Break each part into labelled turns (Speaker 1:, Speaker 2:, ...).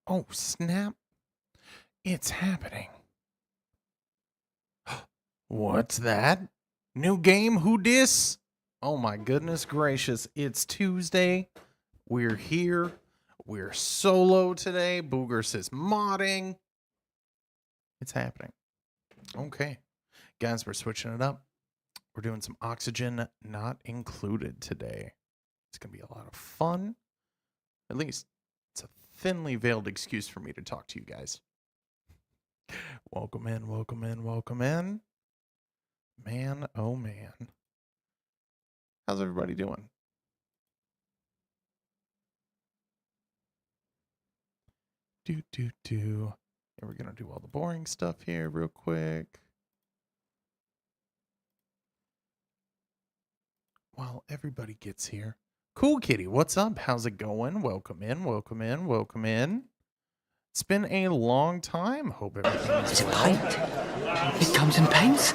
Speaker 1: Oh, snap. It's happening. What's that? New game? Who dis? Oh my goodness gracious. It's Tuesday. We're here. We're solo today. Boogers is modding. It's happening. Okay. Guys, we're switching it up. We're doing some Oxygen Not Included today. It's going to be a lot of fun. At least it's a thinly veiled excuse for me to talk to you guys. Welcome in, welcome in, welcome in. Man, oh man. How's everybody doing? And we're going to do all the boring stuff here real quick. While everybody gets here. Cool Kitty, what's up? How's it going? Welcome in, welcome in, welcome in. It's been a long time. Hope everything is well.
Speaker 2: Paint? It comes in paints?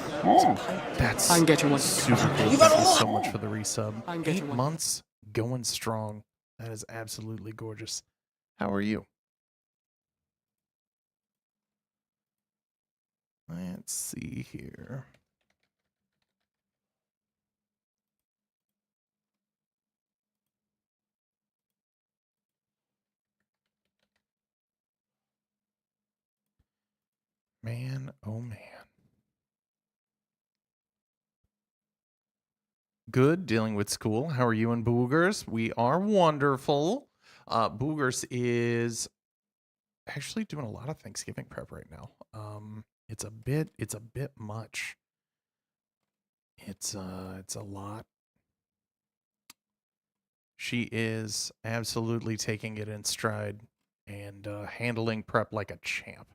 Speaker 1: That's
Speaker 2: I'm getting one.
Speaker 1: super cool. Thank you so much for the resub.
Speaker 2: I'm getting
Speaker 1: 8
Speaker 2: one.
Speaker 1: months going strong. That is absolutely gorgeous. How are you? Let's see here. Man, oh man. Good, dealing with school. How are you and Boogers? We are wonderful. Boogers is actually doing a lot of Thanksgiving prep right now. It's a bit much. It's a lot. She is absolutely taking it in stride and handling prep like a champ.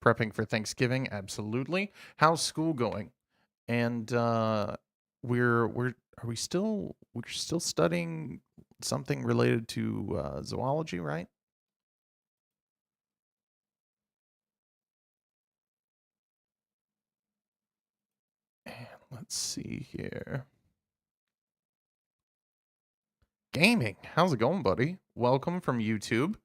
Speaker 1: Prepping for Thanksgiving, absolutely. How's school going? And we're still studying something related to zoology, right? And let's see here. Gaming, how's it going, buddy? Welcome from YouTube.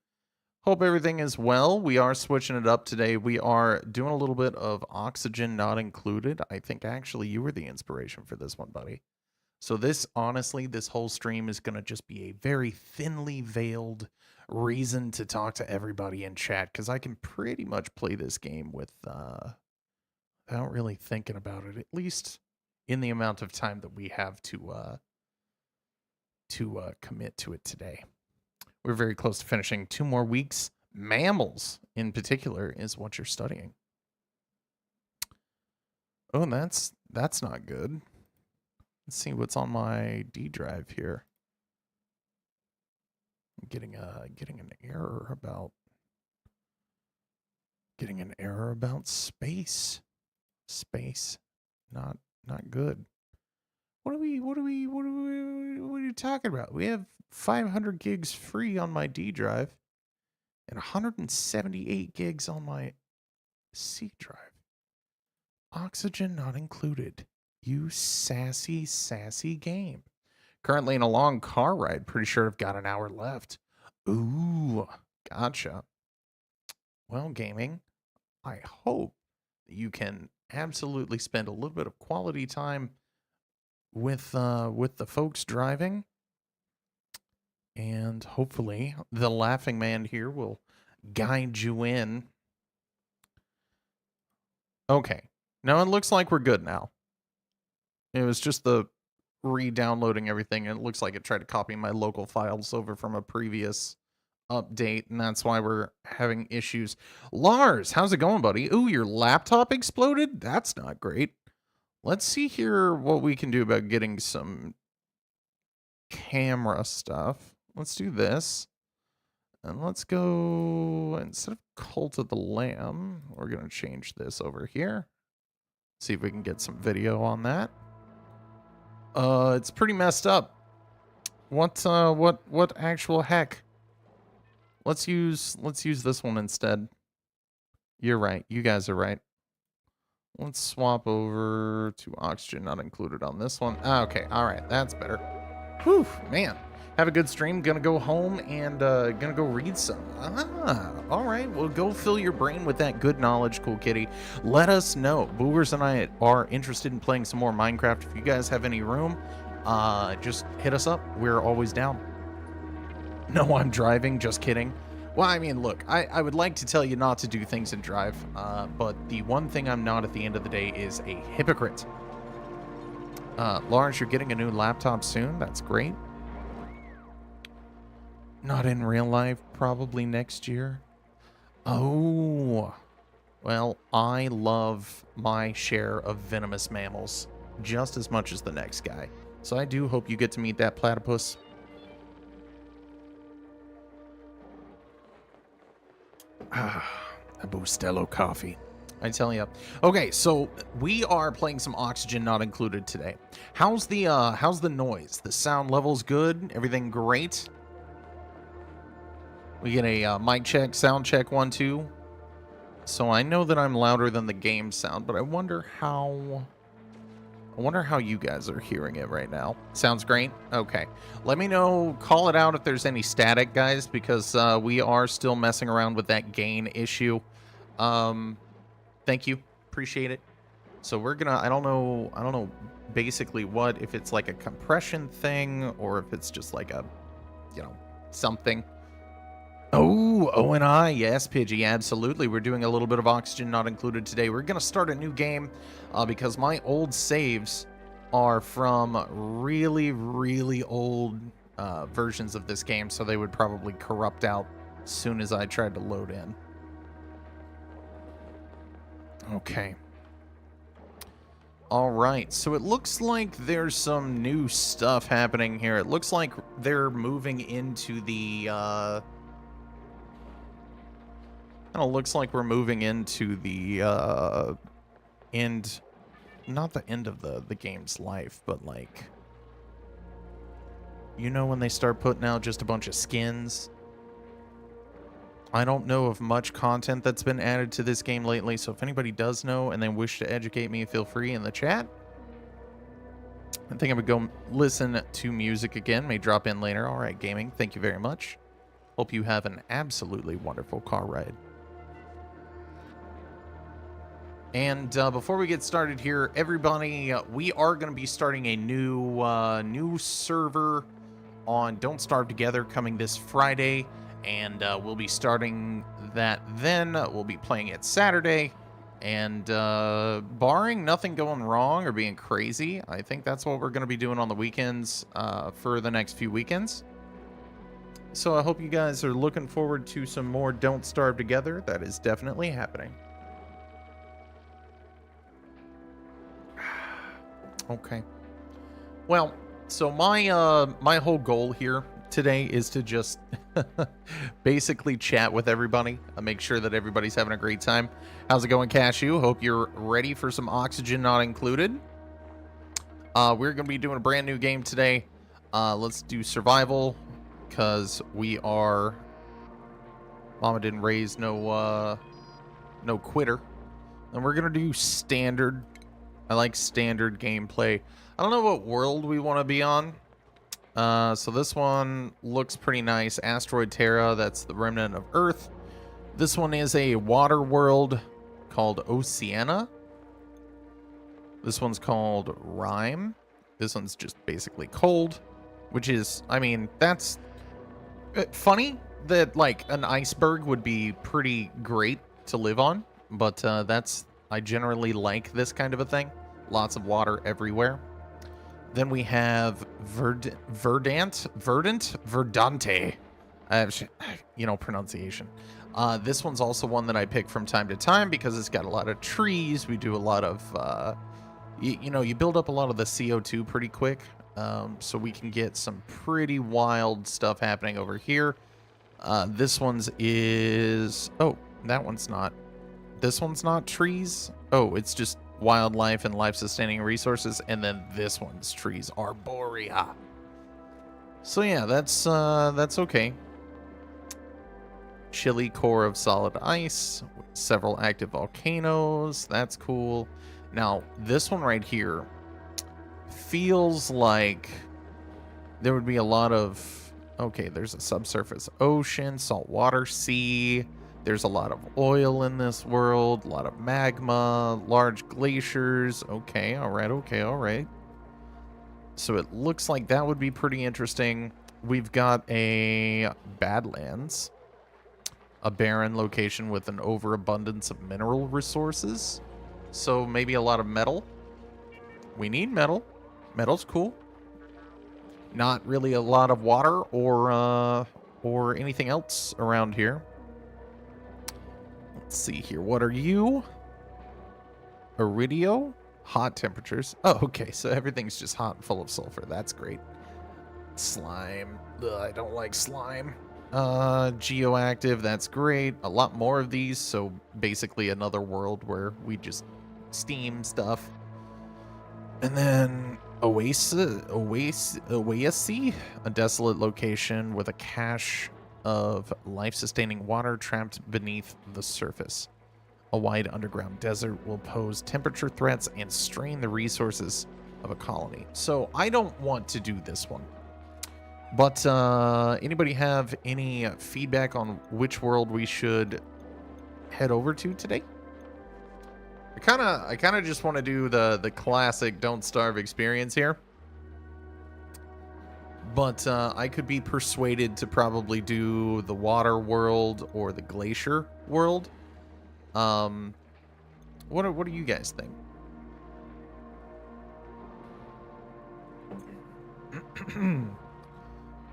Speaker 1: Hope everything is well. We are switching it up today. We are doing a little bit of Oxygen Not Included. I think actually you were the inspiration for this one, buddy. So this, honestly, this whole stream is going to just be a very thinly veiled reason to talk to everybody in chat, because I can pretty much play this game without really thinking about it, at least in the amount of time that we have to commit to it today. We're very close to finishing 2 more weeks. Mammals, in particular, is what you're studying. Oh, that's not good. Let's see what's on my D drive here. I'm getting an error about space. Space, not good. What are you talking about? We have 500 gigs free on my D drive and 178 gigs on my C drive. Oxygen not included. You sassy game. Currently in a long car ride. Pretty sure I've got an hour left. Ooh, gotcha. Well, gaming, I hope that you can absolutely spend a little bit of quality time with the folks driving, and hopefully the laughing man here will guide you in. Okay, now it looks like we're good now. It was just the re-downloading everything, and it looks like it tried to copy my local files over from a previous update, and that's why we're having issues. Lars, how's it going, buddy? Ooh, your laptop exploded? That's not great. Let's see here what we can do about getting some camera stuff. Let's do this. And let's go, instead of Cult of the Lamb, we're going to change this over here. See if we can get some video on that. It's pretty messed up. What actual heck? Let's use this one instead. You're right. You guys are right. Let's swap over to Oxygen Not Included on this one. Okay. All right. That's better. Whew, man. Have a good stream. Gonna go home and gonna go read some. All right. Well, go fill your brain with that good knowledge, Cool Kitty. Let us know. Boogers and I are interested in playing some more Minecraft. If you guys have any room, just hit us up. We're always down. No, I'm driving. Just kidding. Well, I mean, look, I would like to tell you not to do things and drive, but the one thing I'm not at the end of the day is a hypocrite. Lawrence, you're getting a new laptop soon. That's great. Not in real life, probably next year. Oh, well, I love my share of venomous mammals just as much as the next guy. So I do hope you get to meet that platypus. A Bustelo coffee. I tell you. Okay, so we are playing some Oxygen Not Included today. How's the noise? The sound level's good? Everything great? We get a mic check, sound check, 1, 2. So I know that I'm louder than the game sound, but I wonder how you guys are hearing it right now. Sounds great? Okay. Let me know, call it out if there's any static, guys, because we are still messing around with that gain issue. Thank you. Appreciate it. So we're gonna, I don't know basically what, if it's like a compression thing or if it's just like a, something. Oh, O&I, yes, Pidgey, absolutely. We're doing a little bit of Oxygen Not Included today. We're going to start a new game because my old saves are from really, really old versions of this game, so they would probably corrupt out as soon as I tried to load in. Okay. All right, so it looks like there's some new stuff happening here. It looks like they're moving into the... kind of looks like we're moving into the end, not the end of the game's life, but like, when they start putting out just a bunch of skins. I don't know of much content that's been added to this game lately, so if anybody does know and they wish to educate me, feel free in the chat. I think I'm gonna go listen to music again, may drop in later. All right, gaming, thank you very much. Hope you have an absolutely wonderful car ride. And before we get started here, everybody, we are going to be starting a new server on Don't Starve Together coming this Friday, and we'll be starting that then. We'll be playing it Saturday, and barring nothing going wrong or being crazy, I think that's what we're going to be doing on the weekends for the next few weekends. So I hope you guys are looking forward to some more Don't Starve Together. That is definitely happening. Okay. Well, so my whole goal here today is to just basically chat with everybody, make sure that everybody's having a great time. How's it going, Cashew? Hope you're ready for some Oxygen Not Included. We're going to be doing a brand new game today. Let's do survival because we are... Mama didn't raise no quitter. And we're going to do standard. I like standard gameplay. I don't know what world we want to be on. So this one looks pretty nice. Asteroid Terra, that's the remnant of Earth. This one is a water world called Oceania. This one's called Rime. This one's just basically cold, which is, I mean, that's funny that like an iceberg would be pretty great to live on, but I generally like this kind of a thing. Lots of water everywhere. Then we have Verdante. Pronunciation. This one's also one that I pick from time to time because it's got a lot of trees. We do a lot of, you build up a lot of the CO2 pretty quick. So we can get some pretty wild stuff happening over here. This one's is, oh, that one's not. This one's not trees. Oh, it's just wildlife and life-sustaining resources, and then this one's trees, Arborea. So yeah, that's okay. Chilly core of solid ice, several active volcanoes. That's cool. Now this one right here feels like there would be a lot of Okay, there's a subsurface ocean, saltwater sea. There's a lot of oil in this world, a lot of magma, large glaciers. Okay, all right, okay, all right. So it looks like that would be pretty interesting. We've got a Badlands, a barren location with an overabundance of mineral resources. So maybe a lot of metal. We need metal. Metal's cool. Not really a lot of water or anything else around here. Let's see here. What are you? Iridio? Hot temperatures. Oh, okay. So everything's just hot and full of sulfur. That's great. Slime. Ugh, I don't like slime. Geoactive. That's great. A lot more of these. So basically another world where we just steam stuff. And then Oasis, a desolate location with a cache of life-sustaining water trapped beneath the surface. A wide underground desert will pose temperature threats and strain the resources of a colony. So I don't want to do this one. But anybody have any feedback on which world we should head over to today? I kind of just want to do the classic Don't Starve experience here. But I could be persuaded to probably do the water world or the glacier world. What do you guys think?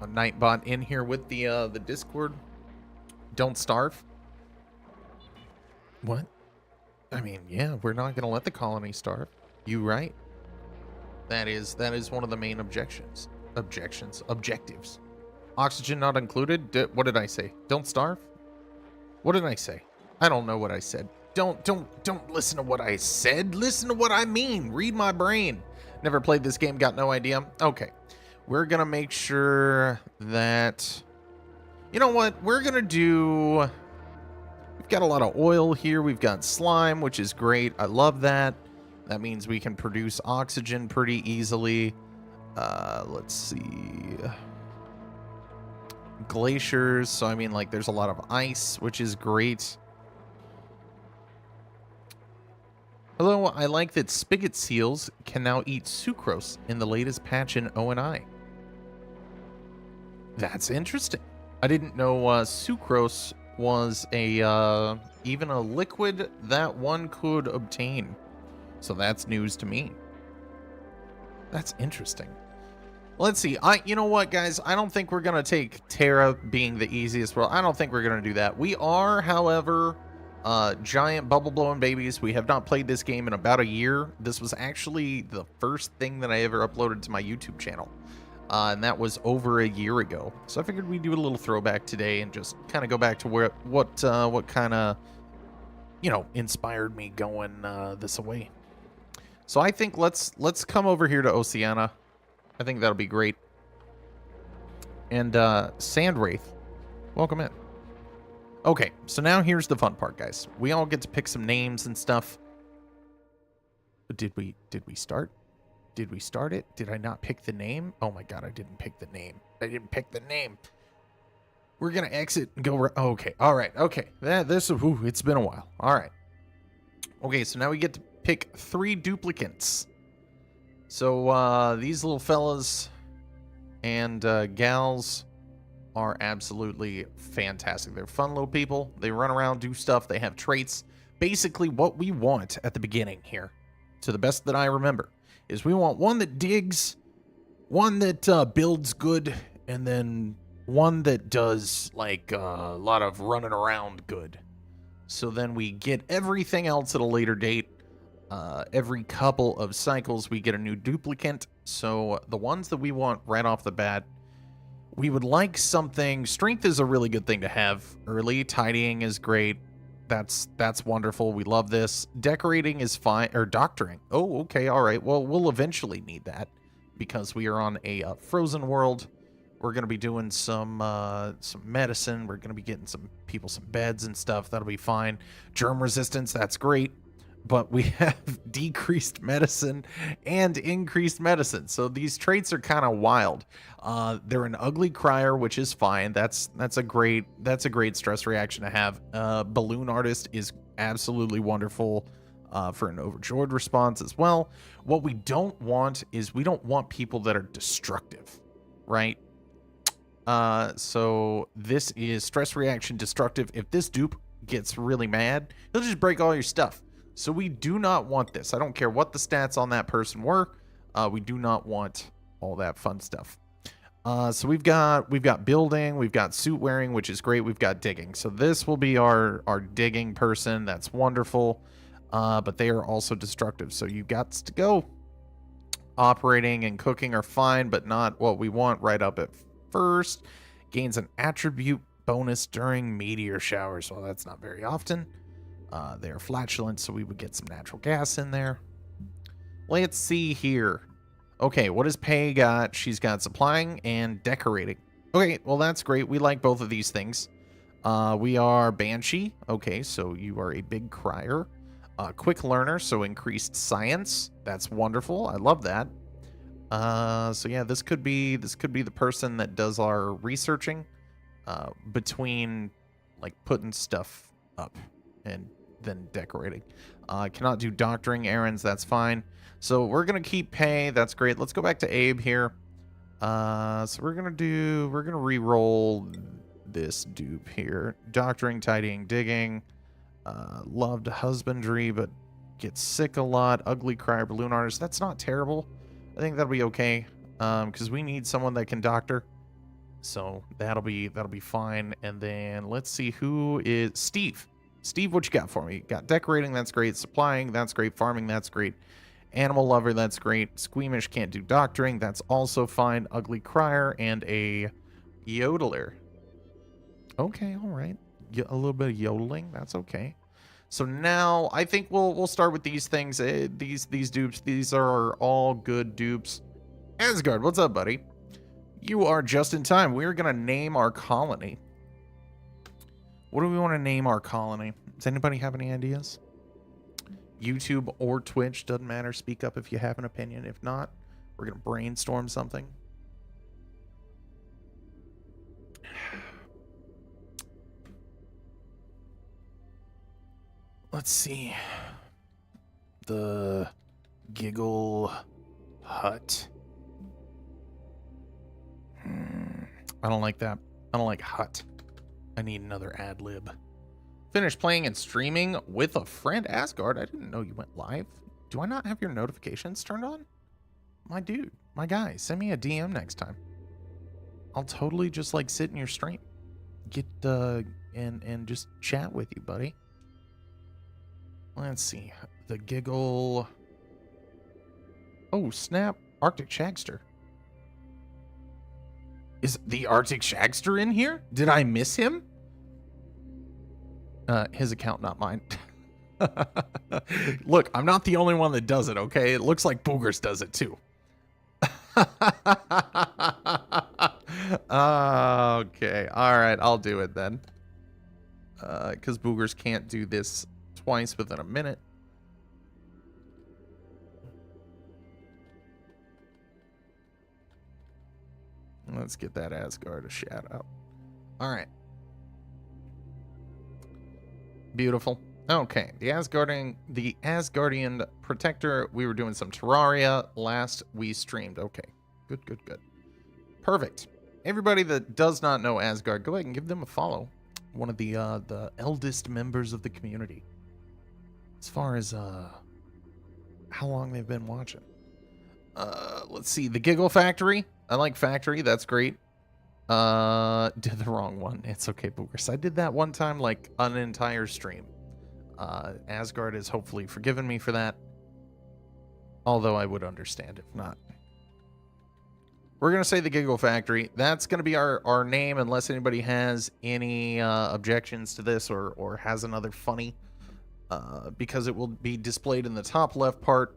Speaker 1: A Nightbot in here with the Discord. Don't starve. What? I mean, yeah, we're not gonna let the colony starve. You right? That is one of the main objectives. Oxygen not included. What did I say? Don't starve. What did I say? I don't know what I said. Don't listen to what I said. Listen to what I mean. Read my brain. Never played this game. Got no idea. Okay. We're going to make sure that... You know what? We're going to do... We've got a lot of oil here. We've got slime, which is great. I love that. That means we can produce oxygen pretty easily. Let's see... Glaciers. So, I mean, like, there's a lot of ice, which is great. Hello, I like that spigot seals can now eat sucrose in the latest patch in ONI. That's interesting. I didn't know sucrose was a even a liquid that one could obtain. So that's news to me. That's interesting. Let's see. You know what, guys? I don't think we're gonna take Terra being the easiest world. I don't think we're gonna do that. We are, however, giant bubble blowing babies. We have not played this game in about a year. This was actually the first thing that I ever uploaded to my YouTube channel. And that was over a year ago. So I figured we'd do a little throwback today and just kind of go back to what kind of, you know, inspired me going this away. So I think let's come over here to Oceania. I think that'll be great. And Sandwraith, welcome in. Okay, so now here's the fun part, guys. We all get to pick some names and stuff. Did we start? Did we start it? Did I not pick the name? Oh my god, I didn't pick the name. I didn't pick the name. We're gonna exit and go. Oh, okay, all right, okay. It's been a while. All right. Okay, so now we get to pick 3 duplicants. So these little fellas and gals are absolutely fantastic. They're fun little people. They run around, do stuff. They have traits. Basically, what we want at the beginning here, to the best that I remember, is we want one that digs, one that builds good, and then one that does like a lot of running around good. So then we get everything else at a later date. Every couple of cycles we get a new duplicant. So the ones that we want right off the bat, we would like something. Strength is a really good thing to have early. Tidying is great. That's wonderful. We love this. Decorating is fine. Or doctoring. Oh, okay. All right. Well, we'll eventually need that because we are on a frozen world. We're going to be doing some medicine. We're going to be getting some people some beds and stuff. That'll be fine. Germ resistance. That's great. but we have decreased medicine and increased medicine. So these traits are kind of wild. They're an ugly crier, which is fine. That's a great stress reaction to have. Balloon artist is absolutely wonderful for an overjoyed response as well. What we don't want is we don't want people that are destructive, right? So this is stress reaction destructive. If this dupe gets really mad, he'll just break all your stuff. So we do not want this. I don't care what the stats on that person were. We do not want all that fun stuff. So we've got building, we've got suit wearing, which is great. We've got digging. So this will be our digging person. That's wonderful. But they are also destructive. So you got to go. Operating and cooking are fine, but not what we want right up at first. Gains an attribute bonus during meteor showers. Well, that's not very often. They are flatulent, so we would get some natural gas in there. Let's see here. Okay, what does Pei got? She's got supplying and decorating. Okay, well, that's great. We like both of these things. We are Banshee. Okay, so you are a big crier. Quick learner, so increased science. That's wonderful. I love that. So yeah, this could be the person that does our researching between like putting stuff up and then decorating. Cannot do doctoring errands. That's fine. So we're gonna keep Pei. That's great. Let's go back to Abe here. So we're gonna re-roll this dupe here. Doctoring, tidying, digging. Loved husbandry, but gets sick a lot. Ugly crier, balloon artist. That's not terrible. I think that'll be okay. Because we need someone that can doctor. So that'll be fine. And then let's see who is Steve. Steve, what you got for me? Got decorating, that's great. Supplying, that's great. Farming, that's great. Animal lover, that's great. Squeamish, can't do doctoring, that's also fine. Ugly crier and a yodeler. Okay, all right. A little bit of yodeling, that's okay. So now I think we'll start with these things. These dupes, these are all good dupes. Asgard, what's up, buddy? You are just in time. We're gonna name our colony. What do we want to name our colony? Does anybody have any ideas? YouTube or Twitch, doesn't matter. Speak up if you have an opinion. If not, we're gonna brainstorm something. Let's see. The Giggle Hut. I don't like that. I don't like hut. I need another ad lib. Finished playing and streaming with a friend. Asgard, I didn't know you went live. Do I not have your notifications turned on? My dude, my guy, send me a DM next time. I'll totally just like sit in your stream. Get and just chat with you, buddy. Let's see. The Giggle. Oh, snap. Arctic Shagster. Is the Arctic Shagster in here? Did I miss him? His account, not mine. Look, I'm not the only one that does it, okay? It looks like Boogers does it too. Okay, alright, I'll do it then. Because Boogers can't do this twice within a minute. Let's get that Asgard a shout out. Alright. Beautiful. Okay, the Asgardian Protector. We were doing some Terraria last we streamed. Okay, good. Perfect. Everybody that does not know Asgard, go ahead and give them a follow. One of the eldest members of the community. As far as how long they've been watching. Let's see, the Giggle Factory. I like Factory. That's great. Did the wrong one. It's okay, Boogers. I did that one time, like, on an entire stream. Asgard has hopefully forgiven me for that. Although I would understand if not. We're going to say the Giggle Factory. That's going to be our name unless anybody has any objections to this or has another funny. Because it will be displayed in the top left part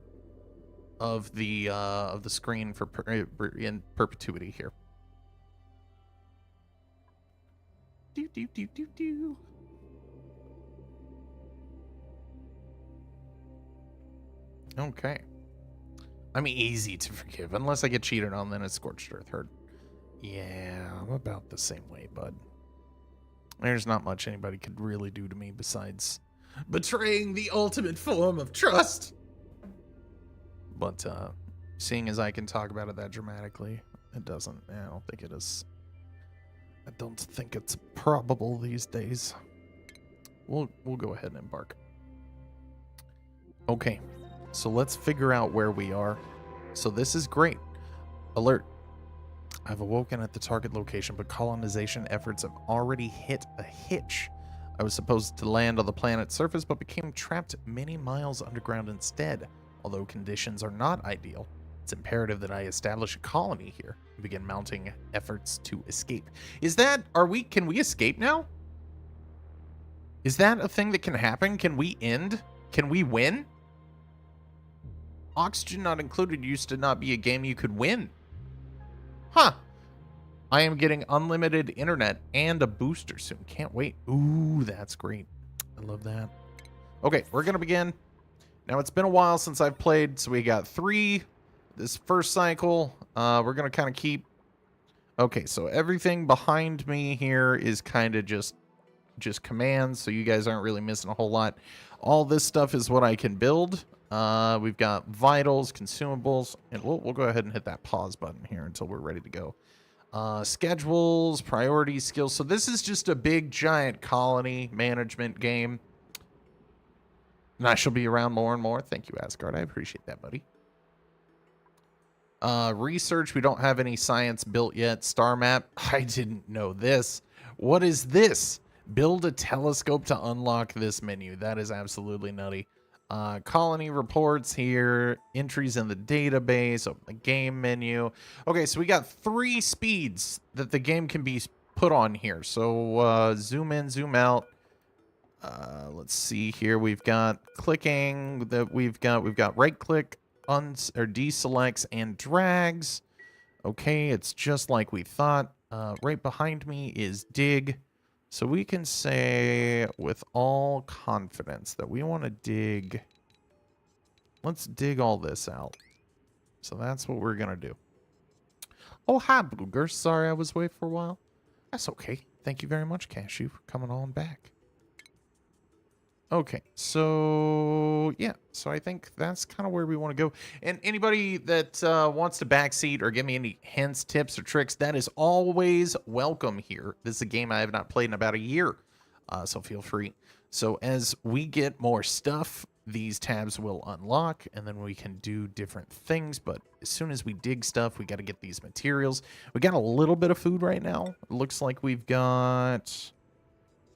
Speaker 1: of the screen for in perpetuity here. Do. Okay. I'm easy to forgive. Unless I get cheated on, then it's Scorched Earth Herd. Yeah, I'm about the same way, bud. There's not much anybody could really do to me besides betraying the ultimate form of trust. But seeing as I can talk about it that dramatically, it doesn't. I don't think it is. I don't think it's probable these days. We'll go ahead and embark. Okay, so let's figure out where we are. So this is great. Alert. I've awoken at the target location, but colonization efforts have already hit a hitch. I was supposed to land on the planet's surface, but became trapped many miles underground instead. Although conditions are not ideal, it's imperative that I establish a colony here and begin mounting efforts to escape. Can we escape now? Is that a thing that can happen? Can we end? Can we win? Oxygen Not Included used to not be a game you could win. Huh. I am getting unlimited internet and a booster soon. Can't wait. Ooh, that's great. I love that. Okay, we're going to begin. Now, it's been a while since I've played, so we got 3 this first cycle. We're going to kind of keep... Okay, so everything behind me here is kind of just commands, so you guys aren't really missing a whole lot. All this stuff is what I can build. We've got vitals, consumables, and we'll go ahead and hit that pause button here until we're ready to go. Schedules, priorities, skills. So this is just a big, giant colony management game. And I shall be around more and more. Thank you, Asgard. I appreciate that, buddy. Research. We don't have any science built yet. Star map. I didn't know this. What is this? Build a telescope to unlock this menu. That is absolutely nutty. Colony reports here. Entries in the database. Open the game menu. Okay, so we got 3 speeds that the game can be put on here. So zoom in, zoom out. Let's see here. We've got clicking. We've got right click, deselects, and drags. Okay, it's just like we thought. Right behind me is dig. So we can say with all confidence that we want to dig. Let's dig all this out. So that's what we're going to do. Oh, hi, Booger. Sorry I was away for a while. That's okay. Thank you very much, Cashew, for coming on back. Okay, so yeah, so I think that's kind of where we want to go. And anybody that wants to backseat or give me any hints, tips, or tricks, that is always welcome here. This is a game I have not played in about a year, so feel free. So as we get more stuff, these tabs will unlock, and then we can do different things. But as soon as we dig stuff, we got to get these materials. We got a little bit of food right now. It looks like we've got...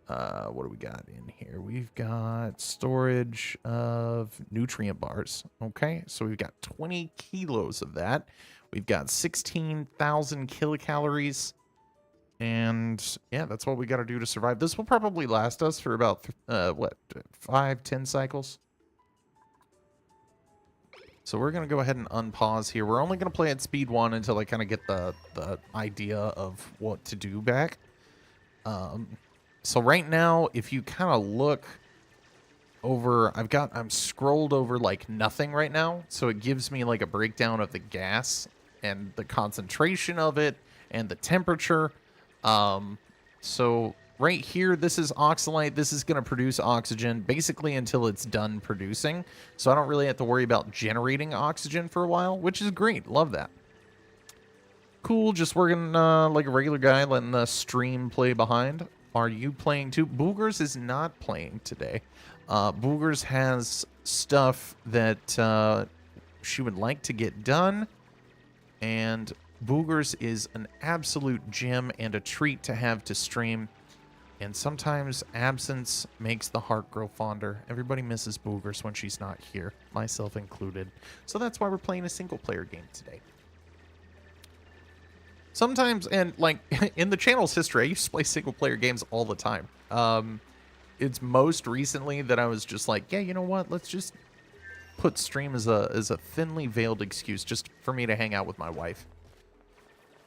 Speaker 1: what do we got in here? We've got storage of nutrient bars. Okay, so we've got 20 kilos of that. We've got 16,000 kilocalories. And yeah, that's what we got to do to survive. This will probably last us for about, 5-10 cycles. So we're going to go ahead and unpause here. We're only going to play at speed 1 until I kind of get the idea of what to do back. So right now, if you kind of look over, I'm scrolled over like nothing right now. So it gives me like a breakdown of the gas and the concentration of it and the temperature. So right here, this is oxalite. This is going to produce oxygen basically until it's done producing. So I don't really have to worry about generating oxygen for a while, which is great. Love that. Cool. Just working like a regular guy, letting the stream play behind. Are you playing too? Boogers is not playing today. Boogers has stuff that she would like to get done. And Boogers is an absolute gem and a treat to have to stream. And sometimes absence makes the heart grow fonder. Everybody misses Boogers when she's not here, myself included. So that's why we're playing a single-player game today. Sometimes, and like in the channel's history, I used to play single-player games all the time. It's most recently that I was just like, yeah, you know what? Let's just put stream as a thinly veiled excuse just for me to hang out with my wife.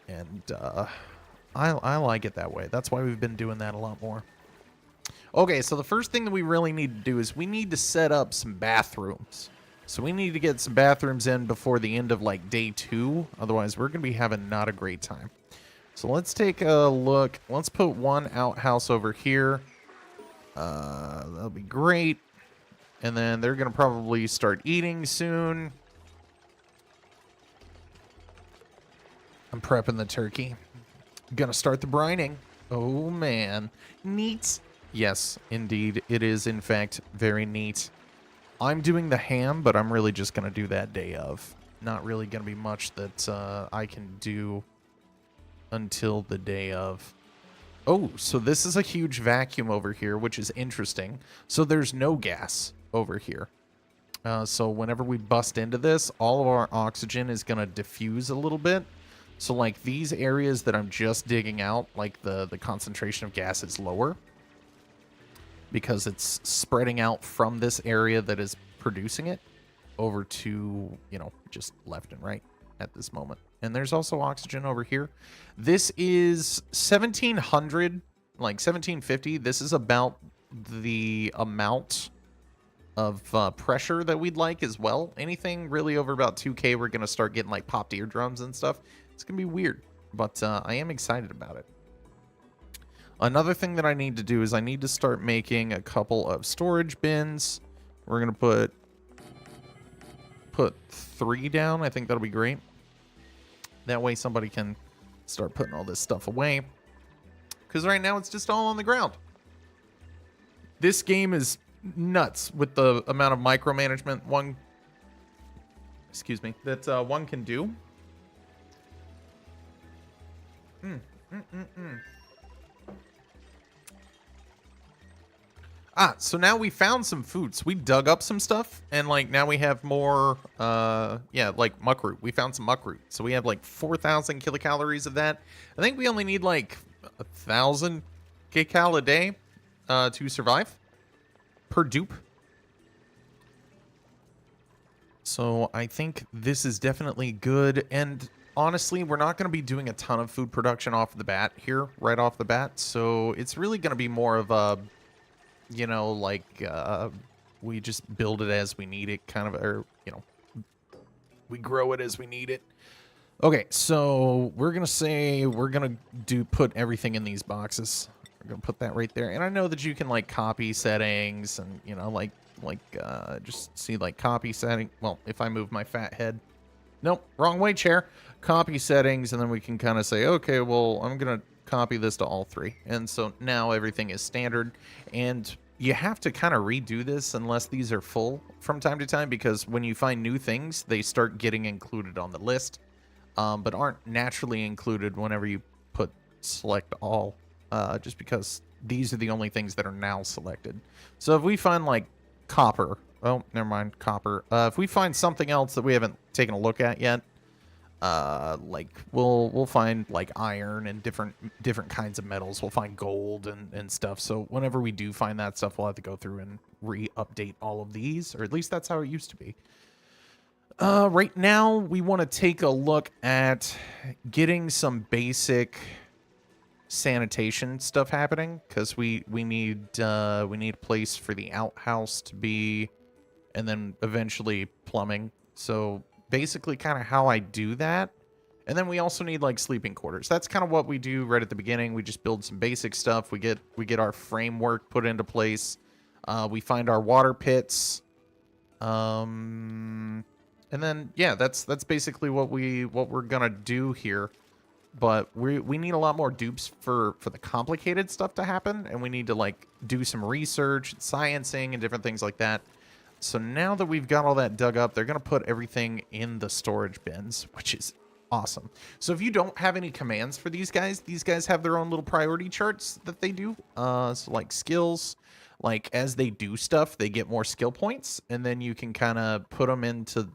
Speaker 1: And I like it that way. That's why we've been doing that a lot more. Okay, so the first thing that we really need to do is we need to set up some bathrooms. So we need to get some bathrooms in before the end of like day 2. Otherwise, we're going to be having not a great time. So let's take a look. Let's put one outhouse over here. That'll be great. And then they're going to probably start eating soon. I'm prepping the turkey. Gonna start the brining. Oh, man. Neat. Yes, indeed. It is, in fact, very neat. I'm doing the ham, but I'm really just going to do that day of. Not really going to be much that I can do until the day of. Oh, so this is a huge vacuum over here, which is interesting. So there's no gas over here. So whenever we bust into this, all of our oxygen is going to diffuse a little bit. So like these areas that I'm just digging out, like the concentration of gas is lower because it's spreading out from this area that is producing it over to, you know, just left and right at this moment. And there's also oxygen over here. This is 1700, like 1750. This is about the amount of pressure that we'd like as well. Anything really over about 2K, we're going to start getting like popped eardrums and stuff. It's going to be weird, but I am excited about it. Another thing that I need to do is I need to start making a couple of storage bins. We're going to put 3 down. I think that'll be great. That way somebody can start putting all this stuff away. Because right now it's just all on the ground. This game is nuts with the amount of micromanagement one can do. So now we found some food. So we dug up some stuff, and like now we have more, like muckroot. We found some muckroot. So we have like 4,000 kilocalories of that. I think we only need like 1,000 kcal a day to survive per dupe. So I think this is definitely good. And honestly, we're not going to be doing a ton of food production off the bat here, right off the bat. So it's really going to be more of a, you know, like we just build it as we need it, kind of, or, you know, we grow it as we need it. Okay, so we're going to say we're going to put everything in these boxes. We're going to put that right there. And I know that you can, like, copy settings and, you know, just see, like, copy setting. Well, if I move my fat head. Nope, wrong way, chair. Copy settings, and then we can kind of say, okay, well, I'm going to copy this to all 3. And so now everything is standard. And you have to kind of redo this unless these are full from time to time, because when you find new things, they start getting included on the list, but aren't naturally included whenever you put select all, just because these are the only things that are now selected. So if we find like copper, oh, never mind, copper. If we find something else that we haven't taken a look at yet, like we'll find like iron and different kinds of metals. We'll find gold and stuff. So whenever we do find that stuff, we'll have to go through and re-update all of these, or at least that's how it used to be. Right now we want to take a look at getting some basic sanitation stuff happening, because we need a place for the outhouse to be, and then eventually plumbing. So basically kind of how I do that. And then we also need like sleeping quarters. That's kind of what we do right at the beginning. We just build some basic stuff. We get our framework put into place. We find our water pits. And then yeah, that's basically what we're gonna do here. But we need a lot more dupes for the complicated stuff to happen, and we need to like do some research, sciencing, and different things like that. So now that we've got all that dug up, they're going to put everything in the storage bins, which is awesome. So if you don't have any commands for these guys have their own little priority charts that they do. So like skills, like as they do stuff, they get more skill points, and then you can kind of put them into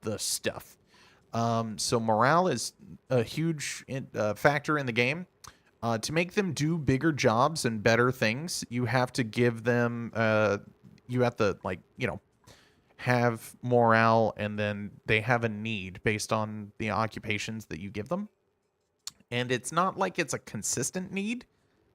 Speaker 1: the stuff. So morale is a huge factor in the game. To make them do bigger jobs and better things, you have to give them, you have to, like, you know, have morale, and then they have a need based on the occupations that you give them. And it's not like it's a consistent need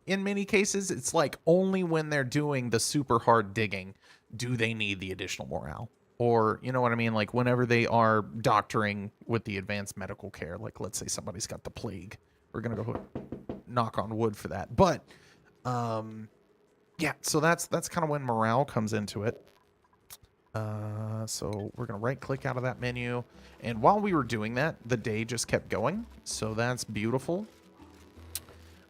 Speaker 1: in many cases. It's like only when they're doing the super hard digging do they need the additional morale. or you know what I mean, like whenever they are doctoring with the advanced medical care, like let's say somebody's got the plague, we're gonna go knock on wood for that. But yeah, so that's kind of when morale comes into it. So we're gonna right click out of that menu, and while we were doing that, the day just kept going, so that's beautiful.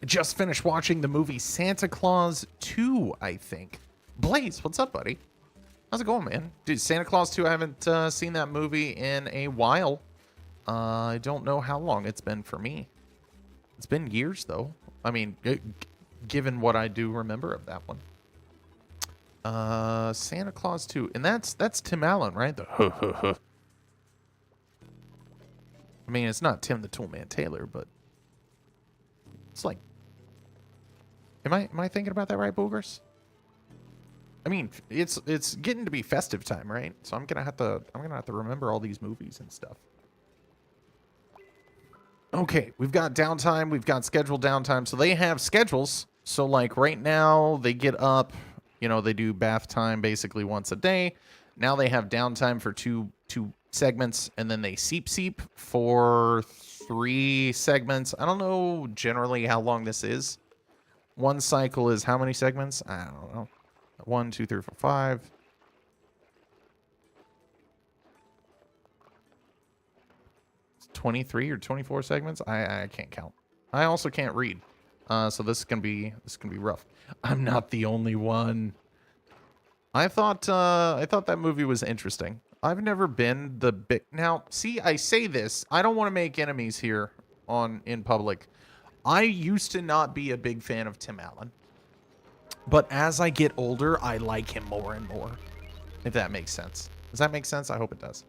Speaker 1: I just finished watching the movie Santa Claus 2, I think. Blaze, what's up, buddy? How's it going, man? Dude, Santa Claus 2, I haven't seen that movie in a while. I don't know how long it's been for me. It's been years, though. I mean, given what I do remember of that one. Santa Claus 2. And that's Tim Allen, right? The I mean, it's not Tim the Toolman Taylor, but it's like, am I thinking about that right, Boogers? I mean, it's getting to be festive time, right? So I'm gonna have to remember all these movies and stuff. Okay, we've got downtime, we've got scheduled downtime. So they have schedules. So like right now they get up, you know, they do bath time basically once a day. Now they have downtime for two segments, and then they seep for 3 segments. I don't know generally how long this is. One cycle is how many segments? I don't know. 1, 2, 3, 4, 5. It's 23 or 24 segments. I can't count. I also can't read. So this is gonna be rough. I'm not the only one. I thought that movie was interesting. I've never been the big... Now, see, I say this. I don't want to make enemies here in public. I used to not be a big fan of Tim Allen. But as I get older, I like him more and more. If that makes sense. Does that make sense? I hope it does.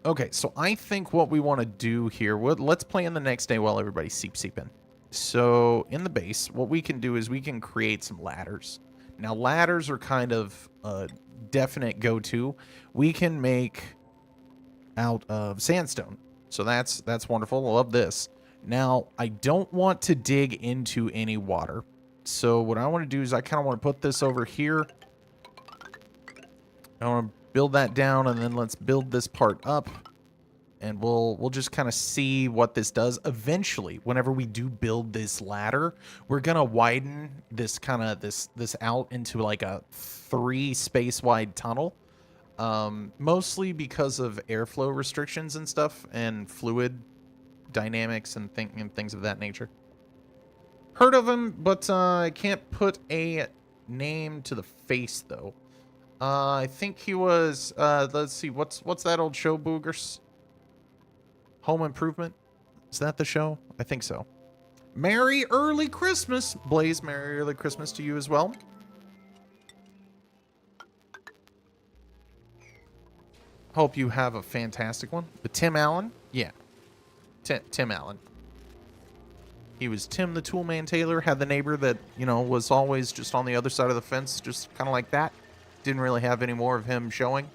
Speaker 1: Okay, so I think what we want to do here... Let's play in the next day while everybody's seeping. So, in the base, what we can do is we can create some ladders. Now, ladders are kind of a definite go-to. We can make out of sandstone. So that's wonderful. I love this. Now, I don't want to dig into any water. So what I want to do is I kind of want to put this over here. I want to build that down, and then let's build this part up. And we'll just kind of see what this does. Eventually, whenever we do build this ladder, we're gonna widen this kind of this out into like a 3 space-wide tunnel. Mostly because of airflow restrictions and stuff, and fluid dynamics and things of that nature. Heard of him, but I can't put a name to the face though. I think he was. Let's see. What's that old show, Boogers? Home Improvement? Is that the show? I think so. Merry early Christmas, Blaze. Merry early Christmas to you as well. Hope you have a fantastic one. But Tim Allen? Yeah. Tim Allen. He was Tim the Toolman Taylor, had the neighbor that, you know, was always just on the other side of the fence, just kind of like that. Didn't really have any more of him showing.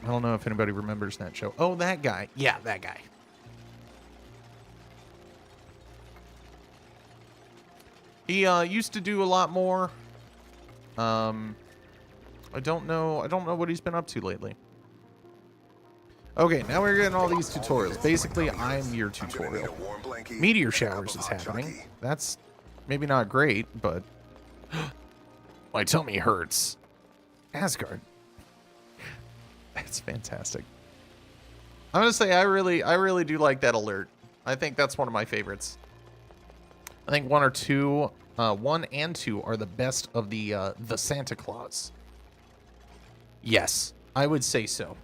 Speaker 1: I don't know if anybody remembers that show. Oh, that guy. Yeah, that guy. He used to do a lot more. I don't know what he's been up to lately. Okay, now we're getting all these tutorials. Basically, I'm your tutorial. Meteor showers is happening. That's maybe not great, but my tummy hurts. Asgard. That's fantastic. I'm gonna say I really do like that alert. I think that's one of my favorites. I think 1 and 2 are the best of the Santa Claus. Yes, I would say so.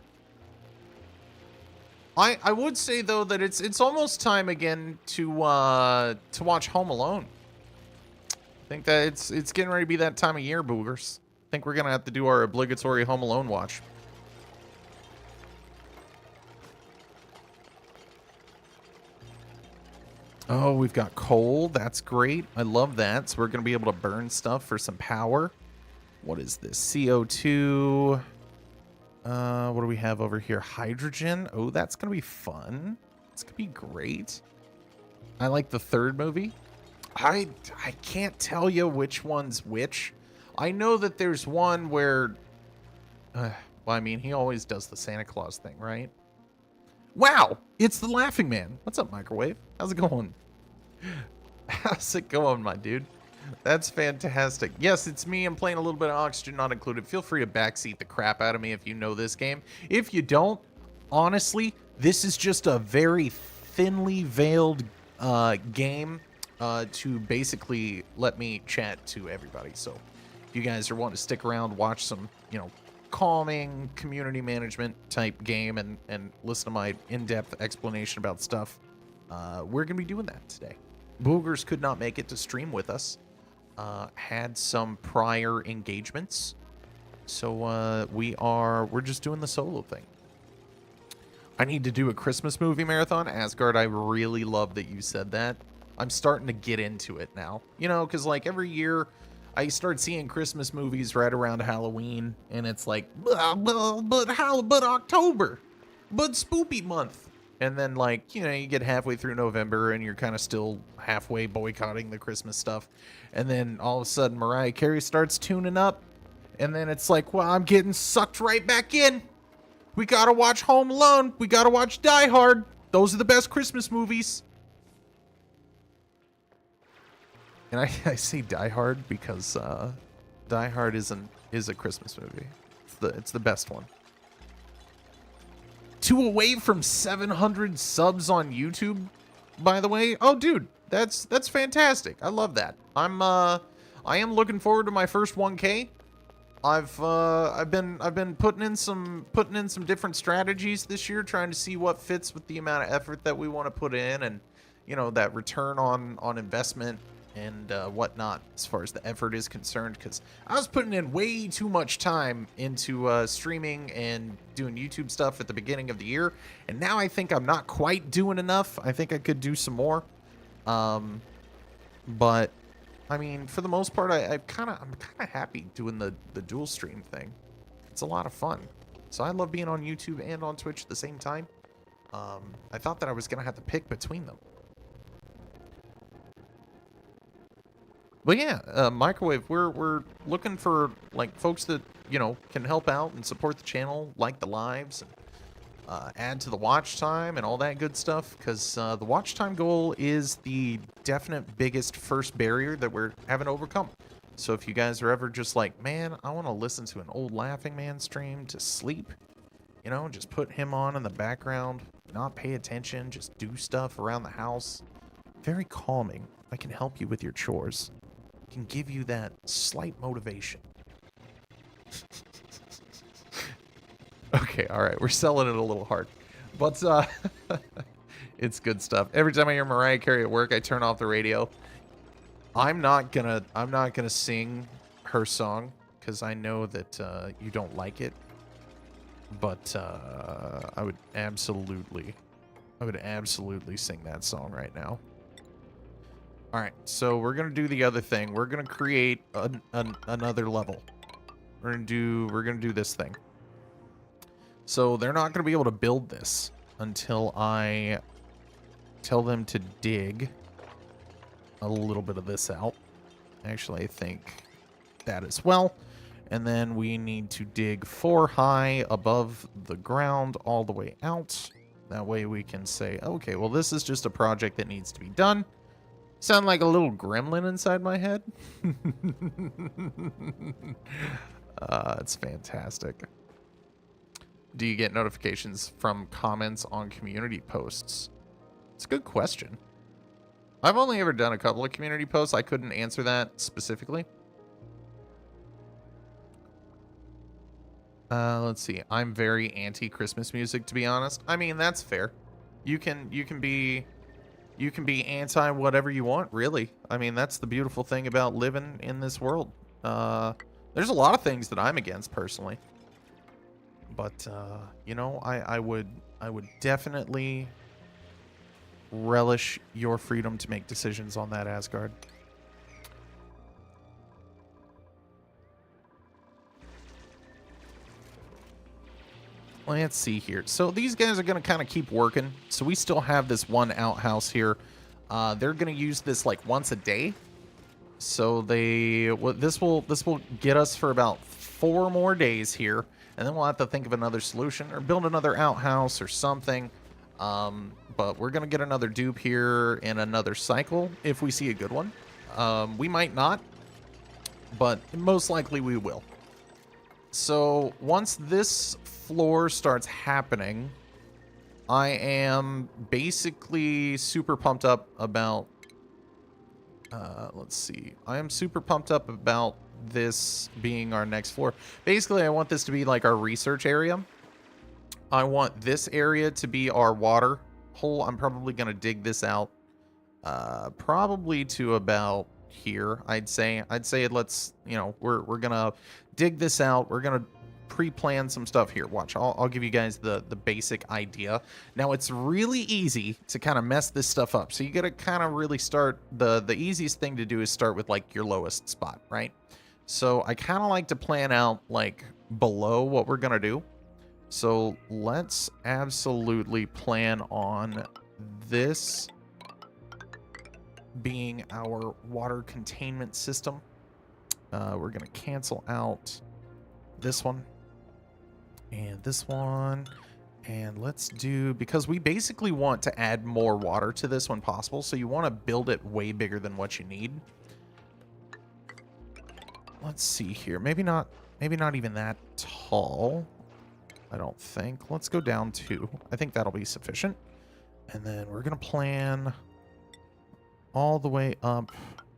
Speaker 1: I would say though that it's almost time again to watch Home Alone. I think that it's getting ready to be that time of year, Boogers. I think we're gonna have to do our obligatory Home Alone watch. Oh, we've got coal. That's great. I love that. So we're going to be able to burn stuff for some power. What is this? CO2. What do we have over here? Hydrogen. Oh, that's going to be fun. It's going to be great. I like the third movie. I can't tell you which one's which. I know that there's one where, well, I mean, he always does the Santa Claus thing, right? Wow, it's the Laughing Man. What's up, Microwave? How's it going? How's it going, my dude? That's fantastic. Yes, it's me. I'm playing a little bit of Oxygen Not Included. Feel free to backseat the crap out of me if you know this game. If you don't, honestly, this is just a very thinly veiled game to basically let me chat to everybody. So if you guys are wanting to stick around, watch some, you know, calming community management type game and listen to my in-depth explanation about stuff, we're going to be doing that today. Boogers could not make it to stream with us. Had some prior engagements. So we're just doing the solo thing. I need to do a Christmas movie marathon. Asgard, I really love that you said that. I'm starting to get into it now. You know, because like every year I start seeing Christmas movies right around Halloween, and it's like, but October, but spoopy month. And then, like, you know, you get halfway through November and you're kind of still halfway boycotting the Christmas stuff. And then all of a sudden Mariah Carey starts tuning up. And then it's like, well, I'm getting sucked right back in. We got to watch Home Alone. We got to watch Die Hard. Those are the best Christmas movies. And I say Die Hard because Die Hard is a Christmas movie. It's the best one. 2 away from 700 subs on YouTube, by the way. Oh, dude, that's fantastic. I love that. I am looking forward to my first 1K. I've been putting in some different strategies this year, trying to see what fits with the amount of effort that we want to put in, and you know, that return on investment and whatnot as far as the effort is concerned, because I was putting in way too much time into streaming and doing YouTube stuff at the beginning of the year, and now I think I'm not quite doing enough. I think I could do some more, but I mean, for the most part, I'm kind of happy doing the dual stream thing. It's a lot of fun. So I love being on YouTube and on Twitch at the same time. I thought that I was gonna have to pick between them. But yeah, Microwave, we're looking for like folks that, you know, can help out and support the channel, like the lives, and add to the watch time and all that good stuff, because the watch time goal is the definite biggest first barrier that we're having to overcome. So if you guys are ever just like, man, I want to listen to an old Laughing Man stream to sleep, you know, just put him on in the background, not pay attention, just do stuff around the house. Very calming. I can help you with your chores. Can give you that slight motivation. Okay, all right, we're selling it a little hard, but it's good stuff. Every time I hear Mariah Carey at work, I turn off the radio. I'm not gonna sing her song because I know that you don't like it, but I would absolutely sing that song right now. All right, so we're gonna do the other thing. We're gonna create another level. We're gonna do this thing. So they're not gonna be able to build this until I tell them to dig a little bit of this out. Actually, I think that as well. And then we need to dig 4 high above the ground all the way out. That way we can say, okay, well, this is just a project that needs to be done. Sound like a little gremlin inside my head? It's fantastic. Do you get notifications from comments on community posts? It's a good question. I've only ever done a couple of community posts. I couldn't answer that specifically. Let's see. I'm very anti-Christmas music, to be honest. I mean, that's fair. You can be anti whatever you want, really. I mean, that's the beautiful thing about living in this world. There's a lot of things that I'm against personally, but you know, I would definitely relish your freedom to make decisions on that, Asgard. Let's see here. So these guys are going to kind of keep working. So we still have this one outhouse here. They're going to use this like once a day. So this will get us for about 4 more days here, and then we'll have to think of another solution or build another outhouse or something. But we're gonna get another dupe here in another cycle if we see a good one. We might not, but most likely we will. So once this floor starts happening, I am basically super pumped up about, let's see. I am super pumped up about this being our next floor. Basically, I want this to be like our research area. I want this area to be our water hole. I'm probably going to dig this out, probably to about here, I'd say. Let's, you know, we're going to dig this out. We're going to pre-plan some stuff here. Watch, I'll give you guys the basic idea. Now, it's really easy to kind of mess this stuff up. So you got to kind of really start, the easiest thing to do is start with like your lowest spot, right? So I kind of like to plan out like below what we're going to do. So let's absolutely plan on this being our water containment system. We're going to cancel out this one and this one. And let's do, because we basically want to add more water to this when possible. So you want to build it way bigger than what you need. Let's see here. Maybe not even that tall. I don't think. Let's go down 2. I think that'll be sufficient. And then we're going to plan all the way up.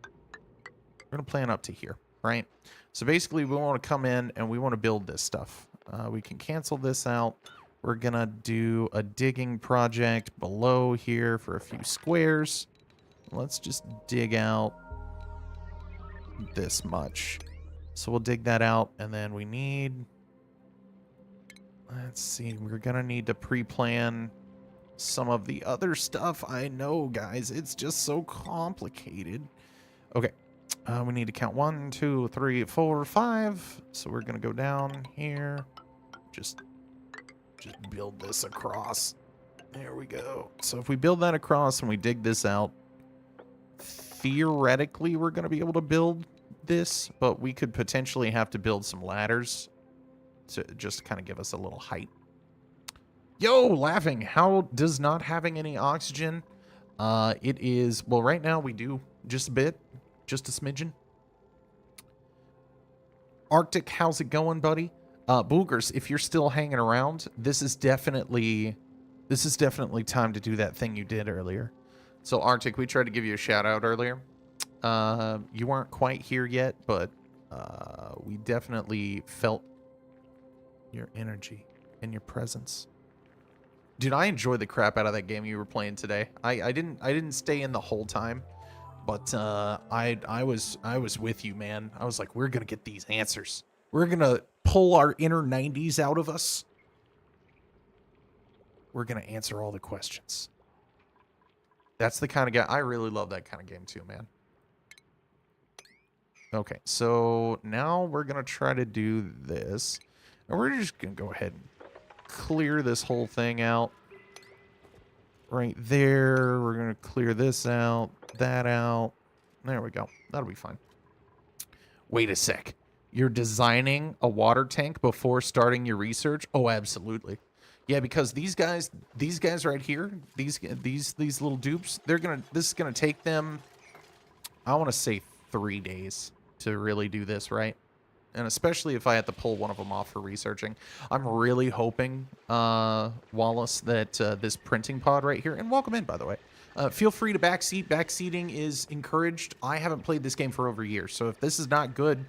Speaker 1: We're going to plan up to here, right? So basically, we want to come in and we want to build this stuff. We can cancel this out. We're going to do a digging project below here for a few squares. Let's just dig out this much. So we'll dig that out, and then we need... Let's see, we're going to need to pre-plan some of the other stuff. I know, guys, it's just so complicated. Okay, we need to count 1, 2, 3, 4, 5. So we're going to go down here. Just build this across. There we go. So if we build that across and we dig this out, theoretically, we're going to be able to build this, but we could potentially have to build some ladders to just kind of give us a little height. Yo, laughing. How does not having any oxygen? It is, well, right now we do just a bit, just a smidgen. Arctic, how's it going, buddy? Boogers, if you're still hanging around, this is definitely time to do that thing you did earlier. So Arctic, we tried to give you a shout out earlier. You weren't quite here yet, but we definitely felt your energy and your presence. Dude, I enjoyed the crap out of that game you were playing today. I didn't stay in the whole time, but I was with you, man. I was like, we're gonna get these answers. We're gonna pull our inner 90s out of us. We're gonna answer all the questions. That's the kind of guy. I really love that kind of game too, man. Okay, so now we're gonna try to do this. And we're just going to go ahead and clear this whole thing out. Right there. We're going to clear this out, that out. There we go. That'll be fine. Wait a sec. You're designing a water tank before starting your research? Oh, absolutely. Yeah, because these guys right here, these little dupes, this is going to take them, I want to say 3 days to really do this, right? And especially if I have to pull one of them off for researching. I'm really hoping, Wallace, that this printing pod right here, and welcome in, by the way. Feel free to backseat. Backseating is encouraged. I haven't played this game for over a year, so if this is not good,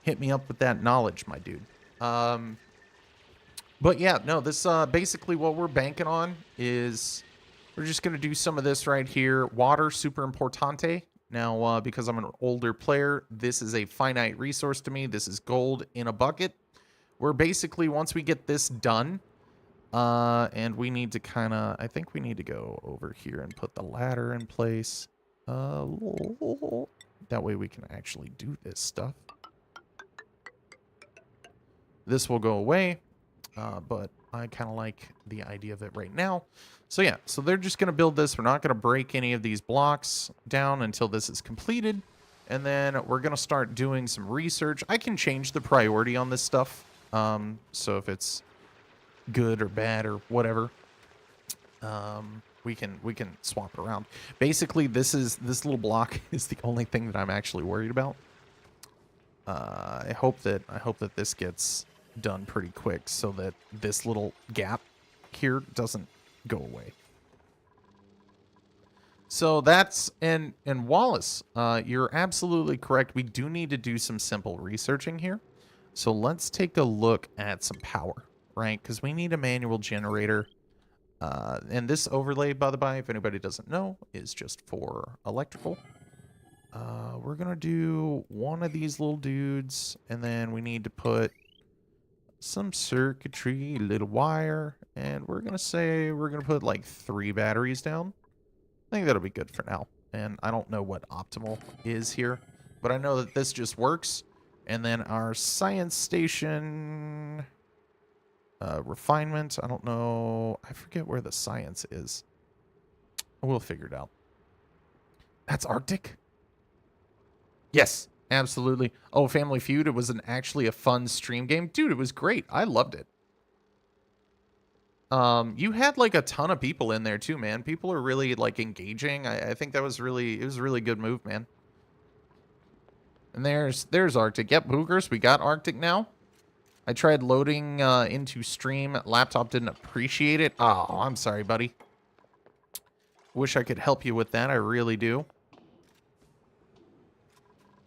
Speaker 1: hit me up with that knowledge, my dude. But yeah, no, this basically what we're banking on is we're just going to do some of this right here. Water, super importante. Now, because I'm an older player, this is a finite resource to me. This is gold in a bucket. We're basically, once we get this done, and we need to kind of, I think we need to go over here and put the ladder in place. That way we can actually do this stuff. This will go away, but I kind of like the idea of it right now. So yeah, so they're just going to build this. We're not going to break any of these blocks down until this is completed. And then we're going to start doing some research. I can change the priority on this stuff. So if it's good or bad or whatever, we can swap around. Basically, this little block is the only thing that I'm actually worried about. I hope that this gets done pretty quick so that this little gap here doesn't go away. So that's, and Wallace, you're absolutely correct. We do need to do some simple researching here. So let's take a look at some power, right? Because we need a manual generator. And this overlay, by the by, if anybody doesn't know, is just for electrical. We're going to do one of these little dudes, and then we need to put some circuitry, little wire, and we're going to put like 3 batteries down. I think that'll be good for now. And I don't know what optimal is here, but I know that this just works. And then our science station refinement, I don't know. I forget where the science is. We'll figure it out. That's Arctic? Yes, absolutely. Oh, Family Feud, it was actually a fun stream game. Dude, it was great. I loved it. You had like a ton of people in there too, man. People are really like engaging. I think that was really, it was a really good move, man. And there's Arctic. Yep, Boogers, we got Arctic now. I tried loading into stream. Laptop didn't appreciate it. Oh, I'm sorry, buddy. Wish I could help you with that. I really do.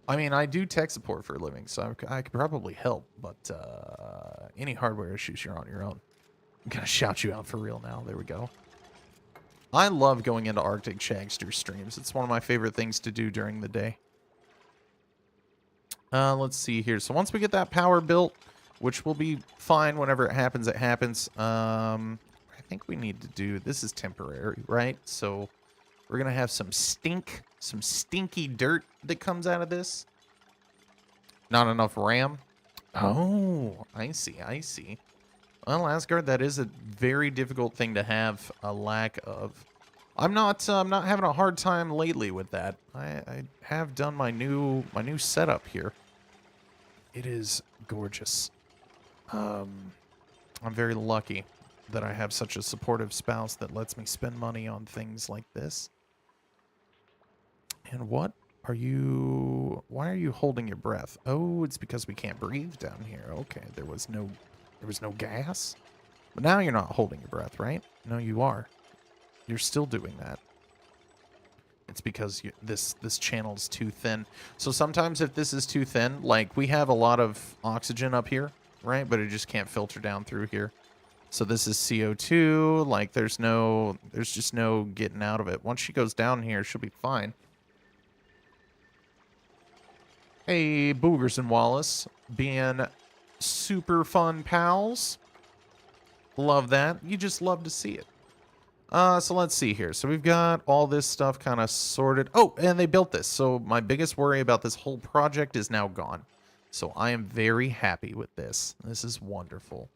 Speaker 1: I mean, I do tech support for a living, so I could probably help. But any hardware issues, you're on your own. I'm going to shout you out for real now. There we go. I love going into Arctic Shagster streams. It's one of my favorite things to do during the day. Let's see here. So once we get that power built, which will be fine whenever it happens, it happens. I think we need to do, this is temporary, right? So we're going to have some stinky dirt that comes out of this. Not enough RAM. Oh, I see. Well, Asgard, that is a very difficult thing to have a lack of. I'm not having a hard time lately with that. I have done my new setup here. It is gorgeous. I'm very lucky that I have such a supportive spouse that lets me spend money on things like this. And why are you holding your breath? Oh, it's because we can't breathe down here. Okay, there was no gas. But now you're not holding your breath, right? No, you are. You're still doing that. It's because this channel is too thin. So sometimes if this is too thin, like we have a lot of oxygen up here, right? But it just can't filter down through here. So this is CO2. Like there's just no getting out of it. Once she goes down here, she'll be fine. Hey, Boogers and Wallace, being super fun pals. Love that. You just love to see it. So let's see here. So we've got all this stuff kind of sorted. Oh, and they built this. So my biggest worry about this whole project is now gone. So I am very happy with this. This is wonderful.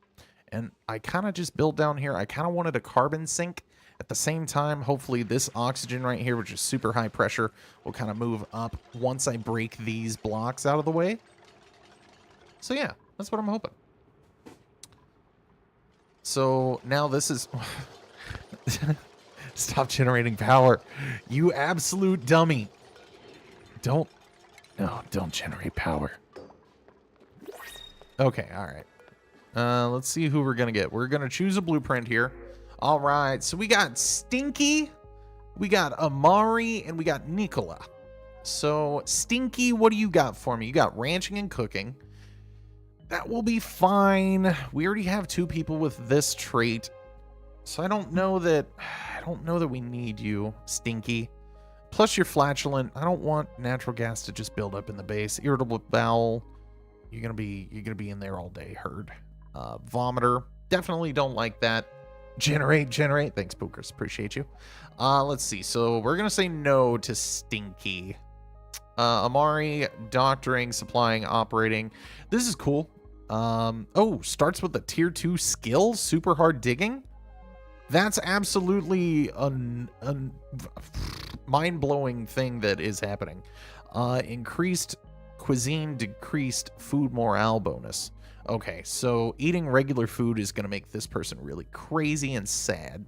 Speaker 1: And I kind of just built down here. I kind of wanted a carbon sink. At the same time, hopefully this oxygen right here, which is super high pressure, will kind of move up once I break these blocks out of the way. So yeah, that's what I'm hoping. So now this is... Stop generating power. You absolute dummy. Don't generate power. Okay, all right. Let's see who we're going to get. We're going to choose a blueprint here. All right, so we got Stinky, we got Amari, and we got Nicola. So, Stinky, what do you got for me? You got ranching and cooking. That will be fine. We already have 2 people with this trait. So I don't know that we need you, Stinky. Plus you're flatulent. I don't want natural gas to just build up in the base. Irritable bowel. You're gonna be in there all day, herd. Vomiter. Definitely don't like that. Generate. Thanks, Bookers. Appreciate you. Let's see. So we're gonna say no to Stinky. Amari, doctoring, supplying, operating. This is cool. Oh, starts with a tier 2 skill, super hard digging. That's absolutely a mind-blowing thing that is happening. Increased cuisine, decreased food morale bonus. Okay, so eating regular food is going to make this person really crazy and sad.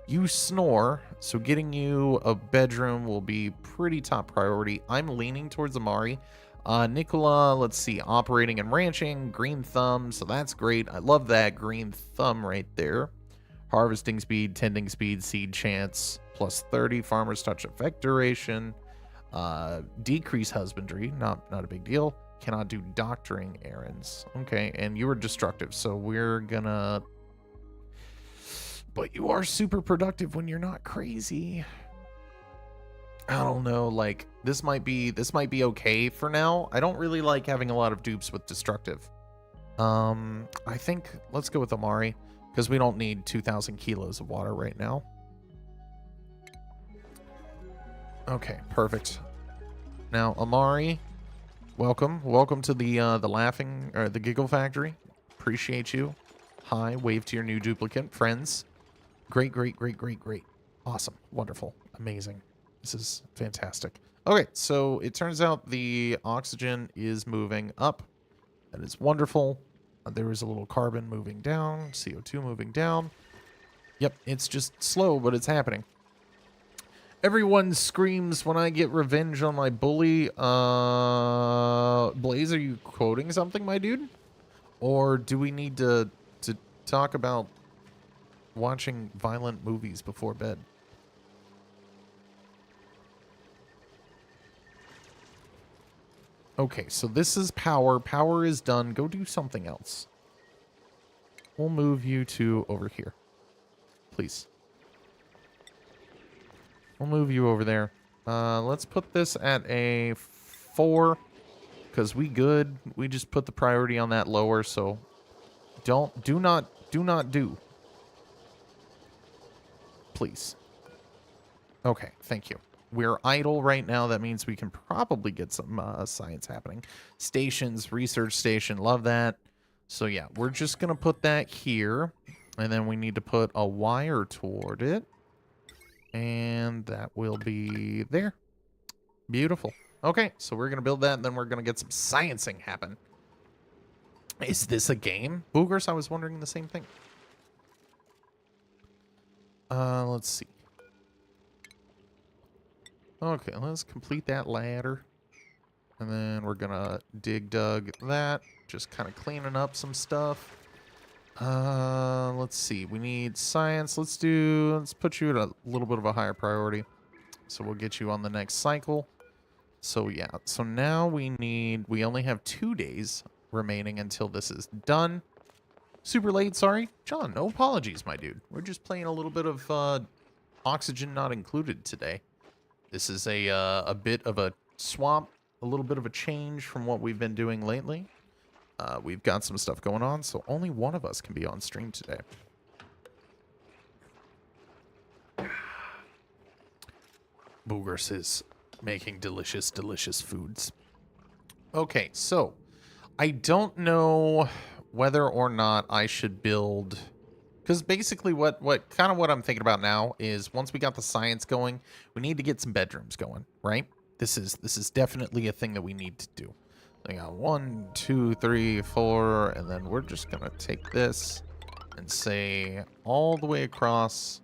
Speaker 1: You snore, so getting you a bedroom will be pretty top priority. I'm leaning towards Amari. Nicola, let's see, operating and ranching, green thumb, so that's great. I love that green thumb right there. Harvesting speed, tending speed, seed chance, plus 30, farmer's touch effect duration, decrease husbandry, not a big deal. Cannot do doctoring errands. Okay, and you are destructive, so we're gonna... But you are super productive when you're not crazy. I don't know, like, this might be okay for now. I don't really like having a lot of dupes with destructive. I think let's go with Amari, because we don't need 2,000 kilos of water right now. Okay, perfect. Now, Amari, welcome to the laughing or the giggle factory. Appreciate you. Hi, wave to your new duplicate friends. Great. Awesome, wonderful, amazing. This is fantastic. Okay, so it turns out the oxygen is moving up. That is wonderful. There is a little carbon moving down, CO2 moving down. Yep, it's just slow, but it's happening. Everyone screams when I get revenge on my bully. Blaze, are you quoting something, my dude? Or do we need to talk about watching violent movies before bed? Okay, so this is power. Power is done. Go do something else. We'll move you to over here. Please. We'll move you over there. Let's put this at a 4. Because we good. We just put the priority on that lower, so do not do. Please. Okay, thank you. We're idle right now. That means we can probably get some science happening. Stations, research station, love that. So yeah, we're just going to put that here. And then we need to put a wire toward it. And that will be there. Beautiful. Okay, so we're going to build that, and then we're going to get some sciencing happen. Is this a game? Boogers, I was wondering the same thing. Let's see. Okay, let's complete that ladder. And then we're gonna dug that. Just kind of cleaning up some stuff. Let's see. We need science. Let's put you at a little bit of a higher priority. So we'll get you on the next cycle. So yeah, so now we only have 2 days remaining until this is done. Super late, sorry. John, no apologies, my dude. We're just playing a little bit of oxygen not included today. This is a bit of a swap, a little bit of a change from what we've been doing lately. We've got some stuff going on, so only one of us can be on stream today. Boogers is making delicious, delicious foods. Okay, so I don't know whether or not I should build... Because basically what I'm thinking about now is once we got the science going, we need to get some bedrooms going, right? This is definitely a thing that we need to do. I got 1, 2, 3, 4, and then we're just gonna take this and say all the way across.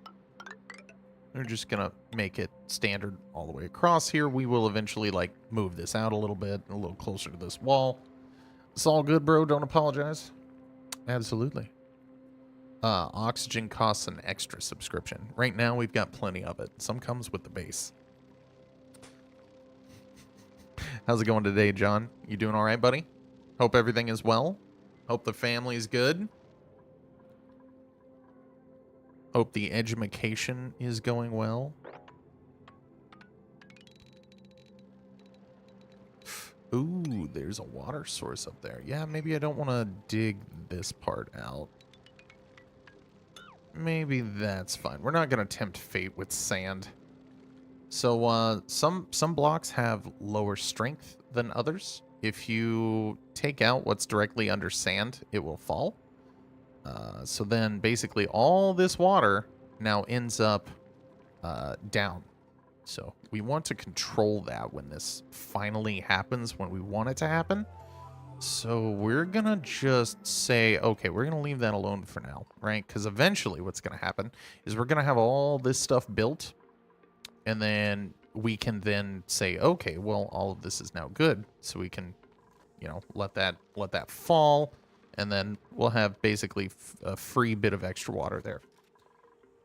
Speaker 1: We're just gonna make it standard all the way across here. We will eventually like move this out a little bit, a little closer to this wall. It's all good, bro. Don't apologize. Absolutely. Oxygen costs an extra subscription. Right now, we've got plenty of it. Some comes with the base. How's it going today, John? You doing all right, buddy? Hope everything is well. Hope the family's good. Hope the edumacation is going well. Ooh, there's a water source up there. Yeah, maybe I don't want to dig this part out. Maybe that's fine. We're not going to tempt fate with sand. So some blocks have lower strength than others. If you take out what's directly under sand, it will fall. So then basically all this water now ends up down. So we want to control that when this finally happens, when we want it to happen. So we're going to just say, okay, we're going to leave that alone for now, right? Because eventually what's going to happen is we're going to have all this stuff built. And then we can then say, okay, well, all of this is now good. So we can, you know, let that fall. And then we'll have basically a free bit of extra water there.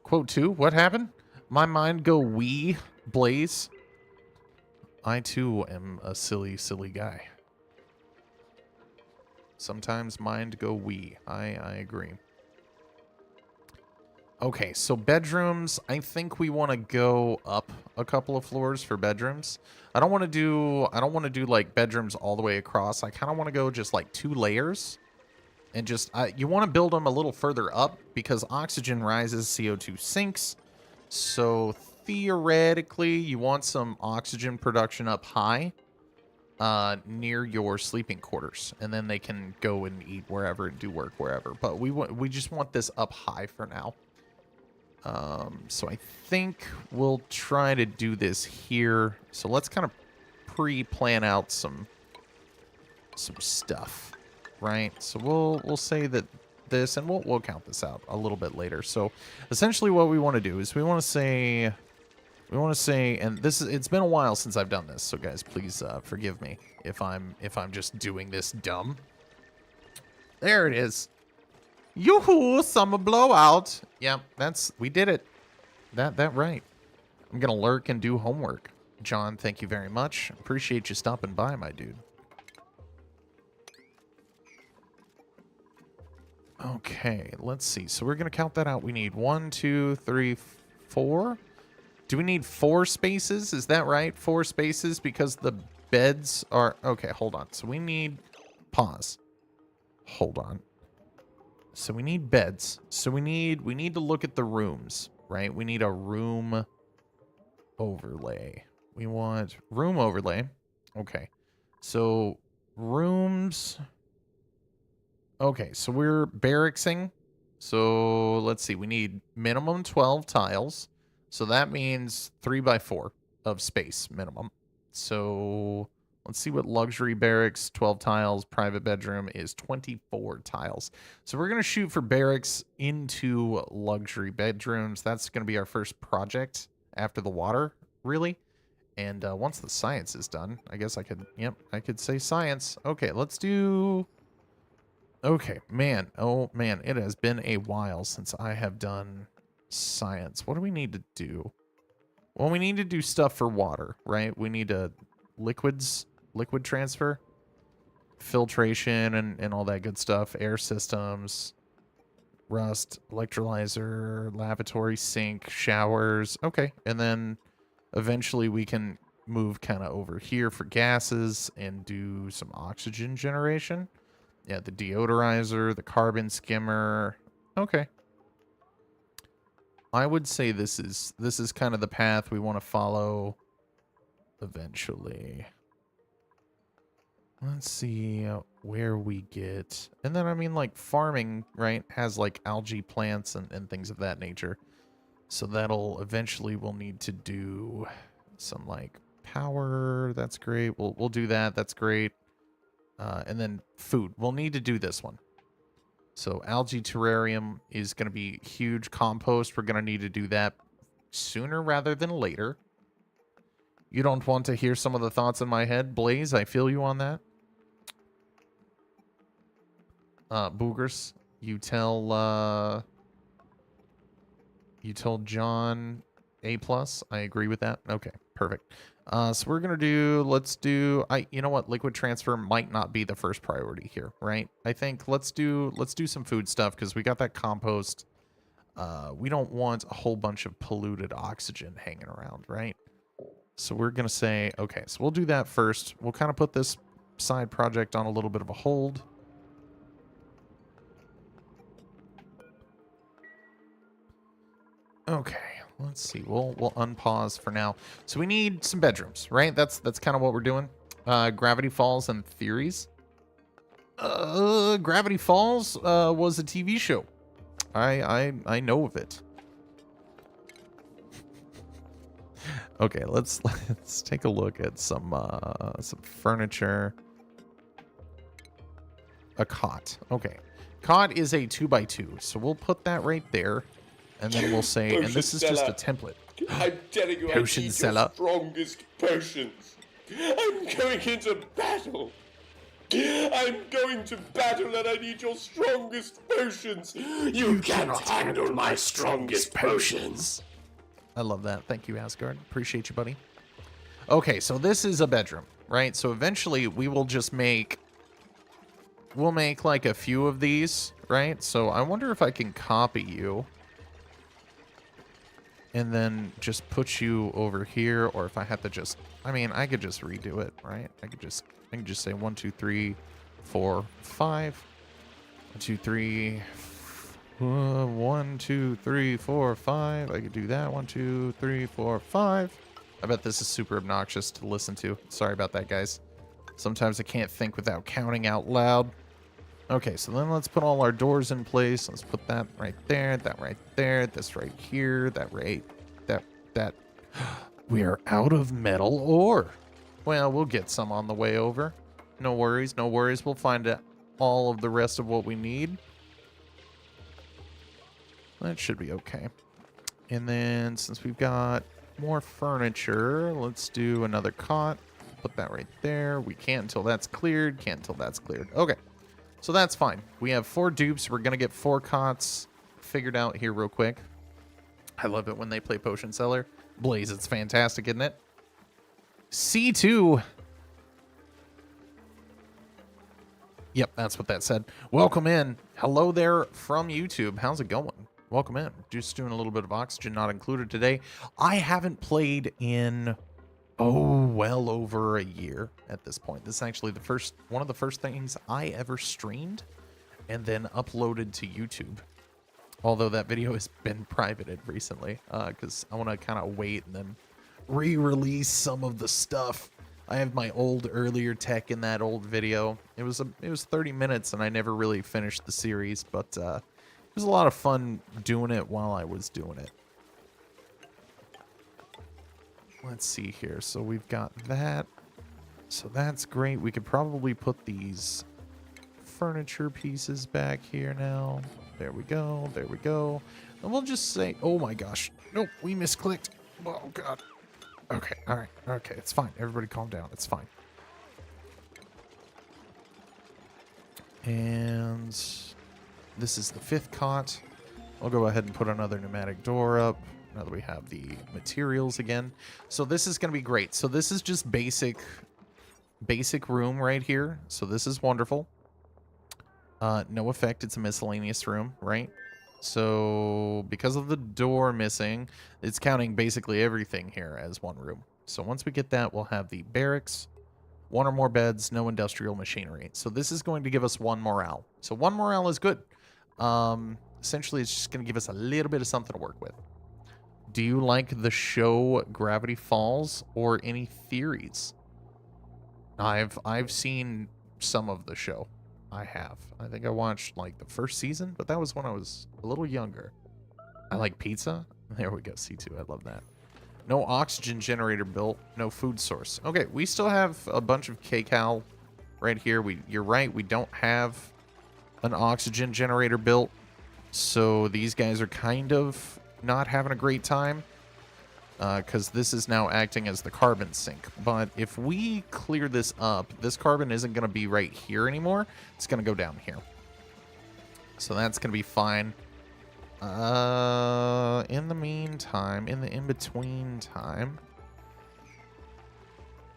Speaker 1: Quote 2, what happened? My mind go wee, Blaze. I too am a silly, silly guy. Sometimes mind go wee. I agree. Okay, so bedrooms, I think we want to go up a couple of floors for bedrooms. I don't want to do like bedrooms all the way across. I kind of want to go just like 2 layers. And just, you want to build them a little further up because oxygen rises, CO2 sinks. So theoretically, you want some oxygen production up high near your sleeping quarters. And then they can go and eat wherever and do work wherever. But we just want this up high for now. So I think we'll try to do this here. So let's kind of pre-plan out some stuff. Right, so we'll say that this, and we'll count this out a little bit later. So essentially what we want to do is we want to say, and this is, it's been a while since I've done this, so guys, please forgive me if I'm just doing this dumb. There it is. Yoo-hoo, summer blowout. Yep, we did it. That right. I'm gonna lurk and do homework. John, thank you very much. Appreciate you stopping by, my dude. Okay, let's see. So we're going to count that out. We need 1, 2, 3, 4. Do we need 4 spaces? Is that right? 4 spaces because the beds are... Okay, hold on. So we need... Pause. Hold on. So we need beds. So we need to look at the rooms, right? We need a room overlay. We want room overlay. Okay. So rooms... Okay, so we're barracksing. So let's see. We need minimum 12 tiles. So that means 3 by 4 of space minimum. So let's see what luxury barracks, 12 tiles, private bedroom is 24 tiles. So we're going to shoot for barracks into luxury bedrooms. That's going to be our first project after the water, really. And once the science is done, I guess I could say science. Okay, let's do... Okay, man. Oh, man. It has been a while since I have done science. What do we need to do? Well, we need to do stuff for water, right? We need liquid transfer, filtration, and all that good stuff. Air systems, rust, electrolyzer, lavatory, sink, showers. Okay, and then eventually we can move kind of over here for gases and do some oxygen generation. Yeah, the deodorizer, the carbon skimmer. Okay. I would say this is kind of the path we want to follow eventually. Let's see where we get. And then, I mean, like, farming, right, has, like, algae plants and things of that nature. So that'll eventually we'll need to do some, like, power. That's great. We'll do that. That's great. And then food. We'll need to do this one. So algae terrarium is going to be huge. Compost, we're going to need to do that sooner rather than later. You don't want to hear some of the thoughts in my head, Blaze? I feel you on that. Boogers, you tell John A+. I agree with that. Okay, perfect. So we're going to do, you know what? Liquid transfer might not be the first priority here, right? I think let's do some food stuff because we got that compost. We don't want a whole bunch of polluted oxygen hanging around, right? So we're going to say, okay, so we'll do that first. We'll kind of put this side project on a little bit of a hold. Okay. Let's see. We'll unpause for now. So we need some bedrooms, right? That's kind of what we're doing. Gravity Falls and theories. Gravity Falls was a TV show. I know of it. Okay, let's take a look at some furniture. A cot. Okay. Cot is a 2x2, so we'll put that right there. And then we'll say, and this is just a template.
Speaker 3: I'm telling you,
Speaker 1: Potion
Speaker 3: I need
Speaker 1: seller.
Speaker 3: your strongest potions. I'm going into battle. I'm going to battle and I need your strongest potions. You cannot handle my strongest potions.
Speaker 1: I love that. Thank you, Asgard. Appreciate you, buddy. Okay, so this is a bedroom, right? So eventually we will just we'll make like a few of these, right? So I wonder if I can copy you and then just put you over here, or if I have to just, I mean, I could just redo it, right? I could just say 1, 2, 3, 4, 5. 1, 2, 3, 1, 2, 3, 4, 5. I could do that. 1, 2, 3, 4, 5. I bet this is super obnoxious to listen to. Sorry about that, guys. Sometimes I can't think without counting out loud. Okay, so then let's put all our doors in place. Let's put that right there, that right there, this right here, that right, that. We are out of metal ore. Well, we'll get some on the way over. No worries, no worries. We'll find all of the rest of what we need. That should be okay. And then since we've got more furniture, let's do another cot. Put that right there. We can't until that's cleared. Can't until that's cleared. Okay. So that's fine. We have 4 dupes. We're going to get 4 cots figured out here real quick. I love it when they play Potion Seller. Blaze, it's fantastic, isn't it? C2. Yep, that's what that said. Welcome in. Hello there from YouTube. How's it going? Welcome in. Just doing a little bit of Oxygen Not Included today. I haven't played in... well over a year at this point. This is actually one of the first things I ever streamed and then uploaded to YouTube. Although that video has been privated recently, because I want to kind of wait and then re-release some of the stuff. I have my old earlier tech in that old video. It was 30 minutes and I never really finished the series, but it was a lot of fun doing it while I was doing it. Let's see here. So we've got that. So that's great. We could probably put these furniture pieces back here now. There we go. There we go. And we'll just say, oh my gosh. Nope, we misclicked. Oh God. Okay. All right. Okay. It's fine. Everybody calm down. It's fine. And this is the 5th cot. I'll go ahead and put another pneumatic door up. Now that we have the materials again. So this is going to be great. So this is just basic room right here. So this is wonderful. No effect. It's a miscellaneous room, right? So because of the door missing, it's counting basically everything here as one room. So once we get that, we'll have the barracks, 1 or more beds, no industrial machinery. So this is going to give us 1 morale. So 1 morale is good. Essentially, it's just going to give us a little bit of something to work with. Do you like the show Gravity Falls or any theories? I've seen some of the show. I have. I think I watched like the first season, but that was when I was a little younger. I like pizza. There we go, C2. I love that. No oxygen generator built. No food source. Okay, we still have a bunch of kcal right here. You're right. We don't have an oxygen generator built. So these guys are kind of not having a great time because this is now acting as the carbon sink. But if we clear this up, this carbon isn't going to be right here anymore. It's going to go down here. So that's going to be fine. In the meantime, in the in-between time,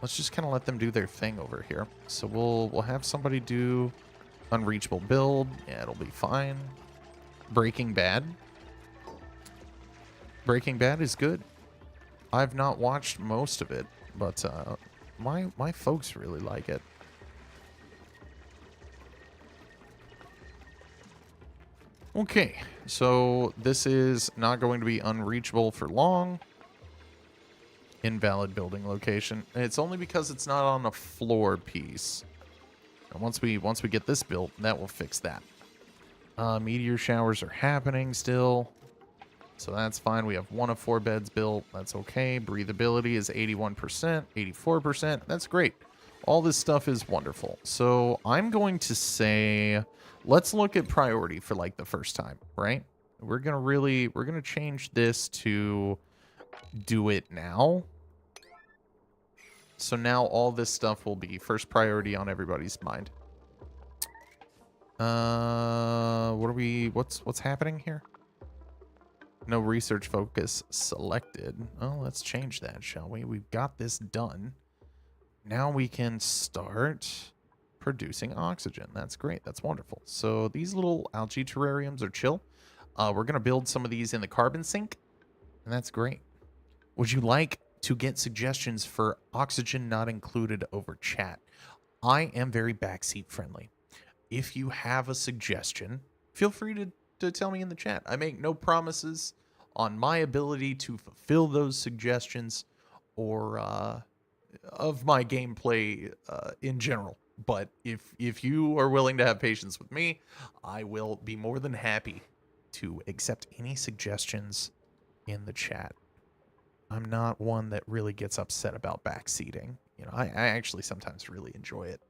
Speaker 1: let's just kind of let them do their thing over here. So we'll have somebody do unreachable build. Yeah, it'll be fine. Breaking Bad. Breaking Bad is good. I've not watched most of it, but my folks really like it. Okay, so this is not going to be unreachable for long. Invalid building location. And it's only because it's not on a floor piece. And once we get this built, that will fix that. Meteor showers are happening still. So that's fine. We have 1 of 4 beds built. That's okay. Breathability is 81%, 84%. That's great. All this stuff is wonderful. So I'm going to say, let's look at priority for like the first time, right? We're going to change this to do it now. So now all this stuff will be first priority on everybody's mind. What's happening here? No research focus selected. Oh, let's change that, shall we? We've got this done. Now we can start producing oxygen. That's great. That's wonderful. So these little algae terrariums are chill. We're going to build some of these in the carbon sink, and that's great. Would you like to get suggestions for oxygen not included over chat? I am very backseat friendly. If you have a suggestion, feel free to tell me in the chat. I make no promises on my ability to fulfill those suggestions or of my gameplay in general. But if you are willing to have patience with me, I will be more than happy to accept any suggestions in the chat. I'm not one that really gets upset about backseating. You know, I actually sometimes really enjoy it.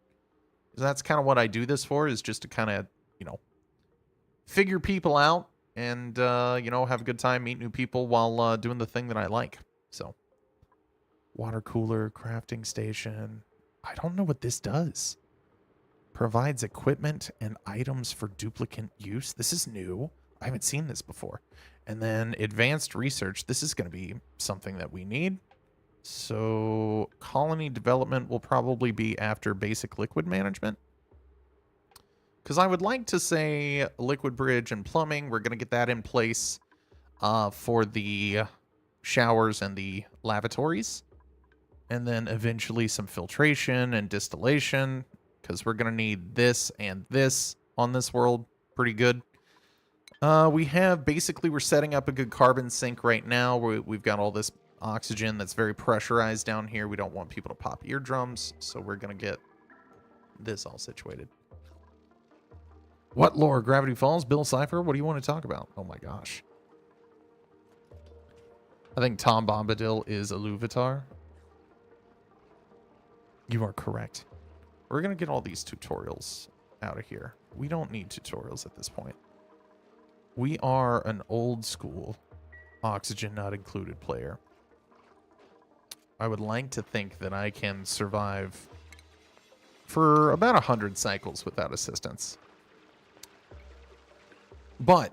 Speaker 1: That's kind of what I do this for, is just to kind of, you know, figure people out and, you know, have a good time, meet new people while doing the thing that I like. So, water cooler, crafting station. I don't know what this does. Provides equipment and items for duplicate use. This is new. I haven't seen this before. And then advanced research. This is going to be something that we need. So colony development will probably be after basic liquid management. Because I would like to say liquid bridge and plumbing. We're going to get that in place for the showers and the lavatories. And then eventually some filtration and distillation. Because we're going to need this and this on this world. Pretty good. We have, basically, we're setting up a good carbon sink right now. We've got all this oxygen that's very pressurized down here. We don't want people to pop eardrums, so we're going to get this all situated. What lore? Gravity Falls? Bill Cipher? What do you want to talk about? Oh my gosh. I think Tom Bombadil is Iluvatar. You are correct. We're going to get all these tutorials out of here. We don't need tutorials at this point. We are an old school oxygen not included player. I would like to think that I can survive for about 100 cycles without assistance. But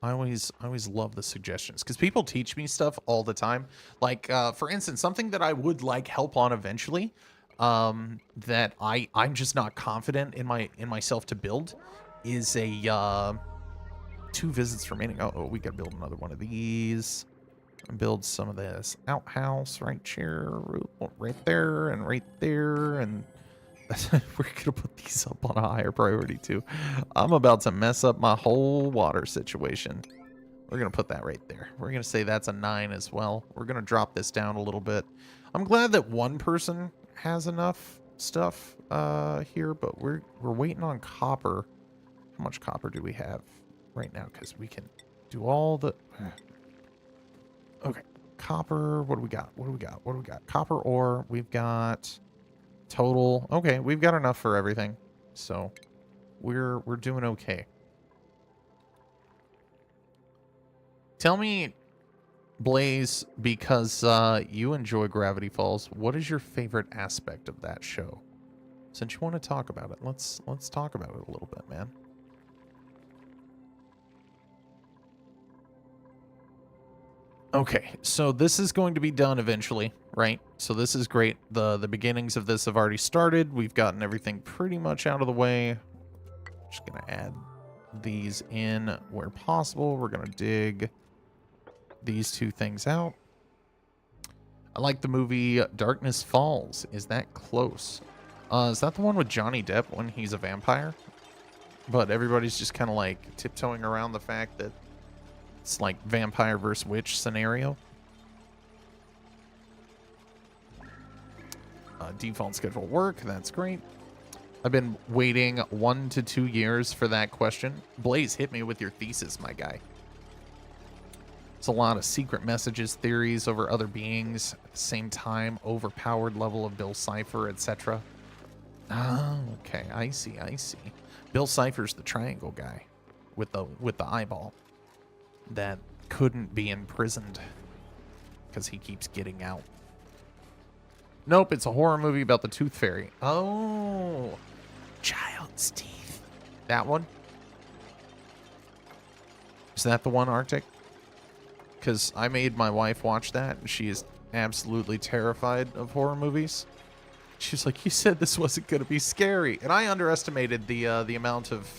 Speaker 1: I always love the suggestions because people teach me stuff all the time. Like, for instance, something that I would like help on eventually, that I'm just not confident in myself to build, is a 2 visits remaining. Oh, we gotta build another one of these. And build some of this outhouse right here, right there, and right there, and we're gonna put these up on a higher priority too. I'm about to mess up my whole water situation. We're gonna put that right there. We're gonna say that's a 9 as well. We're gonna drop this down a little bit. I'm glad that one person has enough stuff here, but we're waiting on copper. How much copper do we have right now? Because we can do all the... Okay, copper, what do we got? What do we got? What do we got? Copper ore, we've got total. Okay, we've got enough for everything. So we're doing okay. Tell me, Blaze, because you enjoy Gravity Falls, what is your favorite aspect of that show? Since you want to talk about it, let's talk about it a little bit, man. Okay, so this is going to be done eventually, right? So this is great. The beginnings of this have already started. We've gotten everything pretty much out of the way. Just gonna add these in where possible. We're gonna dig these 2 things out. I like the movie Darkness Falls. Is that close? Is that the one with Johnny Depp when he's a vampire? But everybody's just kind of like tiptoeing around the fact that it's like vampire versus witch scenario. Default schedule work. That's great. I've been waiting 1 to 2 years for that question. Blaze, hit me with your thesis, my guy. It's a lot of secret messages, theories over other beings, at the same time, overpowered level of Bill Cipher, etc. Oh, okay. I see. Bill Cipher's the triangle guy with the eyeball that couldn't be imprisoned because he keeps getting out. Nope, it's a horror movie about the Tooth Fairy. Oh, child's teeth. That one? Is that the one, Arctic? Because I made my wife watch that, and she is absolutely terrified of horror movies. She's like, you said this wasn't going to be scary. And I underestimated the amount of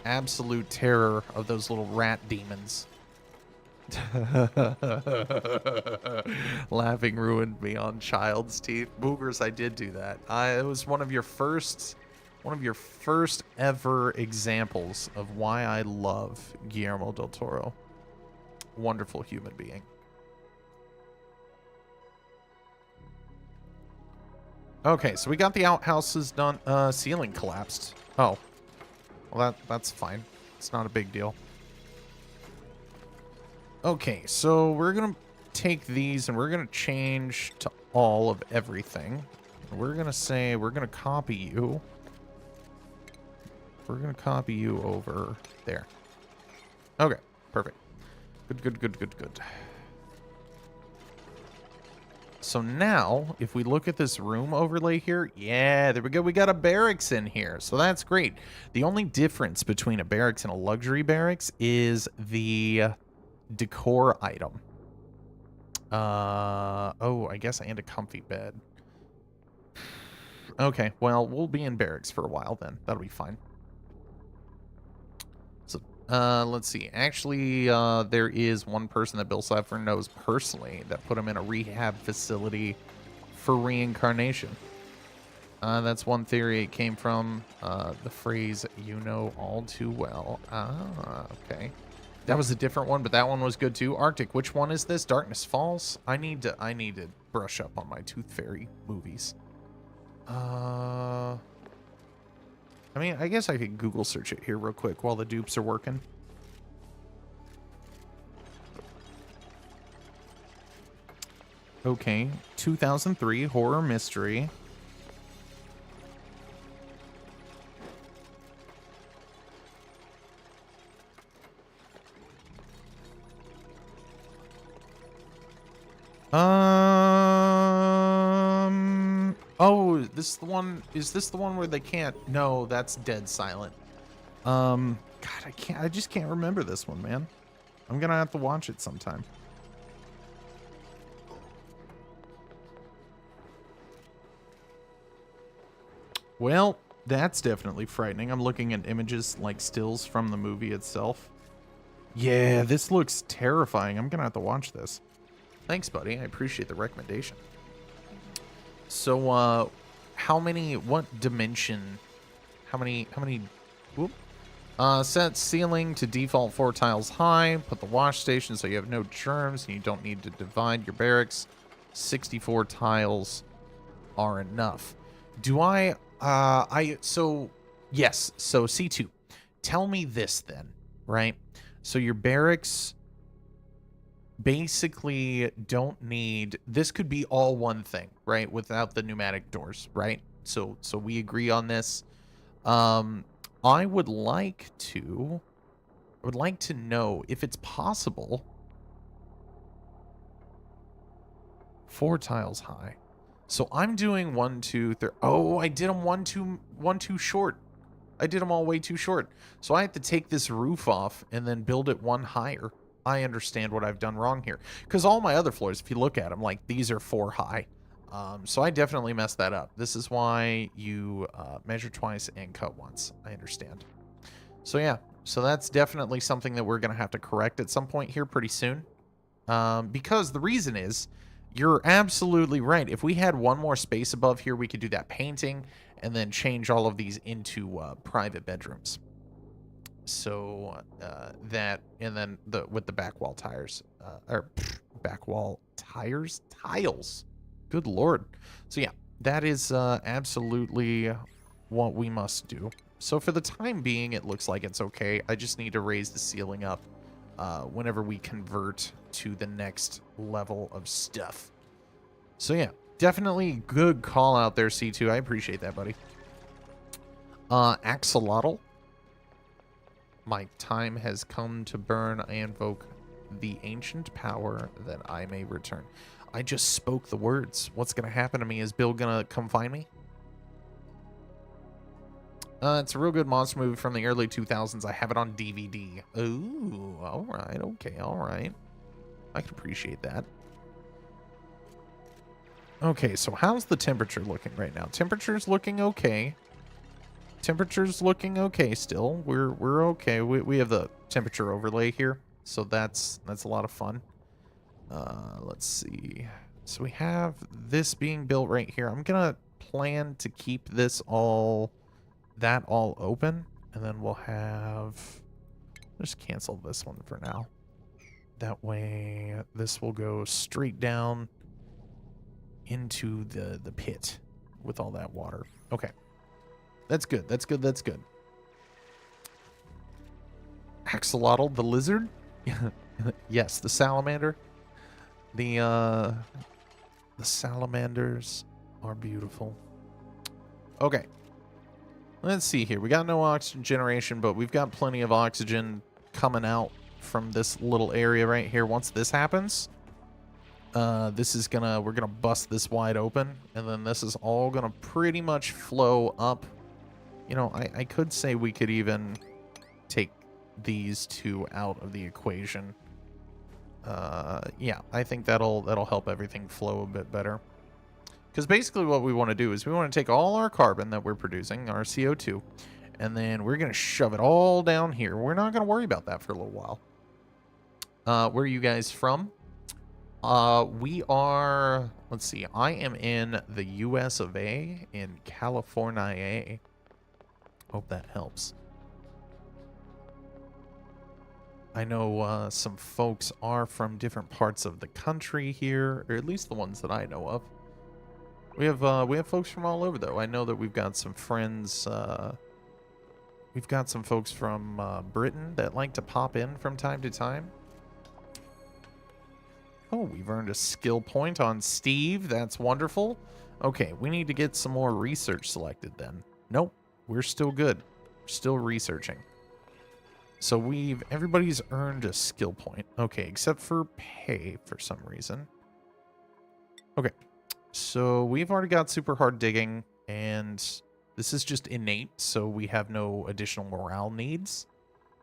Speaker 1: absolute terror of those little rat demons. Laughing ruined me on child's teeth. Boogers, I did do that. It was one of your first ever examples of why I love Guillermo del Toro. Wonderful human being. Okay, so we got the outhouses done. Ceiling collapsed. Oh, well that's fine. It's not a big deal. Okay, so we're gonna take these and we're gonna change to all of everything. We're gonna say we're gonna copy you. We're gonna copy you over there. Okay, perfect. Good. So now, if we look at this room overlay here, yeah, there we go. We got a barracks in here, so that's great. The only difference between a barracks and a luxury barracks is the decor item. Oh, I guess and a comfy bed. Okay, well, we'll be in barracks for a while then. That'll be fine. So, let's see. Actually, there is one person that Bill Cipher knows personally that put him in a rehab facility for reincarnation. That's one theory. It came from the phrase, you know all too well. Ah, okay. That was a different one, but that one was good too. Arctic, which one is this? Darkness Falls? I need to brush up on my Tooth Fairy movies. I mean, I guess I could Google search it here real quick while the dupes are working. Okay, 2003 horror mystery. Oh, this is the one. Is this the one where they can't? No, that's Dead Silent. God, I just can't remember this one, man. I'm gonna have to watch it sometime. Well, that's definitely frightening. I'm looking at images like stills from the movie itself. Yeah, this looks terrifying. I'm gonna have to watch this. Thanks, buddy. I appreciate the recommendation. So, what dimension, whoop. Set ceiling to default 4 tiles high. Put the wash station so you have no germs and you don't need to divide your barracks. 64 tiles are enough. So, yes. So, C2. Tell me this then, right? So, your barracks basically don't need, this could be all one thing, right? Without the pneumatic doors, right? So we agree on this. I would like to know if it's possible 4 tiles high. So I'm doing 1, 2, 3. Oh, I did them 1 too short. I did them all way too short. So I have to take this roof off and then build it 1 higher. I understand what I've done wrong here. Because all my other floors, if you look at them, like, these are 4 high. So I definitely messed that up. This is why you measure twice and cut once. I understand. So yeah, so that's definitely something that we're going to have to correct at some point here pretty soon. Because the reason is, you're absolutely right. If we had 1 more space above here, we could do that painting and then change all of these into private bedrooms. So that, and then with the back wall tiles. Good Lord. So yeah, that is absolutely what we must do. So for the time being, it looks like it's okay. I just need to raise the ceiling up whenever we convert to the next level of stuff. So yeah, definitely good call out there, C2. I appreciate that, buddy. Axolotl. My time has come to burn. I invoke the ancient power that I may return. I just spoke the words. What's going to happen to me? Is Bill going to come find me? It's a real good monster movie from the early 2000s. I have it on DVD. Ooh, all right. Okay, all right. I can appreciate that. Okay, so how's the temperature looking right now? Temperature's looking okay. Temperature's looking okay still. We're okay. We have the temperature overlay here, so that's a lot of fun. Let's see. So we have this being built right here. I'm gonna plan to keep this all open, and then we'll have just cancel this one for now. That way this will go straight down into the pit with all that water. Okay. That's good. That's good. That's good. Axolotl, the lizard? Yes, the salamander. The salamanders are beautiful. Okay. Let's see here. We got no oxygen generation, but we've got plenty of oxygen coming out from this little area right here. Once this happens, we're gonna bust this wide open, and then this is all gonna pretty much flow up. You know, I could say we could even take these two out of the equation. Yeah, I think that'll help everything flow a bit better. Because basically what we want to do is we want to take all our carbon that we're producing, our CO2, and then we're going to shove it all down here. We're not going to worry about that for a little while. Where are you guys from? We are, let's see, I am in the US of A, in California. Hope that helps. I know some folks are from different parts of the country here, or at least the ones that I know of. We have folks from all over, though. I know that we've got some friends. We've got some folks from Britain that like to pop in from time to time. Oh, we've earned a skill point on Steve. That's wonderful. Okay, we need to get some more research selected then. Nope, we're still good. We're still researching. So everybody's earned a skill point. Okay, except for pay for some reason. Okay, so we've already got super hard digging, and this is just innate, so we have no additional morale needs.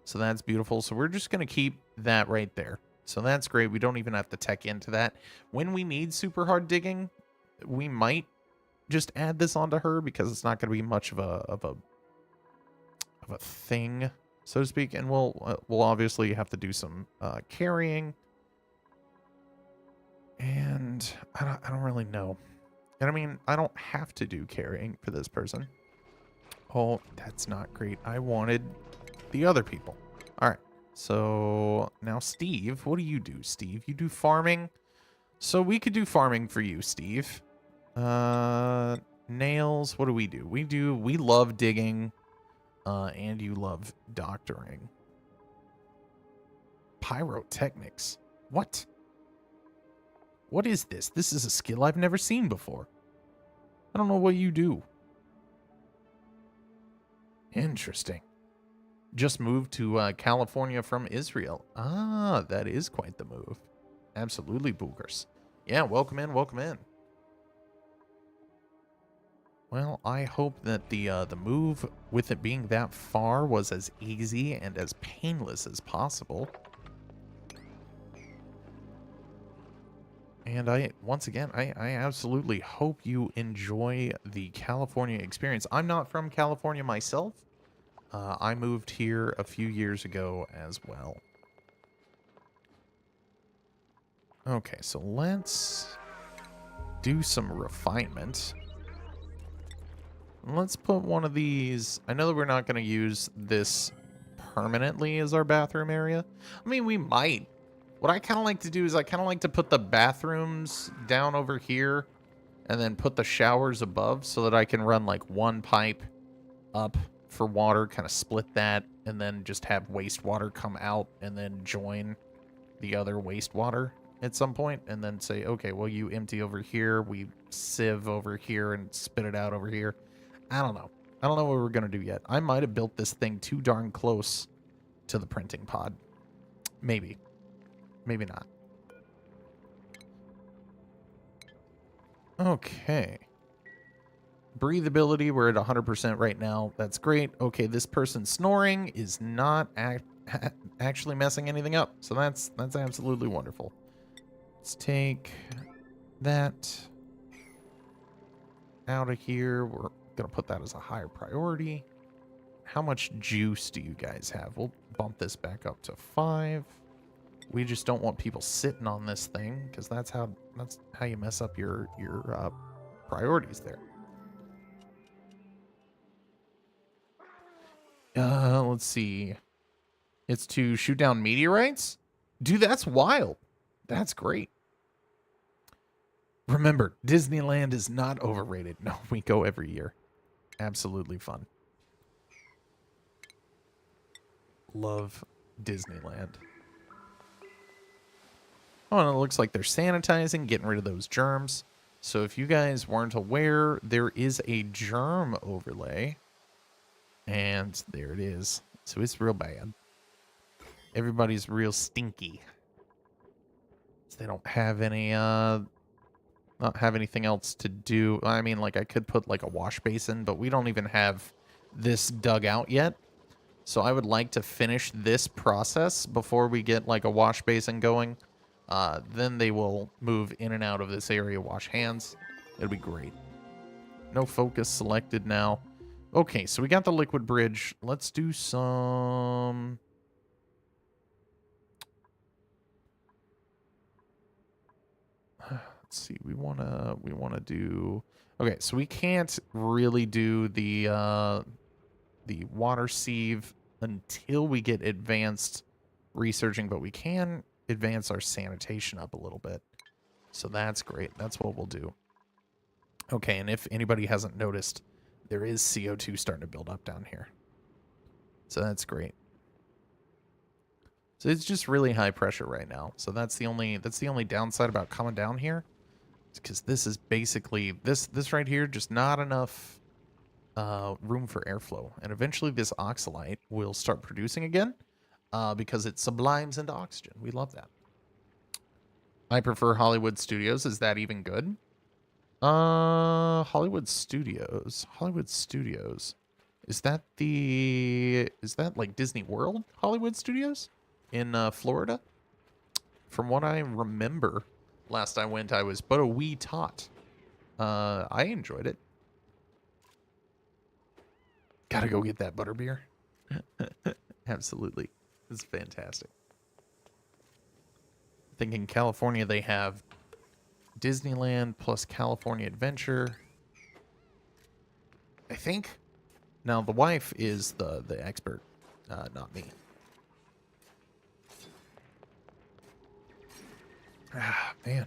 Speaker 1: So that's beautiful. So we're just going to keep that right there. So that's great. We don't even have to tech into that. When we need super hard digging, we might just add this onto her because it's not going to be much of a thing, so to speak. And we'll obviously have to do some carrying. And I don't really know. And I mean, I don't have to do carrying for this person. Oh, that's not great. I wanted the other people. All right. So now, Steve, what do you do? Steve, you do farming. So we could do farming for you, Steve. Nails, what do? We love digging. And you love doctoring. Pyrotechnics. What? What is this? This is a skill I've never seen before. I don't know what you do. Interesting. Just moved to California from Israel. Ah, that is quite the move. Absolutely, boogers. Yeah, welcome in, welcome in. Well, I hope that the move, with it being that far, was as easy and as painless as possible. And once again, I absolutely hope you enjoy the California experience. I'm not from California myself. I moved here a few years ago as well. Okay, so let's do some refinement. Let's put one of these. I know that we're not going to use this permanently as our bathroom area. I mean, we might. What I kind of like to do is I kind of like to put the bathrooms down over here and then put the showers above so that I can run like one pipe up for water, kind of split that, and then just have wastewater come out and then join the other wastewater at some point, and then say, okay, well, you empty over here, we sieve over here and spit it out over here. I don't know. I don't know what we're going to do yet. I might have built this thing too darn close to the printing pod. Maybe. Maybe not. Okay. Breathability, we're at 100% right now. That's great. Okay, this person snoring is not actually messing anything up. So that's absolutely wonderful. Let's take that out of here. We're going to put that as a higher priority. How much juice do you guys have? We'll bump this back up to 5. We just don't want people sitting on this thing, because that's how you mess up your priorities there. Let's see. It's to shoot down meteorites? Dude, that's wild. That's great. Remember, Disneyland is not overrated. No, we go every year. Absolutely fun. Love Disneyland. Oh, and it looks like they're sanitizing, getting rid of those germs. So if you guys weren't aware, there is a germ overlay. And there it is. So it's real bad. Everybody's real stinky. So they don't have any, not have anything else to do. I mean, like, I could put, like, a wash basin, but we don't even have this dug out yet. So I would like to finish this process before we get, like, a wash basin going. Then they will move in and out of this area, wash hands. It'll be great. No focus selected now. Okay, so we got the liquid bridge. Let's do some... Let's see. We wanna do... Okay, so we can't really do the water sieve until we get advanced researching, but we can advance our sanitation up a little bit. So that's great. That's what we'll do. Okay, and if anybody hasn't noticed, there is CO2 starting to build up down here. So that's great. So it's just really high pressure right now. So that's the only downside about coming down here. Because this is basically this right here, just not enough room for airflow. And eventually this oxalite will start producing again. Because it sublimes into oxygen. We love that. I prefer Hollywood Studios. Is that even good? Hollywood Studios. Hollywood Studios. Is that like Disney World Hollywood Studios in Florida? From what I remember, last I went, I was but a wee tot. I enjoyed it. Gotta go get that butterbeer. Absolutely. It's fantastic. I think in California they have Disneyland plus California Adventure. I think. Now the wife is the expert, not me. Ah, man,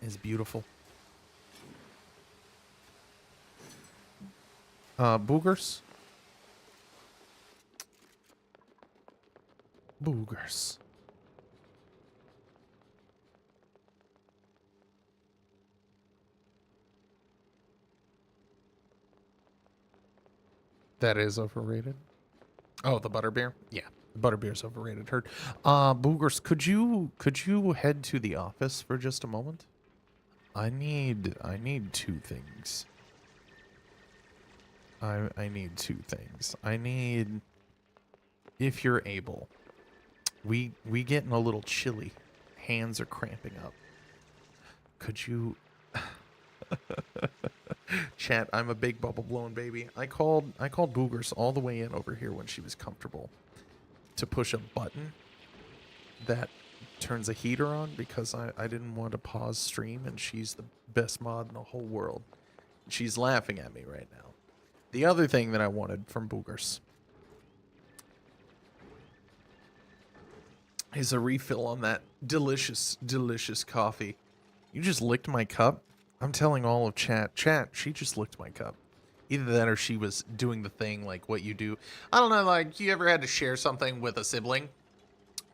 Speaker 1: it's beautiful. Boogers. Boogers. That is overrated. Oh, the butterbeer? Yeah, the butterbeer's overrated. Heard. Boogers, could you head to the office for just a moment? I need 2 things. I need 2 things. I need, if you're able. We getting a little chilly. Hands are cramping up. Could you... Chat, I'm a big bubble blowing baby. I called Boogers all the way in over here when she was comfortable to push a button that turns a heater on because I didn't want to pause stream, and she's the best mod in the whole world. She's laughing at me right now. The other thing that I wanted from Boogers is a refill on that delicious, delicious coffee. You just licked my cup? I'm telling all of chat. Chat, she just licked my cup. Either that or she was doing the thing like what you do. I don't know, like, you ever had to share something with a sibling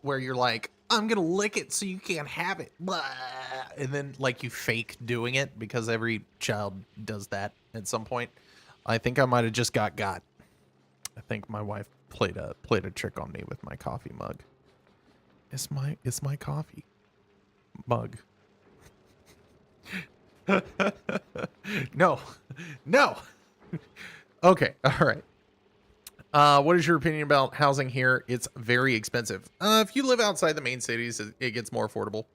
Speaker 1: where you're like, I'm gonna lick it so you can't have it. Blah. And then, like, you fake doing it because every child does that at some point. I think I might have just got. I think my wife played a trick on me with my coffee mug. It's my coffee mug. No. Okay, all right. What is your opinion about housing here? It's very expensive. If you live outside the main cities, it gets more affordable.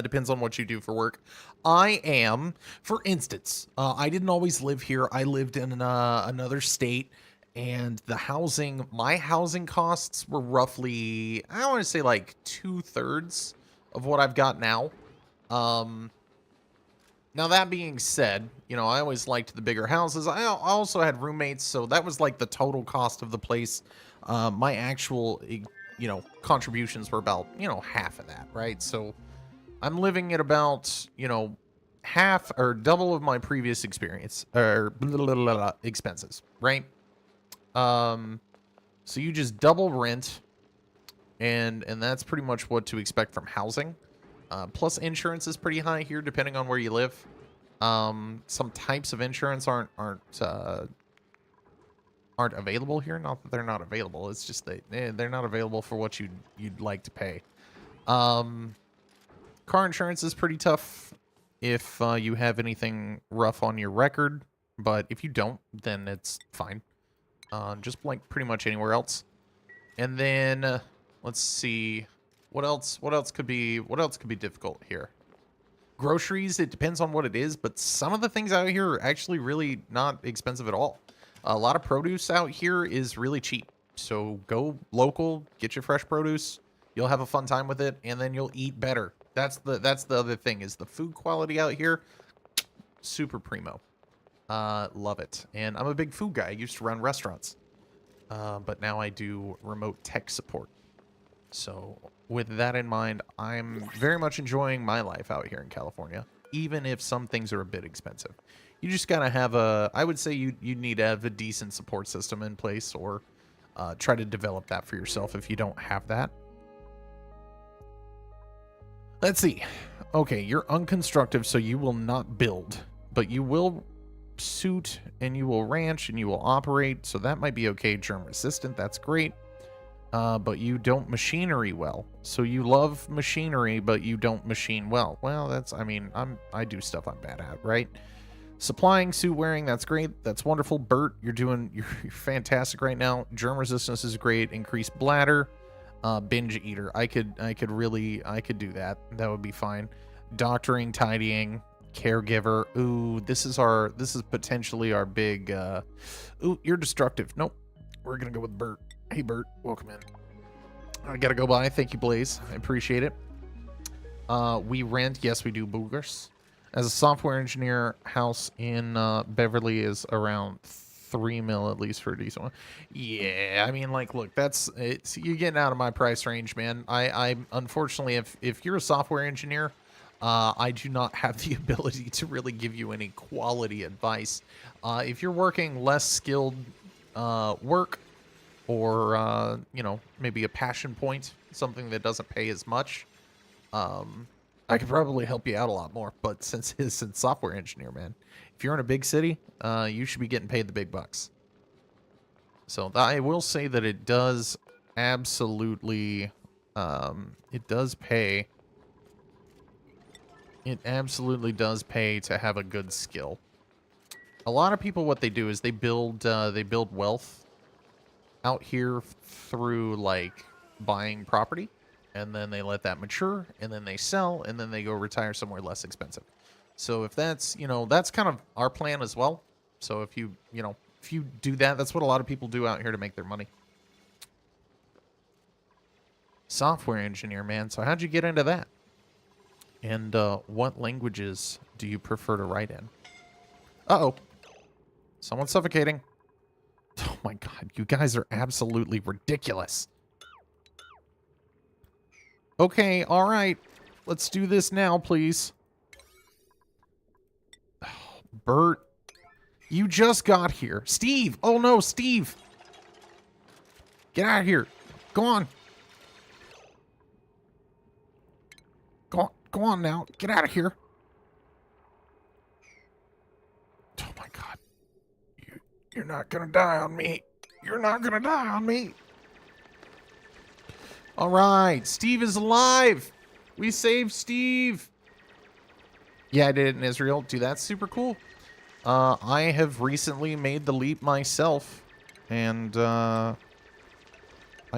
Speaker 1: Depends on what you do for work. For instance, I didn't always live here. I lived in another state, and my housing costs were roughly, I want to say like 2/3 of what I've got now. Now, that being said, you know, I always liked the bigger houses. I also had roommates, so that was like the total cost of the place. My actual, you know, contributions were about, you know, half of that, right? So I'm living at about, you know, half or double of my previous experience or expenses, right? So you just double rent, and that's pretty much what to expect from housing. Plus insurance is pretty high here, depending on where you live. Some types of insurance aren't available here. Not that they're not available. It's just that they're not available for what you'd like to pay. Car insurance is pretty tough if you have anything rough on your record, but if you don't, then it's fine. Just like pretty much anywhere else. And then let's see. What else could be difficult here? Groceries, it depends on what it is, but some of the things out here are actually really not expensive at all. A lot of produce out here is really cheap. So go local, get your fresh produce. You'll have a fun time with it, and then you'll eat better. That's the other thing, is the food quality out here, super primo. Love it. And I'm a big food guy. I used to run restaurants. But now I do remote tech support. So with that in mind, I'm very much enjoying my life out here in California, even if some things are a bit expensive. You just gotta have I would say you need to have a decent support system in place, or try to develop that for yourself if you don't have that. Let's see. Okay, you're unconstructive, so you will not build, but you will suit, and you will ranch, and you will operate, so that might be okay. Germ resistant, that's great. But you don't machinery well. So you love machinery, but you don't machine well. Well, I do stuff I'm bad at, right? Supplying, suit wearing, that's great. That's wonderful. Bert, you're fantastic right now. Germ resistance is great. Increased bladder. Binge eater. I could do that. That would be fine. Doctoring, tidying, caregiver. Ooh, this is potentially our big, ooh, you're destructive. Nope. We're gonna go with Bert. Hey, Bert, welcome in. I gotta go by. Thank you, Blaze. I appreciate it. We rent. Yes, we do, boogers. As a software engineer, house in Beverly is around $3 million at least for a decent one. Yeah, I mean, like, look, you're getting out of my price range, man. I unfortunately, if you're a software engineer, I do not have the ability to really give you any quality advice. If you're working less skilled work, or you know, maybe a passion point, something that doesn't pay as much, I could probably help you out a lot more. But since software engineer, man, if you're in a big city, you should be getting paid the big bucks. So I will say that it does absolutely, it does pay. It absolutely does pay to have a good skill. A lot of people, what they do is they build wealth out here through, like, buying property, and then they let that mature, and then they sell, and then they go retire somewhere less expensive. So if that's, you know, that's kind of our plan as well. So if you do that, that's what a lot of people do out here to make their money. Software engineer, man. So how'd you get into that? And what languages do you prefer to write in? Uh-oh. Someone's suffocating. Oh my god, you guys are absolutely ridiculous. Okay, alright. Let's do this now, please. Oh, Bert. You just got here. Steve! Oh no, Steve! Get out of here. Go on. Go on now. Get out of here. Oh my god. You're not gonna die on me. You're not gonna die on me. All right, Steve is alive. We saved Steve. Yeah, I did it in Israel. Dude, that's super cool. I have recently made the leap myself, and I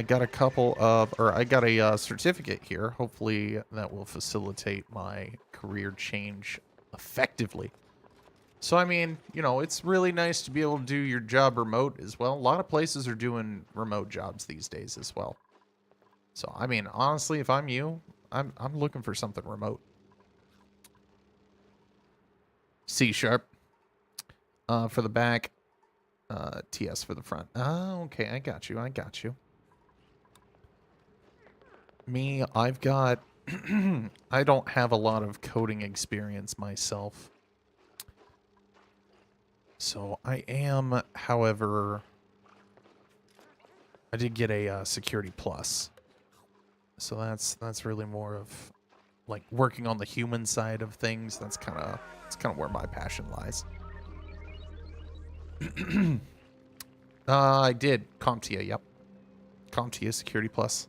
Speaker 1: got a certificate here. Hopefully that will facilitate my career change effectively. So, I mean, you know, it's really nice to be able to do your job remote as well. A lot of places are doing remote jobs these days as well. So, I mean, honestly, if I'm you, I'm looking for something remote. C# for the back, TS for the front. Oh, okay, I got you. Me, I've got... I don't have a lot of coding experience myself. So I am, however... I did get a Security Plus. So that's really more of, like, working on the human side of things. That's kind of where my passion lies. I did. CompTIA, yep. CompTIA Security Plus.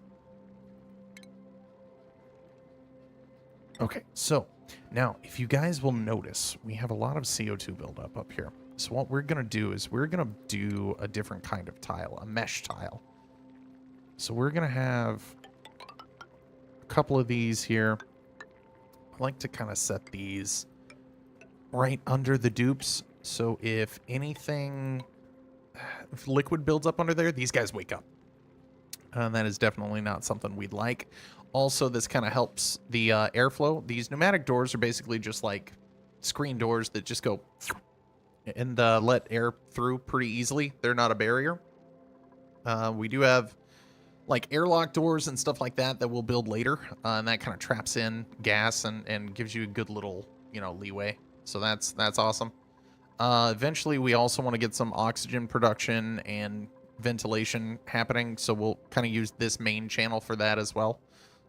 Speaker 1: Okay, so now if you guys will notice, we have a lot of CO2 buildup up here. So what we're going to do is we're going to do a different kind of tile, a mesh tile. So we're going to have a couple of these here. I like to kind of set these right under the dupes. So if anything, if liquid builds up under there, these guys wake up. And that is definitely not something we'd like. Also, this kind of helps the airflow. These pneumatic doors are basically just like screen doors that just go and let air through pretty easily. They're not a barrier. We do have like airlock doors and stuff like that that we'll build later. And that kind of traps in gas and gives you a good little, you know, leeway. So that's awesome. Eventually, we also want to get some oxygen production and ventilation happening. So we'll kind of use this main channel for that as well.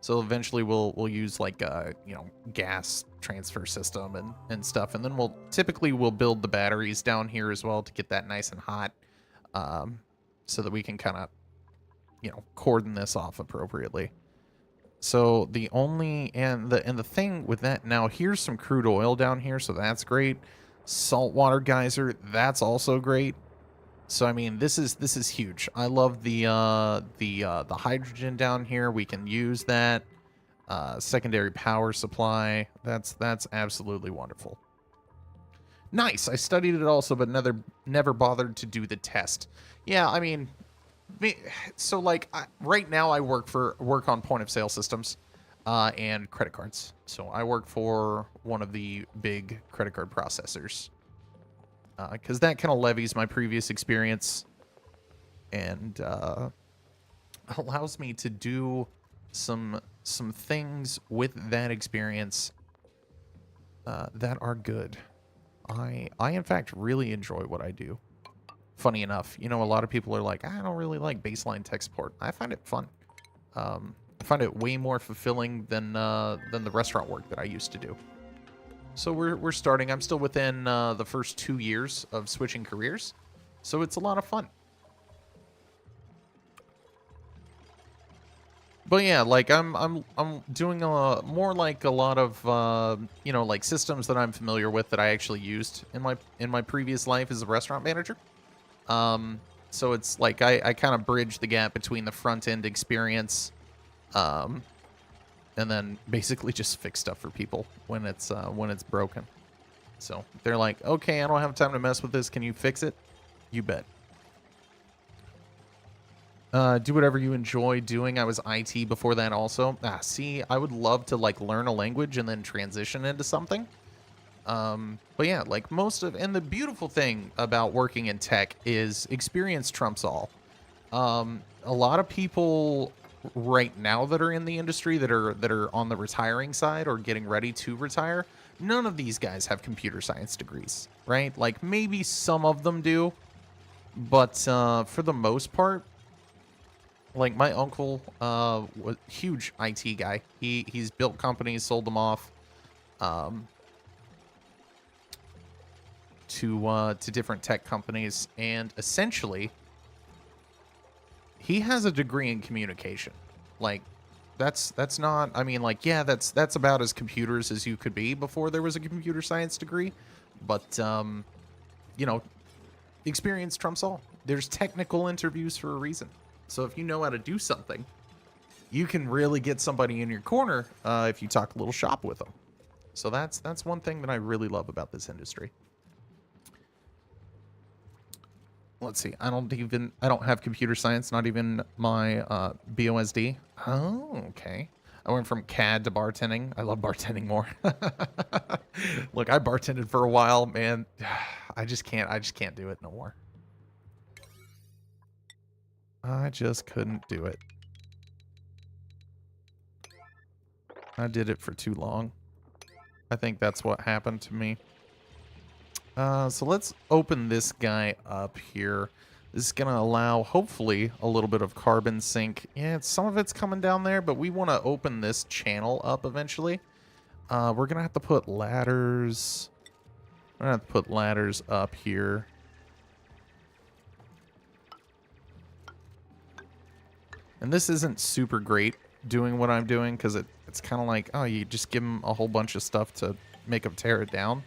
Speaker 1: So eventually we'll use like you know, gas transfer system and stuff, and then we'll build the batteries down here as well to get that nice and hot, so that we can kind of, you know, cordon this off appropriately. So the only and the thing with that, now here's some crude oil down here, so that's great. Saltwater geyser, that's also great. So I mean, this is huge. I love the hydrogen down here. We can use that secondary power supply. That's absolutely wonderful. Nice. I studied it also, but never bothered to do the test. Yeah, I mean, so like right now I work on point of sale systems and credit cards. So I work for one of the big credit card processors. Because that kind of levies my previous experience and allows me to do some things with that experience that are good. I in fact really enjoy what I do. Funny enough, you know, a lot of people are like, I don't really like baseline tech support. I find it fun. I find it way more fulfilling than the restaurant work that I used to do. So we're starting. I'm still within the first 2 years of switching careers, so it's a lot of fun. But yeah, like I'm doing more like a lot of you know, like systems that I'm familiar with that I actually used in my previous life as a restaurant manager. So it's like I kind of bridge the gap between the front end experience, and then basically just fix stuff for people when it's broken. So they're like, okay, I don't have time to mess with this. Can you fix it? You bet. Do whatever you enjoy doing. I was IT before that also. See, I would love to like learn a language and then transition into something. But yeah, like and the beautiful thing about working in tech is experience trumps all. A lot of people right now that are in the industry that are on the retiring side or getting ready to retire, none of these guys have computer science degrees, right? Like, maybe some of them do, but for the most part, like, my uncle was a huge IT guy. He's built companies, sold them off to different tech companies, and essentially he has a degree in communication. Like, that's not, I mean, like, yeah, that's about as computers as you could be before there was a computer science degree, but you know, experience trumps all. There's technical interviews for a reason. So if you know how to do something, you can really get somebody in your corner if you talk a little shop with them. So that's one thing that I really love about this industry. Let's see. I don't have computer science, not even my BOSD. Oh, okay. I went from CAD to bartending. I love bartending more. Look, I bartended for a while, man. I just can't do it no more. I just couldn't do it. I did it for too long. I think that's what happened to me. So let's open this guy up here. This is going to allow, hopefully, a little bit of carbon sink. Yeah, some of it's coming down there, but we want to open this channel up eventually. We're going to have to put ladders. We're going to have to put ladders up here. And this isn't super great doing what I'm doing because it's kind of like, oh, you just give them a whole bunch of stuff to make them tear it down.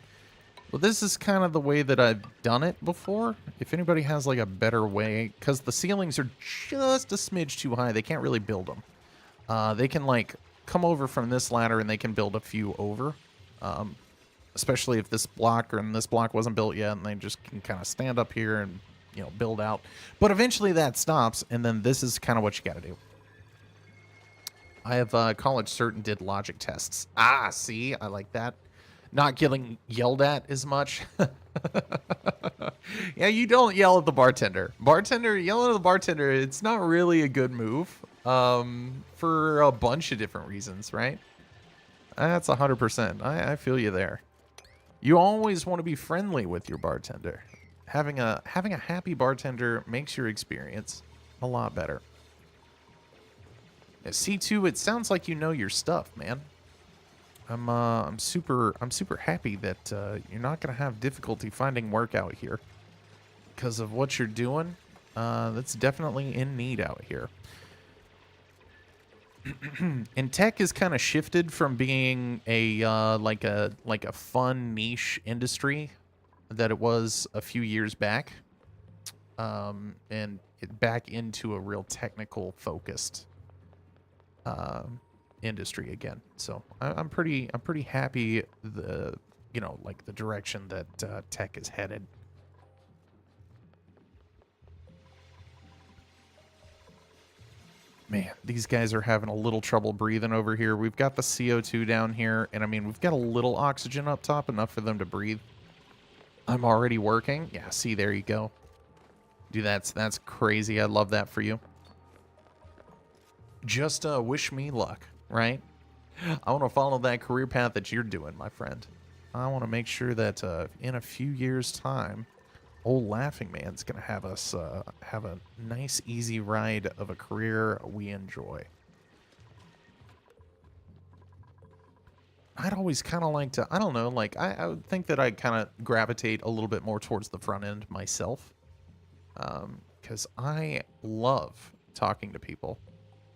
Speaker 1: Well, this is kind of the way that I've done it before. If anybody has like a better way, because the ceilings are just a smidge too high, they can't really build them. They can like come over from this ladder and they can build a few over. Especially if this block wasn't built yet, and they just can kind of stand up here and, you know, build out. But eventually that stops, and then this is kind of what you got to do. I have college cert and did logic tests. Ah, see, I like that. Not getting yelled at as much. Yeah, you don't yell at the bartender. Yelling at the bartender, it's not really a good move. For a bunch of different reasons, right? That's 100%. I feel you there. You always want to be friendly with your bartender. Having a happy bartender makes your experience a lot better. At C2, it sounds like you know your stuff, man. I'm super happy that you're not gonna have difficulty finding work out here because of what you're doing. That's definitely in need out here. And tech has kind of shifted from being a like a fun niche industry that it was a few years back, and back into a real technical focused industry again. So I'm pretty happy the direction that tech is headed. Man, these guys are having a little trouble breathing over here. We've got the CO2 down here, and I mean, we've got a little oxygen up top, enough for them to breathe. I'm already working. Yeah, see, there you go. Dude, that's crazy. I love that for you. Just wish me luck, right? I want to follow that career path that you're doing, my friend. I want to make sure that in a few years' time, old Laughing Man's going to have us have a nice, easy ride of a career we enjoy. I'd always kind of like to, I don't know, like, I would think that I'd kind of gravitate a little bit more towards the front end myself. Because I love talking to people.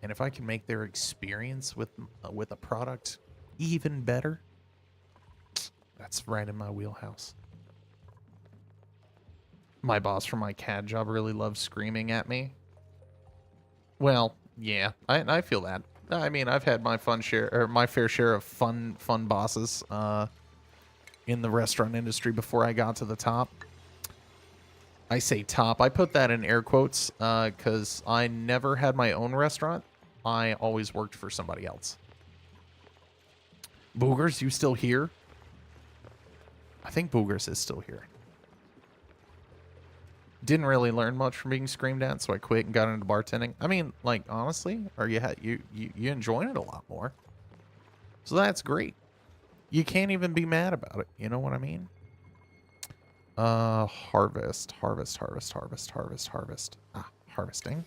Speaker 1: And if I can make their experience with a product even better, that's right in my wheelhouse. My boss from my CAD job really loves screaming at me. Well, yeah, I feel that. I mean, I've had my fair share of fun bosses in the restaurant industry before I got to the top. I say top. I put that in air quotes because I never had my own restaurant. I always worked for somebody else. Boogers, you still here? I think Boogers is still here. Didn't really learn much from being screamed at, so I quit and got into bartending. I mean, like, honestly, or you enjoying it a lot more. So that's great. You can't even be mad about it. You know what I mean? Harvest. Ah, harvesting.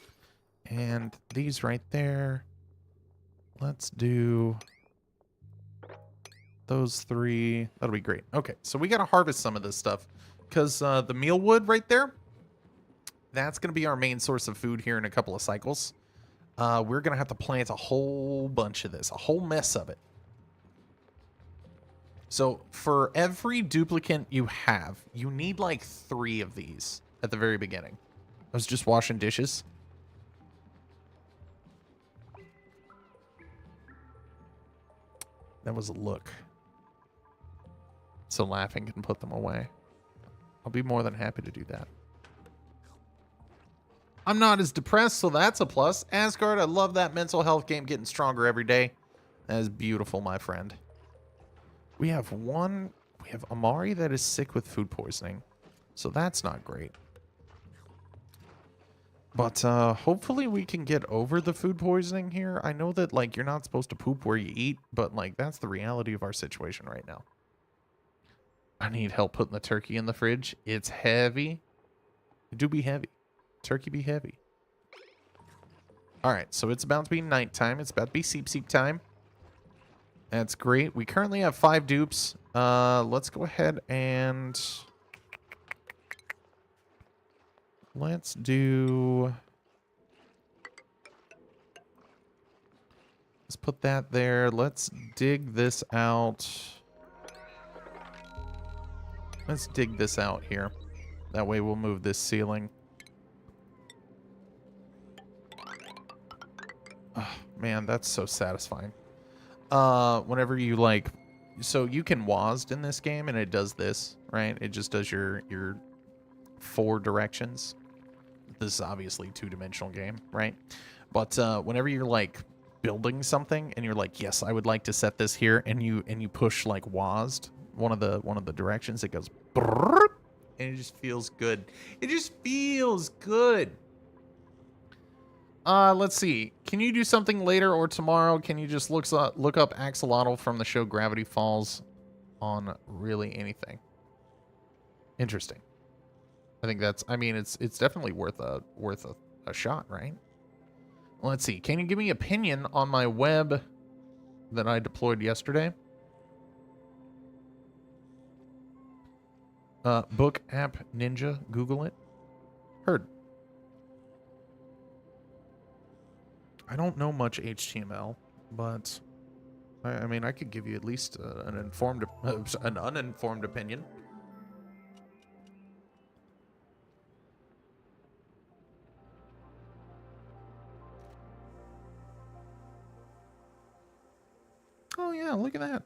Speaker 1: And these right there. Let's do those 3. That'll be great. Okay, so we got to harvest some of this stuff because the mealwood right there, that's going to be our main source of food here in a couple of cycles. We're going to have to plant a whole bunch of this, a whole mess of it. So for every duplicate you have, you need like 3 of these at the very beginning. I was just washing dishes. That was a look. So laughing can put them away. I'll be more than happy to do that. I'm not as depressed, so that's a plus. Asgard, I love that mental health game getting stronger every day. That is beautiful, my friend. We have Amari that is sick with food poisoning. So that's not great. But hopefully we can get over the food poisoning here. I know that, like, you're not supposed to poop where you eat, but, like, that's the reality of our situation right now. I need help putting the turkey in the fridge. It's heavy. It do be heavy. Turkey be heavy. All right, so it's about to be nighttime. It's about to be seep time. That's great. We currently have 5 dupes. Let's go ahead and let's do. Let's put that there. Let's dig this out. Let's dig this out here. That way we'll move this ceiling. Oh, man, that's so satisfying. Whenever you like, so you can WASD in this game and it does this, right? It just does your 4 directions. This is obviously 2-dimensional game, right? But whenever you're like building something and you're like, yes, I would like to set this here, and you push like WASD, one of the directions, it goes brrr, and it just feels good. It just feels good. Let's see. Can you do something later or tomorrow? Can you just look up Axolotl from the show Gravity Falls on really anything? Interesting. I think that's, I mean, it's definitely worth a shot, right? Let's see. Can you give me opinion on my web that I deployed yesterday? Book app ninja. Google it. Heard. I don't know much HTML, but I mean, I could give you at least an uninformed opinion. Oh yeah, look at that.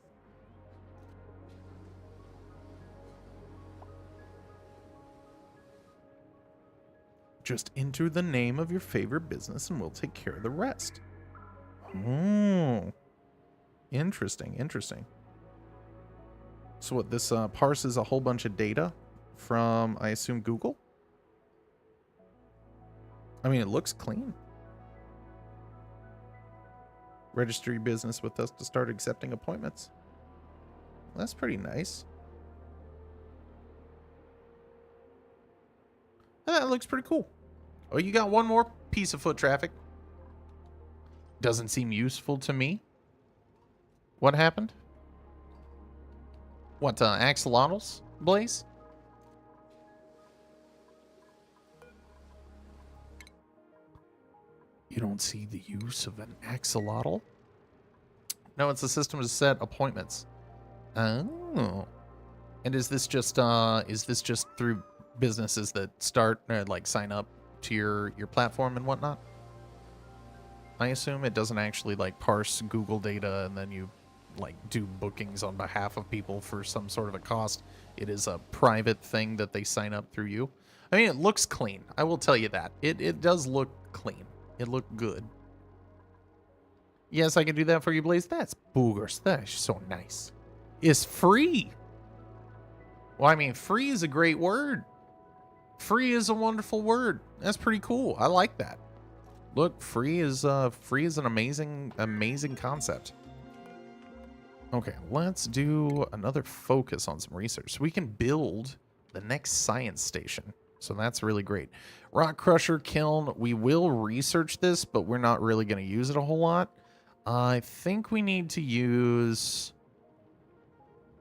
Speaker 1: Just enter the name of your favorite business and we'll take care of the rest. Oh, interesting, interesting. So what, this parses a whole bunch of data from, I assume, Google? I mean, it looks clean. Register your business with us to start accepting appointments. That's pretty nice. That looks pretty cool. Oh, you got one more piece of foot traffic. Doesn't seem useful to me. What happened? What, axolotls, Blaze? You don't see the use of an axolotl? No, it's a system to set appointments. Oh. And is this just through businesses that start like sign up to your platform and whatnot? I assume it doesn't actually like parse Google data and then you like do bookings on behalf of people for some sort of a cost. It is a private thing that they sign up through you. I mean, it looks clean. I will tell you that. It does look clean. It looked good. Yes, I can do that for you, Blaze. That's boogers. That is so nice. It's free. Well, I mean, free is a great word. Free is a wonderful word. That's pretty cool. I like that. Look, free is an amazing concept. Okay, let's do another focus on some research. So we can build the next science station. So that's really great. Rock crusher kiln. We will research this, but we're not really going to use it a whole lot. I think we need to use...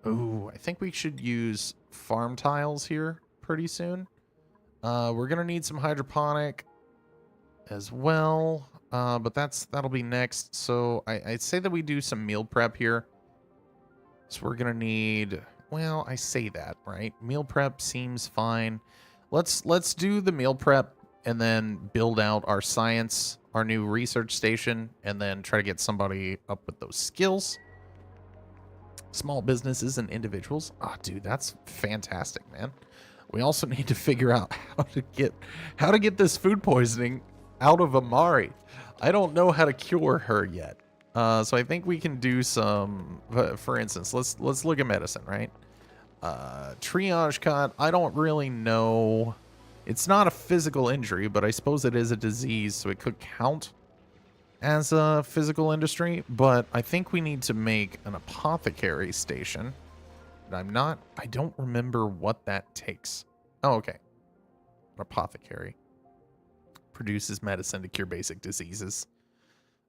Speaker 1: Ooh, I think we should use farm tiles here pretty soon. We're going to need some hydroponic as well. But that'll be next. So I'd say that we do some meal prep here. So we're going to need... Well, I say that, right? Meal prep seems fine. Let's do the meal prep and then build out our science, our new research station, and then try to get somebody up with those skills. Small businesses and individuals. Ah, dude, that's fantastic, man. We also need to figure out how to get this food poisoning out of Amari. I don't know how to cure her yet. So I think we can do some, for instance, let's look at medicine, right? Triage cot, I don't really know. It's not a physical injury, but I suppose it is a disease, so it could count as a physical industry. But I think we need to make an apothecary station. I don't remember what that takes. Oh, okay. An apothecary produces medicine to cure basic diseases.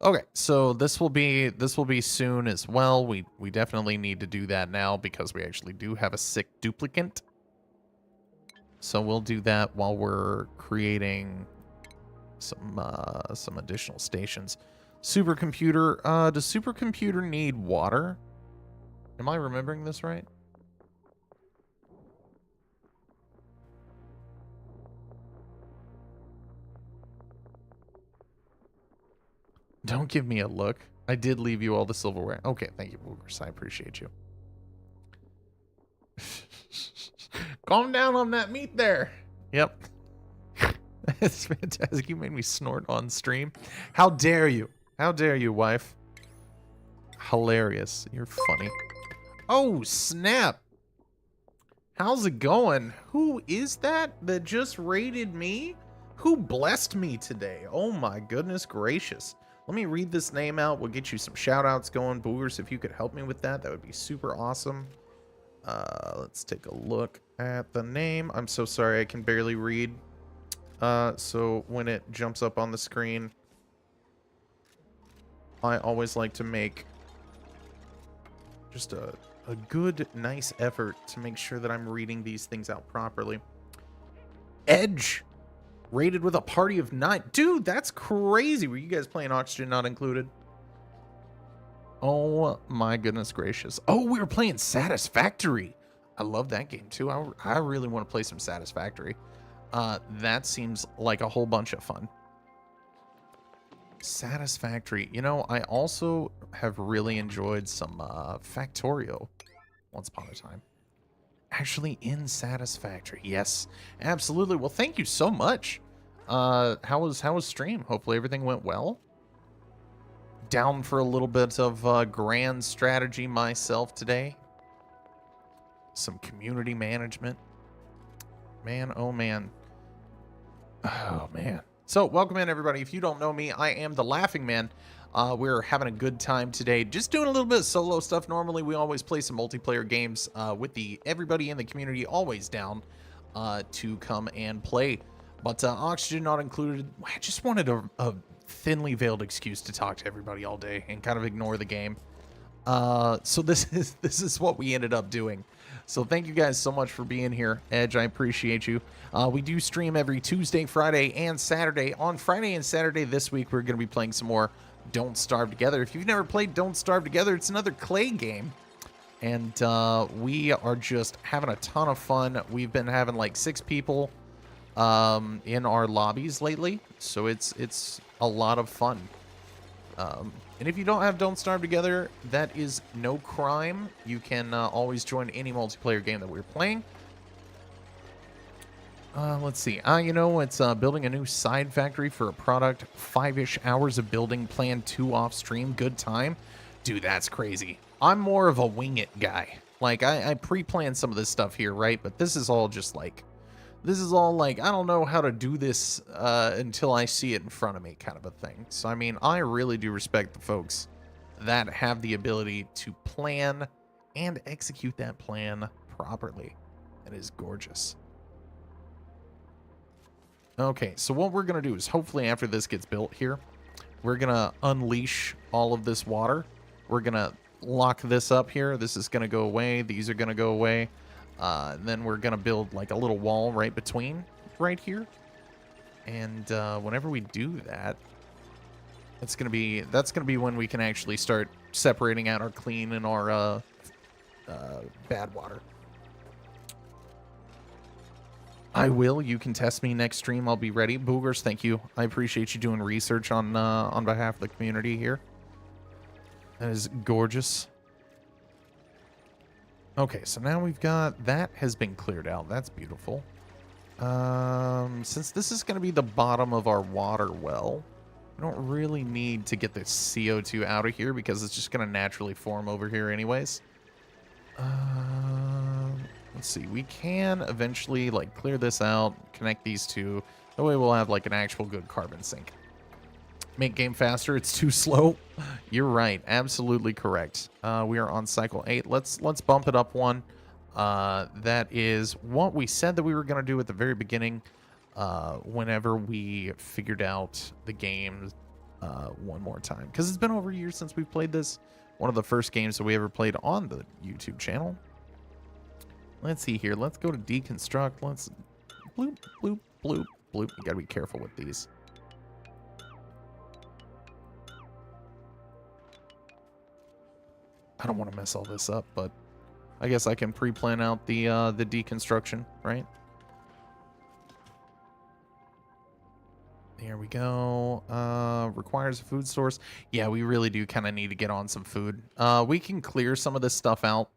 Speaker 1: Okay, so this will be soon as well. We definitely need to do that now because we actually do have a sick duplicant. So we'll do that while we're creating some additional stations. Supercomputer. Does supercomputer need water? Am I remembering this right? Don't give me a look. I did leave you all the silverware. Okay, thank you, Boogers. I appreciate you. Calm down on that meat there. Yep. That's fantastic. You made me snort on stream. How dare you? How dare you, wife? Hilarious. You're funny. Oh, snap. How's it going? Who is that just raided me? Who blessed me today? Oh my goodness gracious. Let me read this name out. We'll get you some shout outs going. Boogers, if you could help me with that, that would be super awesome. Let's take a look at the name. I'm so sorry, I can barely read. So when it jumps up on the screen, I always like to make just a good, nice effort to make sure that I'm reading these things out properly. Edge. Rated with a party of 9. Dude, that's crazy. Were you guys playing Oxygen Not Included? Oh my goodness gracious. Oh, we were playing Satisfactory. I love that game too. I really want to play some Satisfactory. That seems like a whole bunch of fun. Satisfactory. You know, I also have really enjoyed some Factorio once upon a time. Actually in Satisfactory. Yes, absolutely. Well, thank you so much. How was stream? Hopefully everything went well. Down for a little bit of grand strategy myself today. Some community management. Man, oh man. Oh man. So welcome in everybody. If you don't know me, I am the Laughing Man. We're having a good time today, just doing a little bit of solo stuff. Normally we always play some multiplayer games with everybody in the community always down to come and play, but Oxygen Not Included. I just wanted a thinly veiled excuse to talk to everybody all day and kind of ignore the game. So this is what we ended up doing. So thank you guys so much for being here. Edge, I appreciate you. We do stream every Tuesday, Friday, and Saturday. On Friday and Saturday this week, we're going to be playing some more Don't Starve Together. If you've never played Don't Starve Together, it's another clay game. And we are just having a ton of fun. We've been having like 6 people in our lobbies lately. So it's a lot of fun. And if you don't have Don't Starve Together, that is no crime. You can always join any multiplayer game that we're playing. Let's see. You know, it's building a new side factory for a product. 5-ish hours of building, plan 2 off stream. Good time. Dude, that's crazy. I'm more of a wing it guy. Like, I pre-plan some of this stuff here, right? But this is all just like, I don't know how to do this until I see it in front of me kind of a thing. So, I mean, I really do respect the folks that have the ability to plan and execute that plan properly. It is gorgeous. Okay, so what we're going to do is hopefully after this gets built here, we're going to unleash all of this water. We're going to lock this up here. This is going to go away. These are going to go away. And then we're going to build like a little wall right between right here. And whenever we do that, that's going to be when we can actually start separating out our clean and our bad water. I will. You can test me next stream. I'll be ready. Boogers, thank you. I appreciate you doing research on behalf of the community here. That is gorgeous. Okay, so now we've got that has been cleared out. That's beautiful. Since this is going to be the bottom of our water well, we don't really need to get the CO2 out of here because it's just going to naturally form over here anyways. Let's see. We can eventually like clear this out, connect these two. That way we'll have like an actual good carbon sink. Make game faster. It's too slow. You're right. Absolutely correct. We are on cycle 8. Let's bump it up one. That is what we said that we were going to do at the very beginning. Whenever we figured out the game one more time, because it's been over a year since we played this. One of the first games that we ever played on the YouTube channel. Let's see here. Let's go to deconstruct. Let's bloop, bloop, bloop, bloop. You gotta be careful with these. I don't want to mess all this up, but I guess I can pre-plan out the deconstruction, right? Here we go. Requires a food source. Yeah, we really do kind of need to get on some food. We can clear some of this stuff out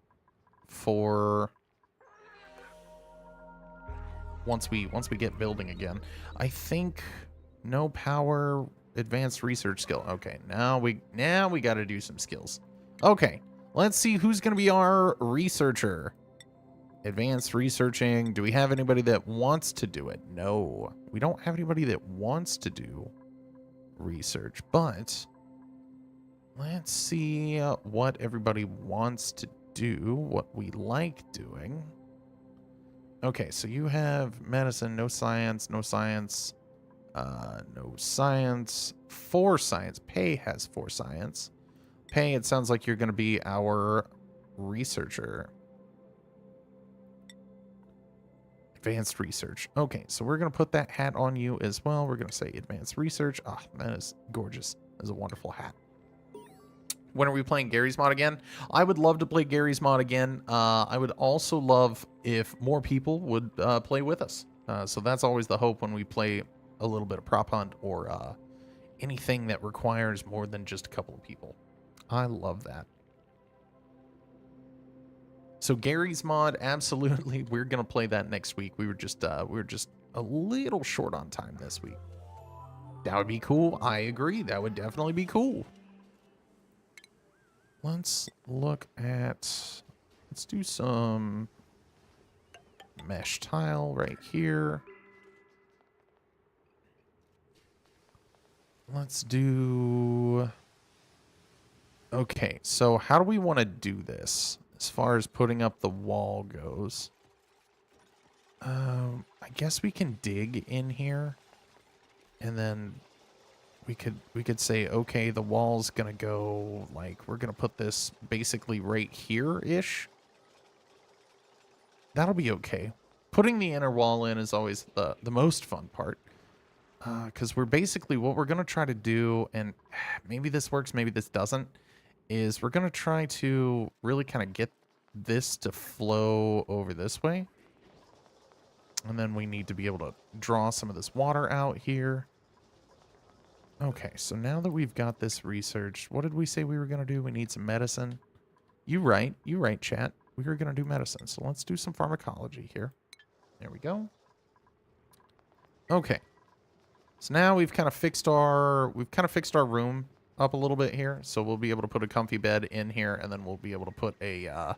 Speaker 1: for once we get building again. I think no power, advanced research skill. Okay, now we got to do some skills. Okay, let's see who's going to be our researcher. Advanced researching. Do we have anybody that wants to do it? No, we don't have anybody that wants to do research, but let's see what everybody wants to do, what we like doing. Okay, so you have medicine, no science, no science, no science, 4 science. Pei has 4 science. Pei, it sounds like you're going to be our researcher. Advanced research. Okay, so we're going to put that hat on you as well. We're going to say advanced research. Ah, that is gorgeous. That is a wonderful hat. When are we playing Garry's Mod again? I would love to play Garry's Mod again. I would also love if more people would play with us. So that's always the hope when we play a little bit of prop hunt or anything that requires more than just a couple of people. I love that. So Garry's Mod, absolutely, we're gonna play that next week. We were just a little short on time this week. That would be cool. I agree. That would definitely be cool. Let's look at. Let's do some mesh tile right here. Let's do. Okay, so how do we want to do this? As far as putting up the wall goes, I guess we can dig in here, and then we could say, okay, the wall's gonna go like we're gonna put this basically right here-ish. That'll be okay. Putting the inner wall in is always the most fun part, because we're basically what we're gonna try to do, and maybe this works, maybe this doesn't. Is we're going to try to really kind of get this to flow over this way. And then we need to be able to draw some of this water out here. Okay, so now that we've got this researched, what did we say we were going to do? We need some medicine. You right, chat. We were going to do medicine. So let's do some pharmacology here. There we go. Okay. So now we've kind of fixed our room up a little bit here, so we'll be able to put a comfy bed in here, and then we'll be able to put a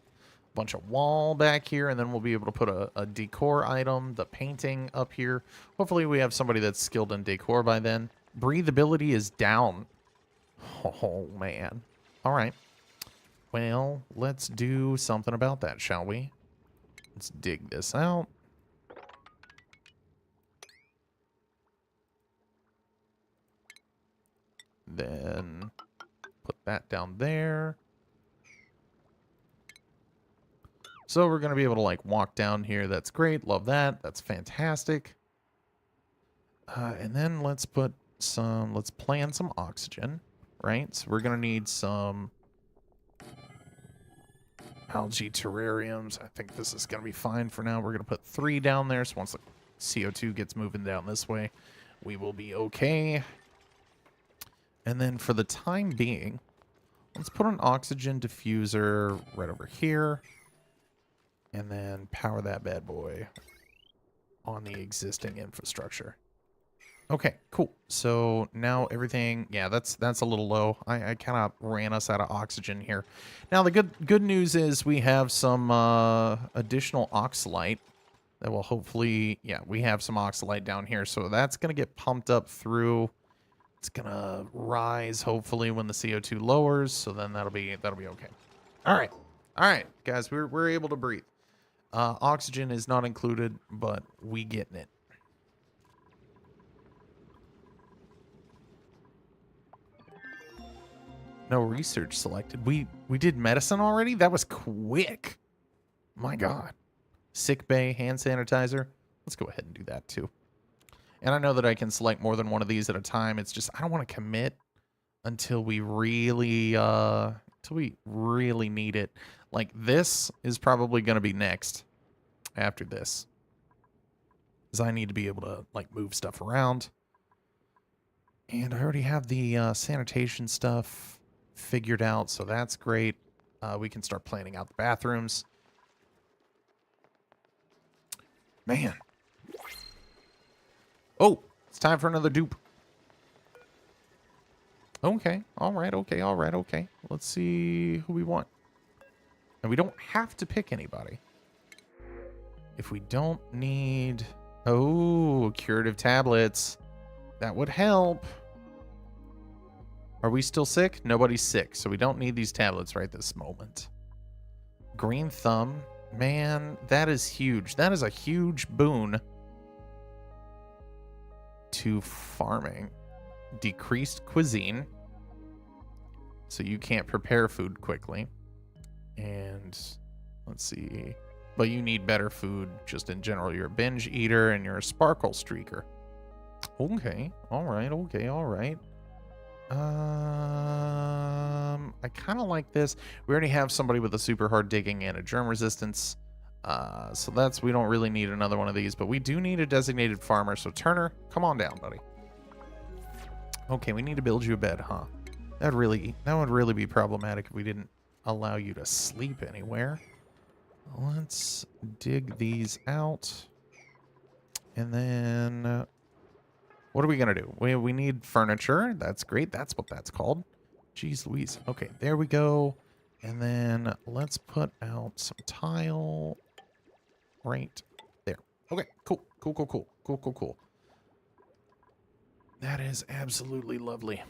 Speaker 1: bunch of wall back here, and then we'll be able to put a decor item, the painting up here. Hopefully we have somebody that's skilled in decor by then. Breathability is down. Oh man, All right. Well, let's do something about that, shall we? Let's dig this out. Then put that down there. So we're going to be able to, like, walk down here. That's great. Love that. That's fantastic. And then let's put some, let's plan some oxygen, right? So we're going to need some algae terrariums. I think this is going to be fine for now. We're going to put 3 down there. So once the CO2 gets moving down this way, we will be okay. And then for the time being, let's put an oxygen diffuser right over here. And then power that bad boy on the existing infrastructure. Okay, cool. So now everything, yeah, that's a little low. I kind of ran us out of oxygen here. Now the good news is we have some additional oxalite that will hopefully, yeah, we have some oxalite down here. So that's going to get pumped up through. It's going to rise hopefully when the CO2 lowers. So then that'll be okay. All right, guys, we're able to breathe. Oxygen is not included, but we getting it. No research selected. We did medicine already? That was quick. My God. Sick bay, hand sanitizer. Let's go ahead and do that too. And I know that I can select more than one of these at a time. It's just I don't want to commit until we really need it. Like this is probably going to be next after this. Because I need to be able to like move stuff around. And I already have the sanitation stuff figured out, so that's great. We can start planning out the bathrooms. Man. Oh, it's time for another dupe. Okay, all right, okay. Let's see who we want. And we don't have to pick anybody. If we don't need... Oh, curative tablets. That would help. Are we still sick? Nobody's sick, so we don't need these tablets right this moment. Green thumb. Man, that is huge. That is a huge boon to farming. Decreased cuisine. So you can't prepare food quickly. And let's see. But you need better food just in general. You're a binge eater and you're a sparkle streaker. Okay. All right. I kind of like this. We already have somebody with a super hard digging and a germ resistance. So we don't really need another one of these, but we do need a designated farmer. So Turner, come on down, buddy. Okay, we need to build you a bed, huh? That would really be problematic if we didn't allow you to sleep anywhere. Let's dig these out. And then what are we going to do? We need furniture. That's great. That's what that's called. Jeez Louise. Okay, there we go. And then let's put out some tile right there. Okay, cool. That is absolutely lovely.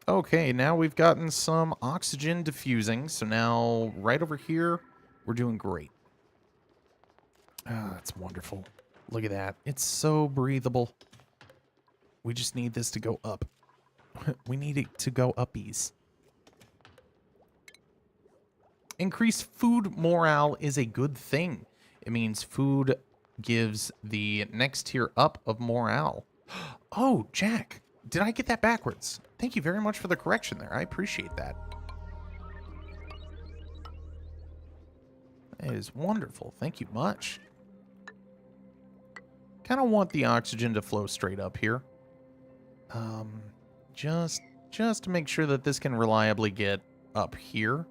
Speaker 1: Okay, now we've gotten some oxygen diffusing. So now right over here, we're doing great. Ah, that's wonderful. Look at that. It's so breathable. We just need this to go up. We need it to go uppies. Increased food morale is a good thing. It means food gives the next tier up of morale. Oh, Jack. Did I get that backwards? Thank you very much for the correction there. I appreciate that. That is wonderful. Thank you much. Kind of want the oxygen to flow straight up here. Just to make sure that this can reliably get up here.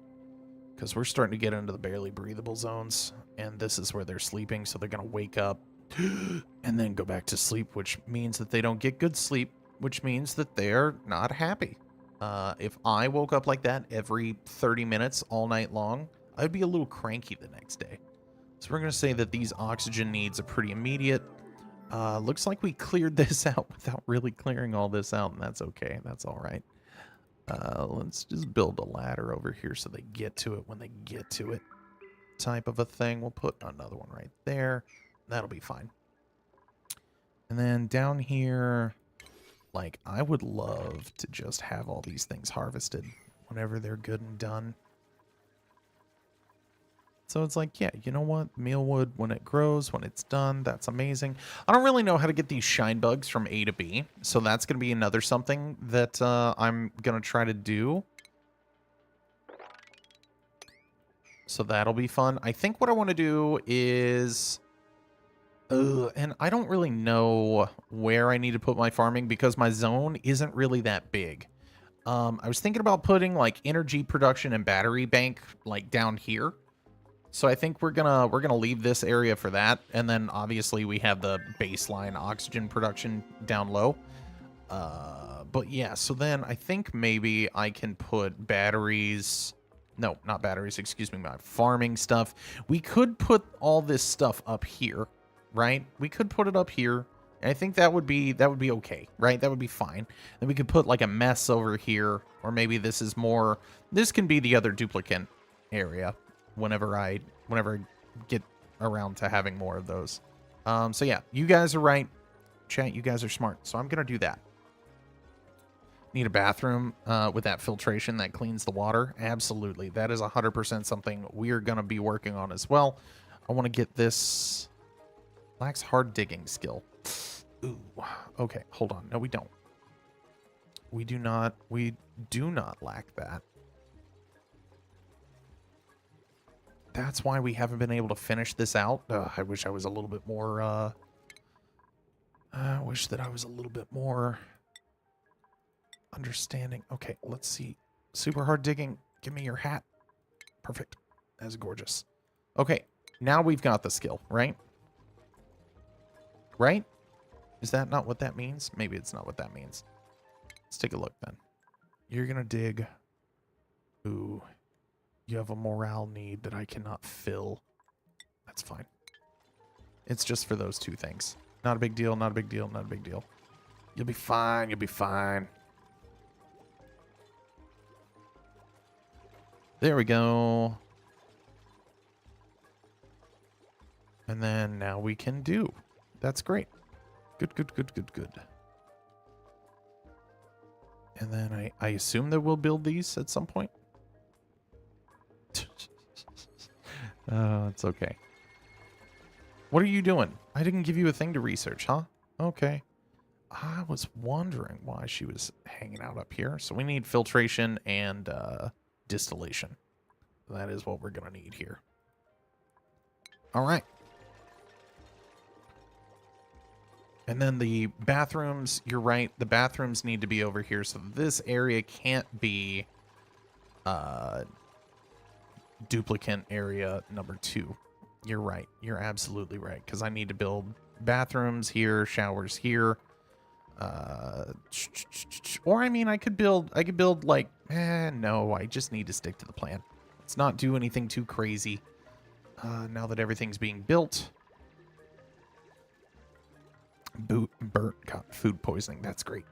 Speaker 1: Because we're starting to get into the barely breathable zones. And this is where they're sleeping, so they're going to wake up and then go back to sleep, which means that they don't get good sleep, which means that they're not happy. If I woke up like that every 30 minutes all night long, I'd be a little cranky the next day. So we're going to say that these oxygen needs are pretty immediate. Looks like we cleared this out without really clearing all this out, and that's okay. That's all right. Let's just build a ladder over here so they get to it when they get to it. Type of a thing. We'll put another one right there. That'll be fine. And then down here, like, I would love to just have all these things harvested whenever they're good and done. So it's like, yeah, you know what? Mealwood, when it grows, when it's done, that's amazing. I don't really know how to get these shine bugs from A to B. So that's going to be another something that I'm going to try to do. So that'll be fun. I think what I want to do is... and I don't really know where I need to put my farming because my zone isn't really that big. I was thinking about putting, like, energy production and battery bank, like, down here. So I think we're gonna leave this area for that, and then obviously we have the baseline oxygen production down low. But yeah, so then I think maybe I can put batteries. No, not batteries. Excuse me, my farming stuff. We could put all this stuff up here, right? We could put it up here. And I think that would be okay, right? That would be fine. Then we could put like a mess over here, or maybe this is more. This can be the other duplicate area. Whenever I get around to having more of those. So yeah, you guys are right. Chat, you guys are smart. So I'm going to do that. Need a bathroom with that filtration that cleans the water? Absolutely. That is 100% something we're going to be working on as well. I want to get this... Lacks hard digging skill. Ooh. Okay, hold on. No, we don't. We do not lack that. That's why we haven't been able to finish this out. I wish I was a little bit more, I wish that I was a little bit more understanding. Okay, let's see. Super hard digging. Give me your hat. Perfect. That's gorgeous. Okay, now we've got the skill, right? Right? Is that not what that means? Maybe it's not what that means. Let's take a look then. You're gonna dig. Ooh. You have a morale need that I cannot fill. That's fine. It's just for those two things. Not a big deal, not a big deal, not a big deal. You'll be fine, you'll be fine. There we go. And then now we can do. That's great. Good, good, good, good, good. And then I assume that we'll build these at some point. It's okay. What are you doing? I didn't give you a thing to research, huh? Okay. I was wondering why she was hanging out up here. So we need filtration and distillation. That is what we're going to need here. All right. And then the bathrooms, you're right. The bathrooms need to be over here. So this area can't be duplicate area number 2. You're right. You're absolutely right. Because I need to build bathrooms here, showers here. Or I mean, I could build like, no, I just need to stick to the plan. Let's not do anything too crazy. Now that everything's being built. Got food poisoning. That's great.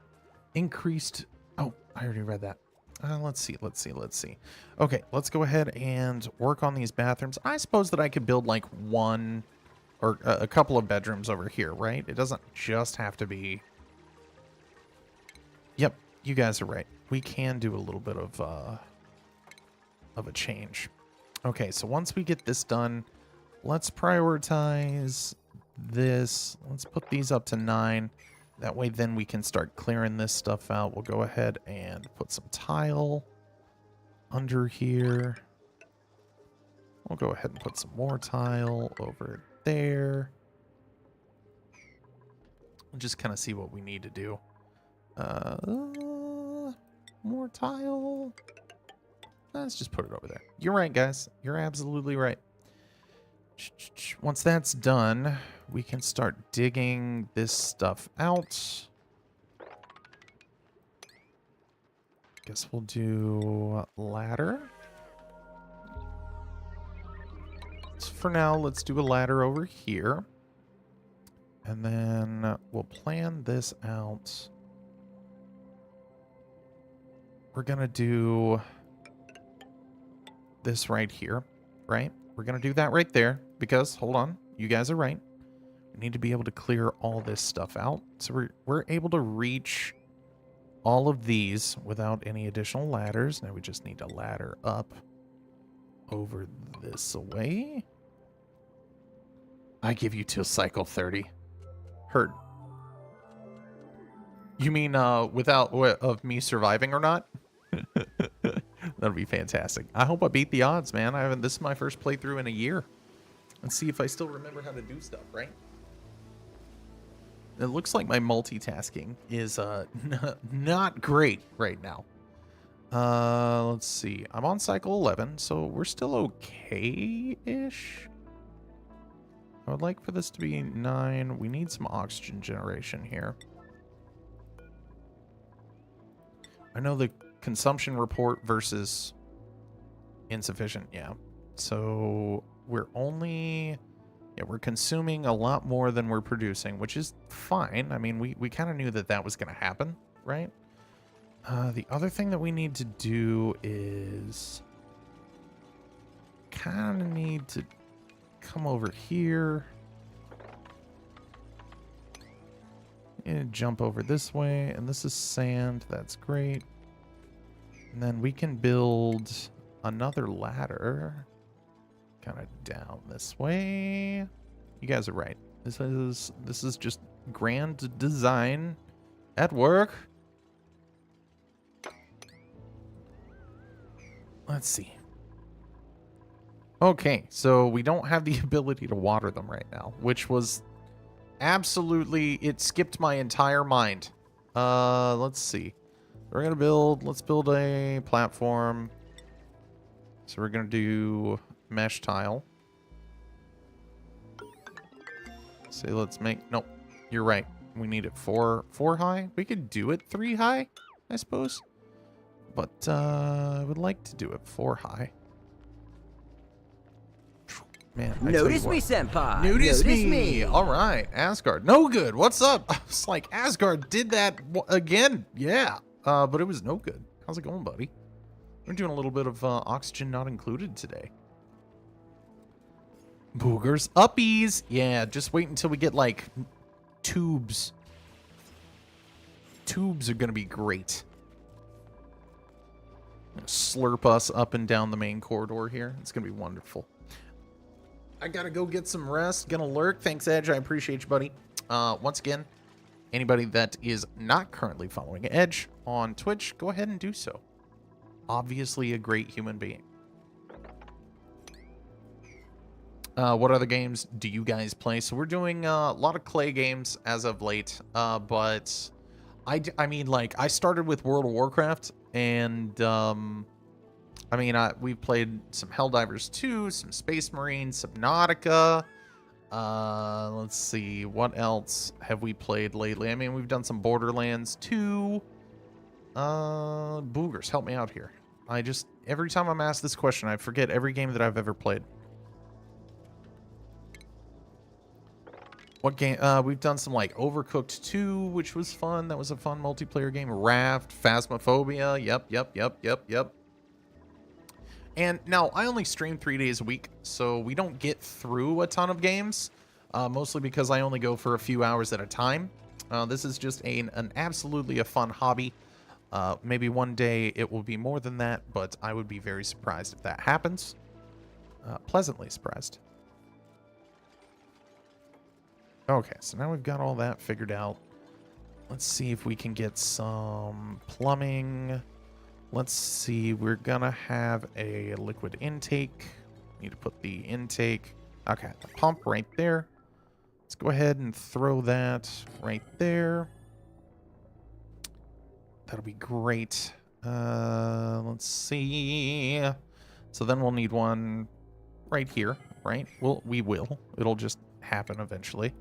Speaker 1: Increased. Oh, I already read that. Let's see. Okay, let's go ahead and work on these bathrooms. I suppose that I could build like one or a couple of bedrooms over here, right? It doesn't just have to be... Yep, you guys are right. We can do a little bit of a change. Okay, so once we get this done, let's prioritize this. Let's put these up to 9. That way then we can start clearing this stuff out. We'll go ahead and put some tile under here. We'll go ahead and put some more tile over there. We'll just kind of see what we need to do. More tile. Let's just put it over there. You're right, guys. You're absolutely right. Once that's done, we can start digging this stuff out. Guess we'll do ladder. For now, let's do a ladder over here. And then we'll plan this out. We're going to do this right here, right? We're going to do that right there because, hold on, you guys are right. We need to be able to clear all this stuff out. So we're able to reach all of these without any additional ladders. Now we just need to ladder up over this way. I give you till cycle 30. Heard. You mean without of me surviving or not? That'll be fantastic. I hope I beat the odds, man. This is my first playthrough in a year. Let's see if I still remember how to do stuff, right? It looks like my multitasking is not great right now. Let's see. I'm on cycle 11, so we're still okay-ish. I would like for this to be 9. We need some oxygen generation here. I know the consumption report versus insufficient, yeah. So we're only... Yeah, we're consuming a lot more than we're producing, which is fine. I mean, we kind of knew that that was going to happen, right? The other thing that we need to do is kind of need to come over here and jump over this way. And this is sand. That's great. And then we can build another ladder. Kind of down this way. You guys are right. This is just grand design at work. Let's see. Okay, so we don't have the ability to water them right now, which was absolutely, it skipped my entire mind. Let's see. We're gonna let's build a platform. So we're gonna do mesh tile. Say let's make, nope, you're right. We need it 4 high. We could do it 3 high, I suppose. But I would like to do it 4 high. Man,
Speaker 4: Notice me, senpai.
Speaker 1: Notice me. All right, Asgard. No good. What's up? I was like, Asgard did that again. Yeah, but it was no good. How's it going, buddy? We're doing a little bit of oxygen not included today. Boogers uppies. Yeah, just wait until we get like tubes. Tubes are gonna be great. Slurp us up and down the main corridor here. It's gonna be wonderful. I gotta go get some rest. Gonna lurk. Thanks, Edge. I appreciate you, buddy. Once again, anybody that is not currently following Edge on Twitch, go ahead and do so. Obviously a great human being. What other games do you guys play? So we're doing a lot of clay games as of late, but I mean, like, I started with World of Warcraft, and I mean, we've played some Helldivers 2, some Space Marine, Subnautica. Let's see, what else have we played lately? I mean, we've done some Borderlands 2. Boogers, help me out here. Every time I'm asked this question, I forget every game that I've ever played. What game? We've done some like Overcooked 2, which was fun. That was a fun multiplayer game. Raft, Phasmophobia. Yep. And now I only stream 3 days a week, so we don't get through a ton of games, mostly because I only go for a few hours at a time. This is just an absolutely a fun hobby. Maybe one day it will be more than that, but I would be very surprised if that happens. Pleasantly surprised. Okay, so now we've got all that figured out. Let's see if we can get some plumbing. Let's see, we're gonna have a liquid intake. Need to put the intake. Okay, the pump right there. Let's go ahead and throw that right there. That'll be great. Let's see. So then we'll need one right here, right? We will. It'll just happen eventually.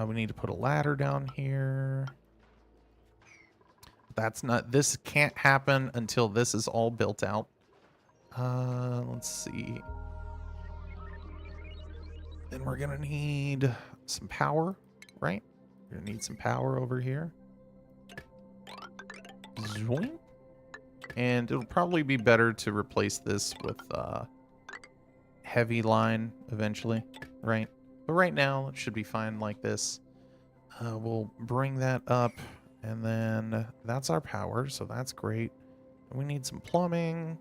Speaker 1: We need to put a ladder down here. This can't happen until this is all built out. Let's see. Then we're gonna need some power right? We're gonna need some power over here. Zoink. And it'll probably be better to replace this with heavy line eventually, right? But right now, it should be fine like this. We'll bring that up, and then that's our power, so that's great. We need some plumbing.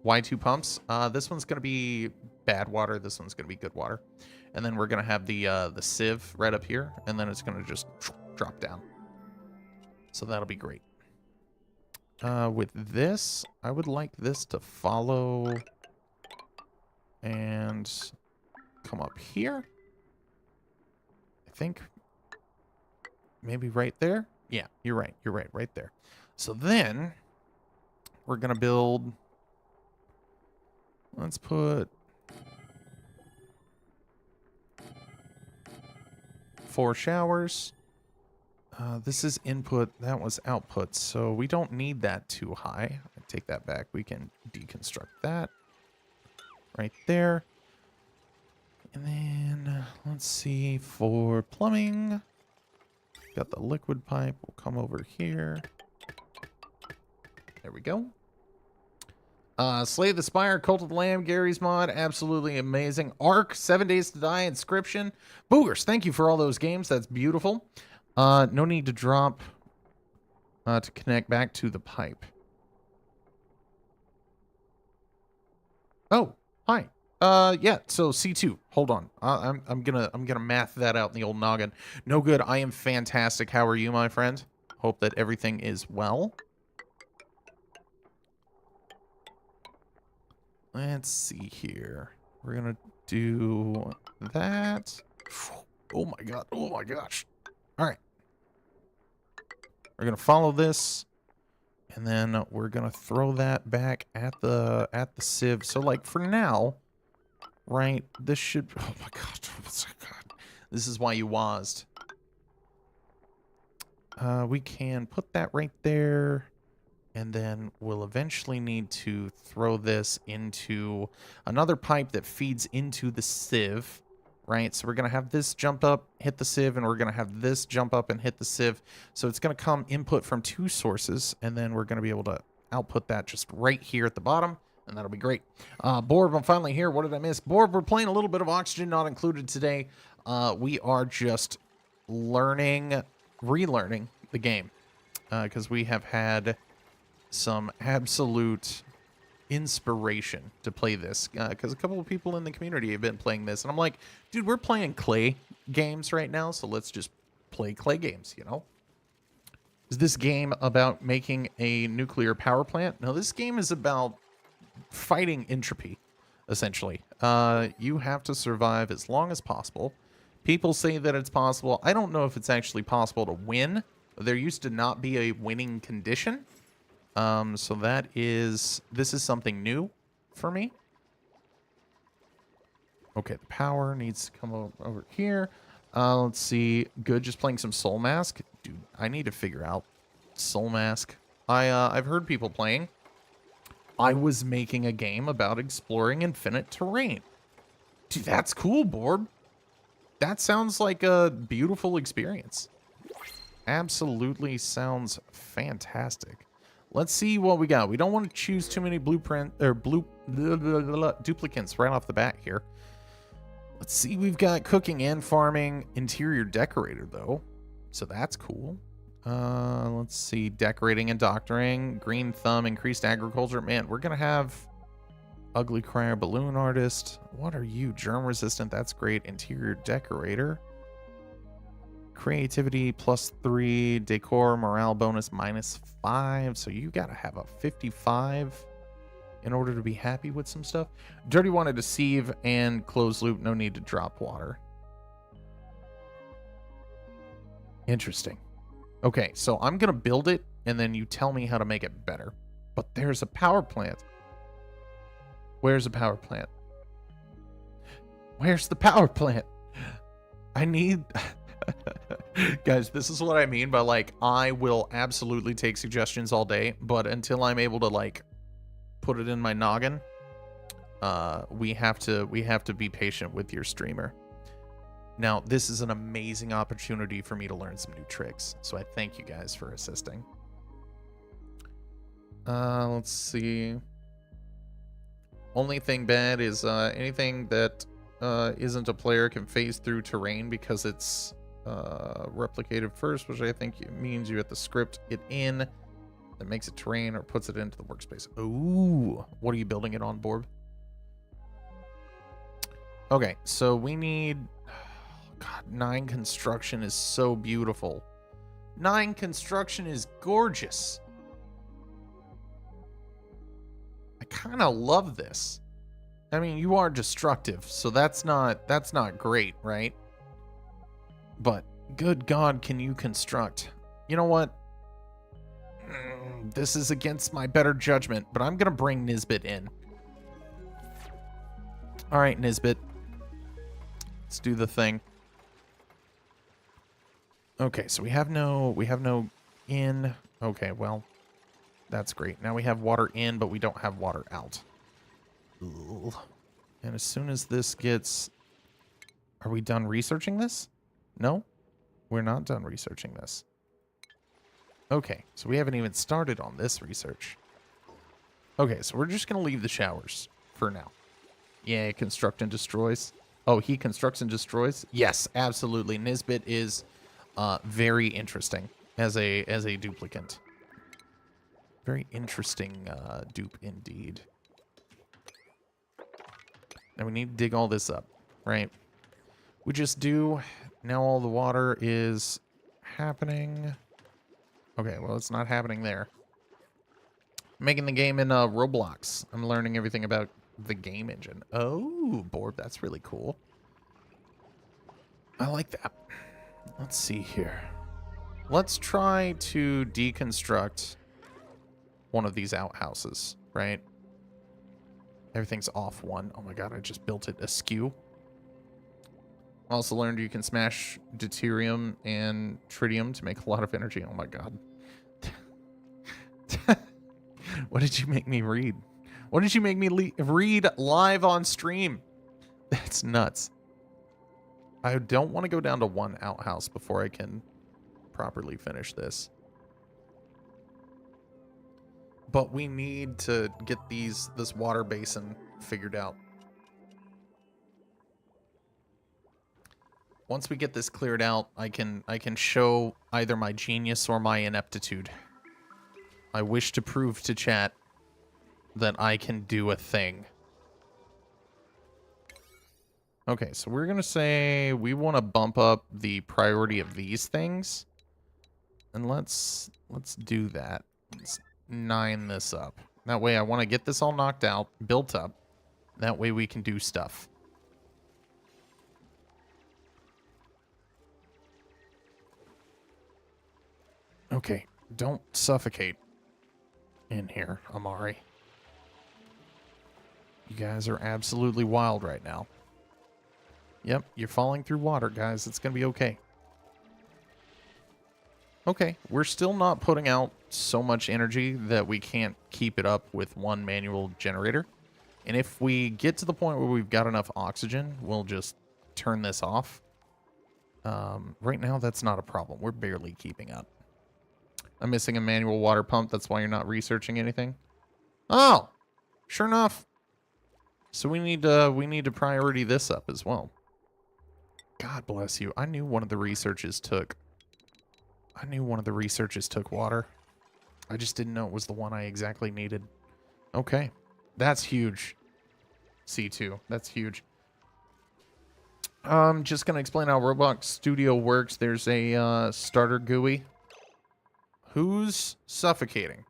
Speaker 1: Y2 pumps. This one's going to be bad water. This one's going to be good water. And then we're going to have the sieve right up here, and then it's going to just drop down. So that'll be great. With this, I would like this to follow and come up here. I think maybe right there. Yeah, you're right. You're right there. So then we're going to build, let's put 4 showers. This is input, that was output, so we don't need that too high. I take that back. We can deconstruct that right there. And then let's see, for plumbing, got the liquid pipe. We'll come over here. There we go. Slay the Spire, Cult of the Lamb, Gary's mod, absolutely amazing. Ark, 7 Days to Die, Inscription. Boogers, thank you for all those games. That's beautiful. No need to drop to connect back to the pipe. Oh, hi. Yeah, so C2. Hold on. I'm gonna math that out in the old noggin. No good. I am fantastic. How are you, my friend? Hope that everything is well. Let's see here. We're gonna do that. Oh my god. Oh my gosh. All right. We're gonna follow this, and then we're gonna throw that back at the sieve. So like for now, right? This should. Oh my god. This is why you WASD. We can put that right there. And then we'll eventually need to throw this into another pipe that feeds into the sieve, right? So we're going to have this jump up, hit the sieve, and we're going to have this jump up and hit the sieve. So it's going to come input from 2 sources, and then we're going to be able to output that just right here at the bottom, and that'll be great. Borb, I'm finally here. What did I miss? Borb, we're playing a little bit of Oxygen Not Included today. We are just relearning the game, because we have had some absolute inspiration to play this, because a couple of people in the community have been playing this, and I'm like, dude, we're playing clay games right now, so let's just play clay games, you know? Is this game about making a nuclear power plant? No, this game is about fighting entropy, essentially. You have to survive as long as possible. People say that it's possible. I don't know if it's actually possible to win. There used to not be a winning condition. So this is something new for me. Okay, the power needs to come over here. Let's see. Good, just playing some Soul Mask. Dude, I need to figure out Soul Mask. I've heard people playing. I was making a game about exploring infinite terrain. Dude, that's cool, Borb. That sounds like a beautiful experience. Absolutely sounds fantastic. Let's see what we got. We don't want to choose too many duplicates right off the bat here. Let's see. We've got cooking and farming, interior decorator though, so that's cool. Let's see. Decorating and doctoring, green thumb, increased agriculture. Man, we're gonna have ugly crier, balloon artist. What are you? Germ resistant. That's great. Interior decorator. Creativity +3, decor, morale bonus -5. So you gotta have a 55 in order to be happy with some stuff. Dirty wanted to sieve and close loop. No need to drop water. Interesting. Okay, so I'm gonna build it, and then you tell me how to make it better. But there's a power plant. Where's the power plant? Where's the power plant? I need... Guys, this is what I mean by, like, I will absolutely take suggestions all day, but until I'm able to, like, put it in my noggin, we have to be patient with your streamer. Now, this is an amazing opportunity for me to learn some new tricks, so I thank you guys for assisting. Let's see. Only thing bad is anything that isn't a player can phase through terrain because it's replicated first, which I think means you have to script it in. That makes it terrain or puts it into the workspace. Ooh, what are you building it on, Borb? Okay, so we need... God, 9 construction is so beautiful. 9 construction is gorgeous. I kind of love this. I mean, you are destructive, so that's not great, right? But good God, can you construct? You know what? This is against my better judgment, but I'm gonna bring Nisbet in. All right, Nisbet. Let's do the thing. Okay, so we have no in. Okay, well, that's great. Now we have water in, but we don't have water out. Ugh. And as soon as this gets... Are we done researching this? No? We're not done researching this. Okay, so we haven't even started on this research. Okay, so we're just going to leave the showers for now. Yeah, construct and destroys. Oh, he constructs and destroys? Yes, absolutely. Nisbet is very interesting as a duplicant. Very interesting dupe indeed. Now we need to dig all this up, right? We just do. Now all the water is happening. Okay, well, it's not happening there. Making the game in Roblox. I'm learning everything about the game engine. Oh, Borb, that's really cool. I like that. Let's see here. Let's try to deconstruct one of these outhouses, right? Everything's off one. Oh my God, I just built it askew. Also learned you can smash deuterium and tritium to make a lot of energy. Oh my God. What did you make me read? What did you make me read live on stream? That's nuts. I don't want to go down to one outhouse before I can properly finish this. But we need to get this water basin figured out. Once we get this cleared out, I can show either my genius or my ineptitude. I wish to prove to chat that I can do a thing. Okay, so we're going to say we want to bump up the priority of these things. And let's do that. Let's 9 this up. That way I want to get this all knocked out, built up. That way we can do stuff. Okay, don't suffocate in here, Amari. You guys are absolutely wild right now. Yep, you're falling through water, guys. It's going to be okay. Okay, we're still not putting out so much energy that we can't keep it up with one manual generator. And if we get to the point where we've got enough oxygen, we'll just turn this off. Right now, that's not a problem. We're barely keeping up. I'm missing a manual water pump. That's why you're not researching anything. Oh, sure enough. So we need to priority this up as well. God bless you. I knew one of the researches took water. I just didn't know it was the one I exactly needed. Okay. That's huge. C2. That's huge. Just gonna explain how Roblox Studio works. There's a starter GUI. Who's suffocating?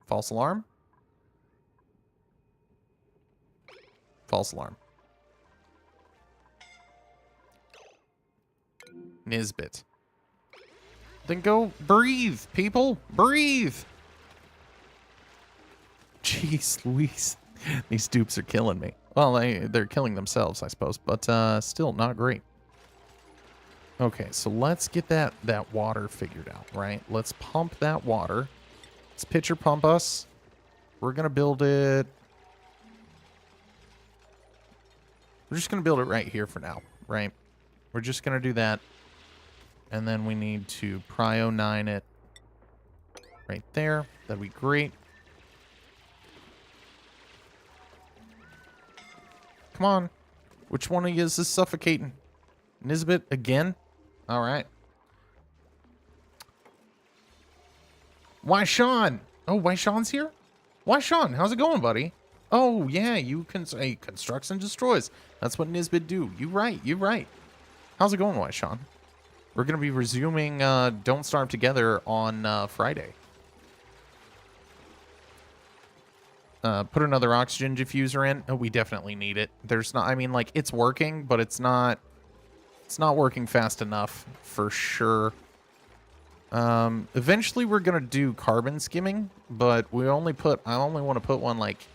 Speaker 1: False alarm? False alarm. Nisbet. Then go breathe, people. Breathe. Jeez Louise. These dupes are killing me. Well, they're killing themselves, I suppose, but still not great. Okay, so let's get that water figured out, right? Let's pump that water. Let's pitcher pump us. We're going to build it. We're We're just going to build it right here for now, right? We're just going to do that. And then we need to prio 9 it right there. That'd be great. Come on. Which one of you is suffocating? Nisbet again? All right. Why Sean? Oh, why Sean's here? Why Sean? How's it going, buddy? Oh, yeah, you can say constructs and destroys. That's what Nisbet do. You right, you right. How's it going, why Sean? We're going to be resuming Don't Starve Together on Friday. Put another oxygen diffuser in. Oh, we definitely need it. There's not, I mean, like, it's working, but it's not working fast enough for sure. Eventually we're going to do carbon skimming, but I only want to put one, like,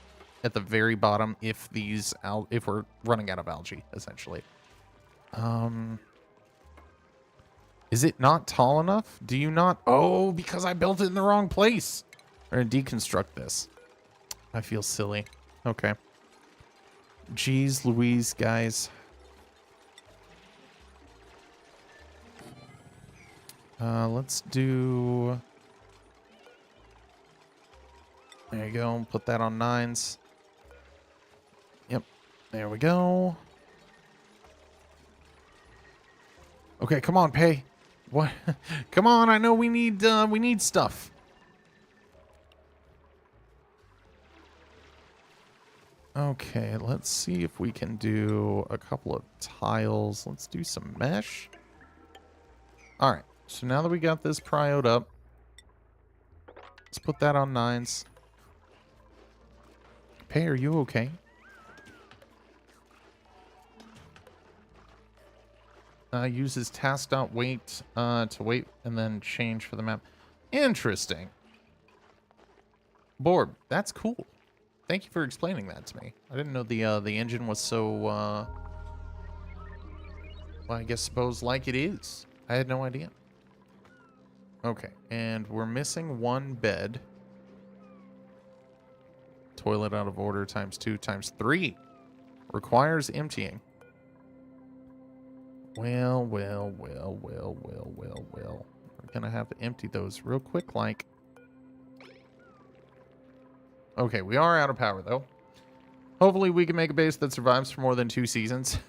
Speaker 1: at the very bottom if if we're running out of algae, essentially. Is it not tall enough? Do you not? Oh, because I built it in the wrong place. We're going to deconstruct this. I feel silly. Okay. Jeez Louise, guys. Let's do... There you go. Put that on 9s. Yep. There we go. Okay, come on, Pay. What? Come on, I know we need stuff. Okay, let's see if we can do a couple of tiles. Let's do some mesh. All right, so now that we got this prioed up, let's put that on 9s. Pay, are you okay? Uses task.wait to wait and then change for the map. Interesting. Borb, that's cool. Thank you for explaining that to me. I didn't know the engine was so, well, I guess suppose like it is. I had no idea. Okay, and we're missing 1 bed. Toilet out of order ×2 ×3. Requires emptying. Well. We're gonna have to empty those real quick, like. Okay, we are out of power, though. Hopefully we can make a base that survives for more than 2 seasons.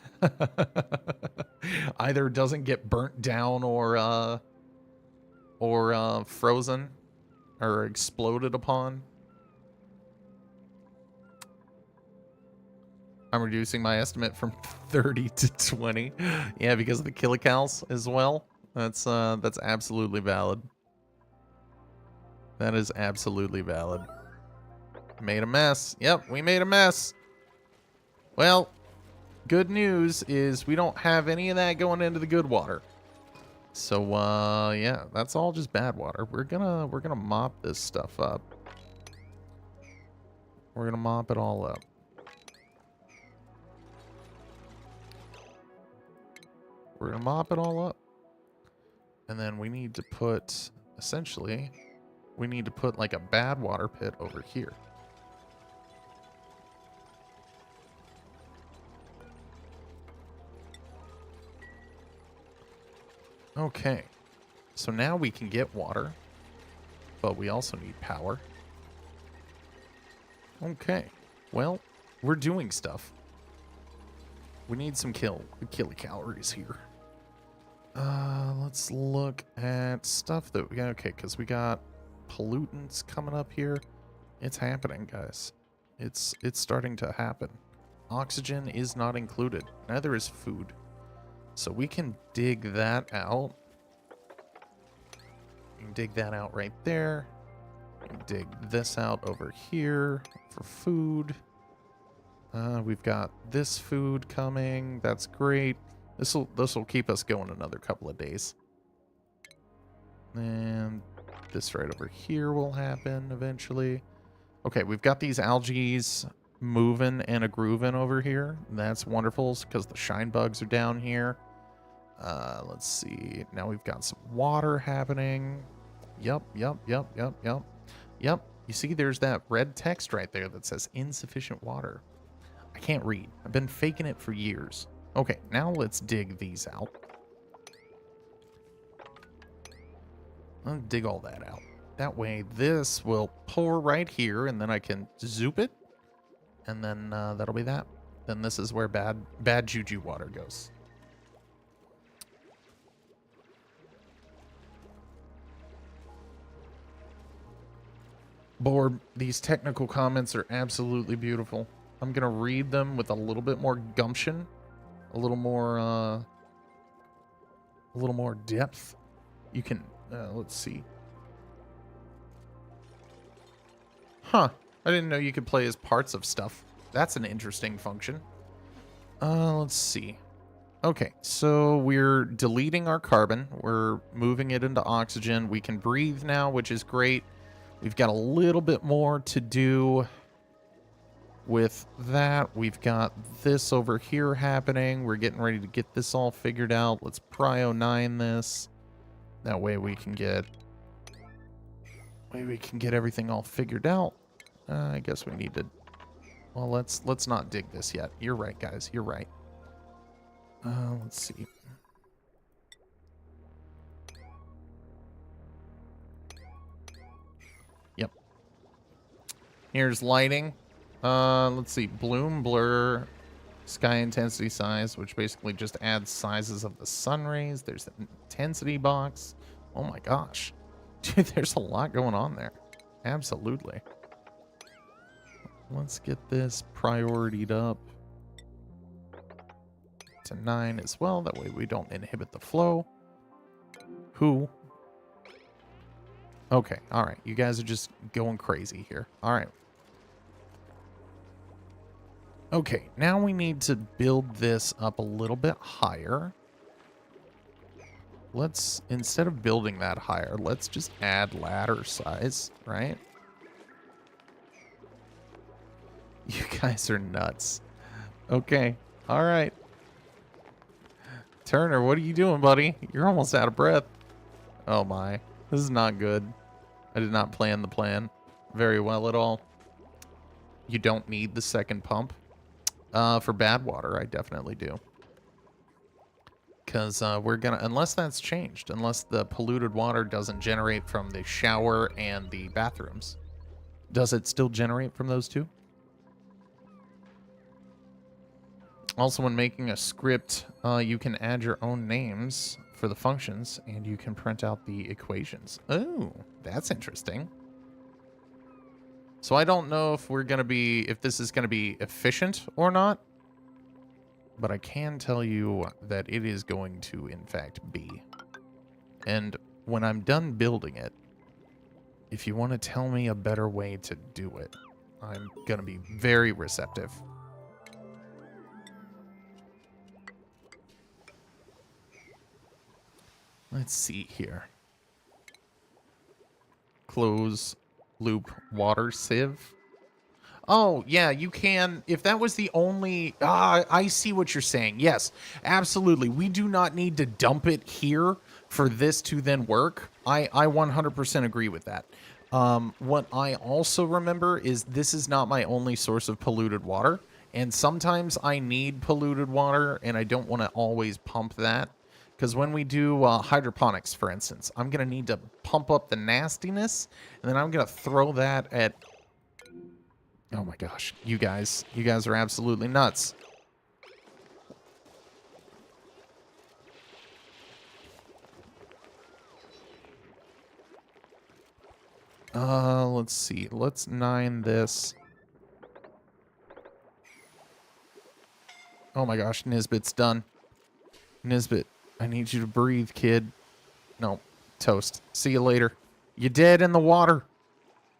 Speaker 1: Either doesn't get burnt down or frozen or exploded upon. I'm reducing my estimate from 30 to 20. Yeah, because of the kilocals as well. That's absolutely valid. That is absolutely valid. Made a mess. Yep, we made a mess. Well, good news is we don't have any of that going into the good water. So yeah, that's all just bad water. We're gonna mop this stuff up. We're gonna mop it all up. We're gonna mop it all up. And then we need to put, essentially, we need to put like a bad water pit over here. Okay, so now we can get water, but we also need power. Okay, well, we're doing stuff. We need some kilocalories here. Let's look at stuff that we got. Okay, because we got pollutants coming up here. It's happening, guys. It's starting to happen. Oxygen is not included. Neither is food. So we can dig that out. We can dig that out right there. We can dig this out over here for food. We've got this food coming. That's great. This will keep us going another couple of days. And this right over here will happen eventually. Okay, we've got these algaes moving and a grooving over here. That's wonderful because the shine bugs are down here. Let's see. Now we've got some water happening. Yep. You see there's that red text right there that says insufficient water. I can't read. I've been faking it for years. Okay, now let's dig these out. I'll dig all that out. That way this will pour right here, and then I can zoop it. And then that'll be that. Then this is where bad juju water goes. Borb, these technical comments are absolutely beautiful. I'm going to read them with a little bit more gumption. A little more depth. You can, let's see. Huh. I didn't know you could play as parts of stuff. That's an interesting function. Let's see. Okay, so we're deleting our carbon. We're moving it into oxygen. We can breathe now, which is great. We've got a little bit more to do with that. We've got this over here happening. We're getting ready to get this all figured out. Let's prio 9 this. That way we can get everything all figured out. I guess we need to, well, let's not dig this yet. You're right, guys. You're right. Let's see. Yep. Here's lighting. Let's see. Bloom, blur, sky intensity size, which basically just adds sizes of the sun rays. There's the intensity box. Oh my gosh. Dude, there's a lot going on there. Absolutely. Let's get this prioritied up to 9 as well. That way we don't inhibit the flow. Who? Okay, all right. You guys are just going crazy here. All right. Okay, now we need to build this up a little bit higher. Let's, instead of building that higher, let's just add ladder size, right? You guys are nuts. Okay, all right. Turner, what are you doing, buddy? You're almost out of breath. Oh my, this is not good. I did not plan the plan very well at all. You don't need the second pump. For bad water, I definitely do. Because we're gonna, unless that's changed, unless the polluted water doesn't generate from the shower and the bathrooms. Does it still generate from those two? Also, when making a script, you can add your own names for the functions, and you can print out the equations. Oh, that's interesting. So I don't know if we're gonna be, if this is gonna be efficient or not, but I can tell you that it is going to, in fact, be. And when I'm done building it, if you want to tell me a better way to do it, I'm gonna be very receptive. Let's see here. Close loop water sieve. Oh, yeah, you can. If that was the only... I see what you're saying. Yes, absolutely. We do not need to dump it here for this to then work. I 100% agree with that. What I also remember is this is not my only source of polluted water. And sometimes I need polluted water, and I don't want to always pump that. Because when we do hydroponics, for instance, I'm going to need to pump up the nastiness, and then I'm going to throw that at... Oh my gosh, you guys are absolutely nuts. Let's see. Let's 9 this. Oh my gosh, Nisbet's done. Nisbet, I need you to breathe, kid. No, toast. See you later. You dead in the water.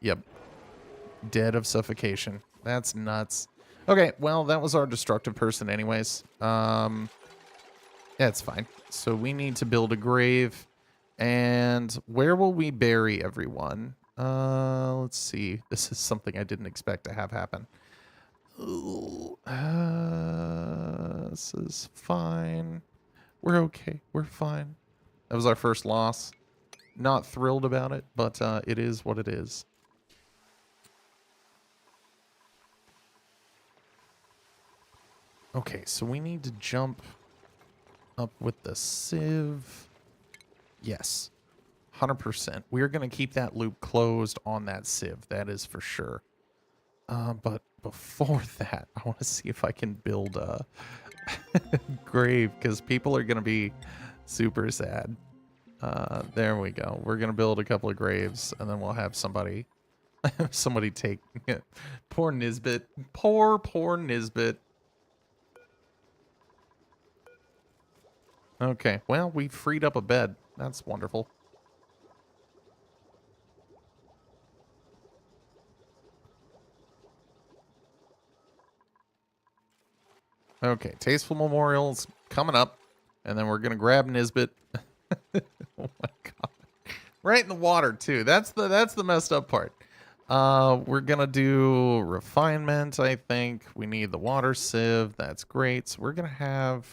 Speaker 1: Yep. Dead of suffocation. That's nuts. Okay, well, that was our destructive person anyways. Yeah, it's fine. So we need to build a grave. And where will we bury everyone? Let's see. This is something I didn't expect to have happen. This is fine. We're okay. We're fine. That was our first loss. Not thrilled about it, but it is what it is. Okay, so we need to jump up with the sieve. Yes, 100%. We're going to keep that loop closed on that sieve. That is for sure. But before that, I want to see if I can build a grave, because people are going to be super sad. There we go. We're going to build a couple of graves, and then we'll have somebody take poor Nisbet. Poor Nisbet. Okay, well, we freed up a bed. That's wonderful. Okay, Tasteful Memorials coming up, and then we're gonna grab Nisbet. Oh my god! Right in the water too. That's the messed up part. We're gonna do refinement. I think we need the water sieve. That's great. So we're gonna have.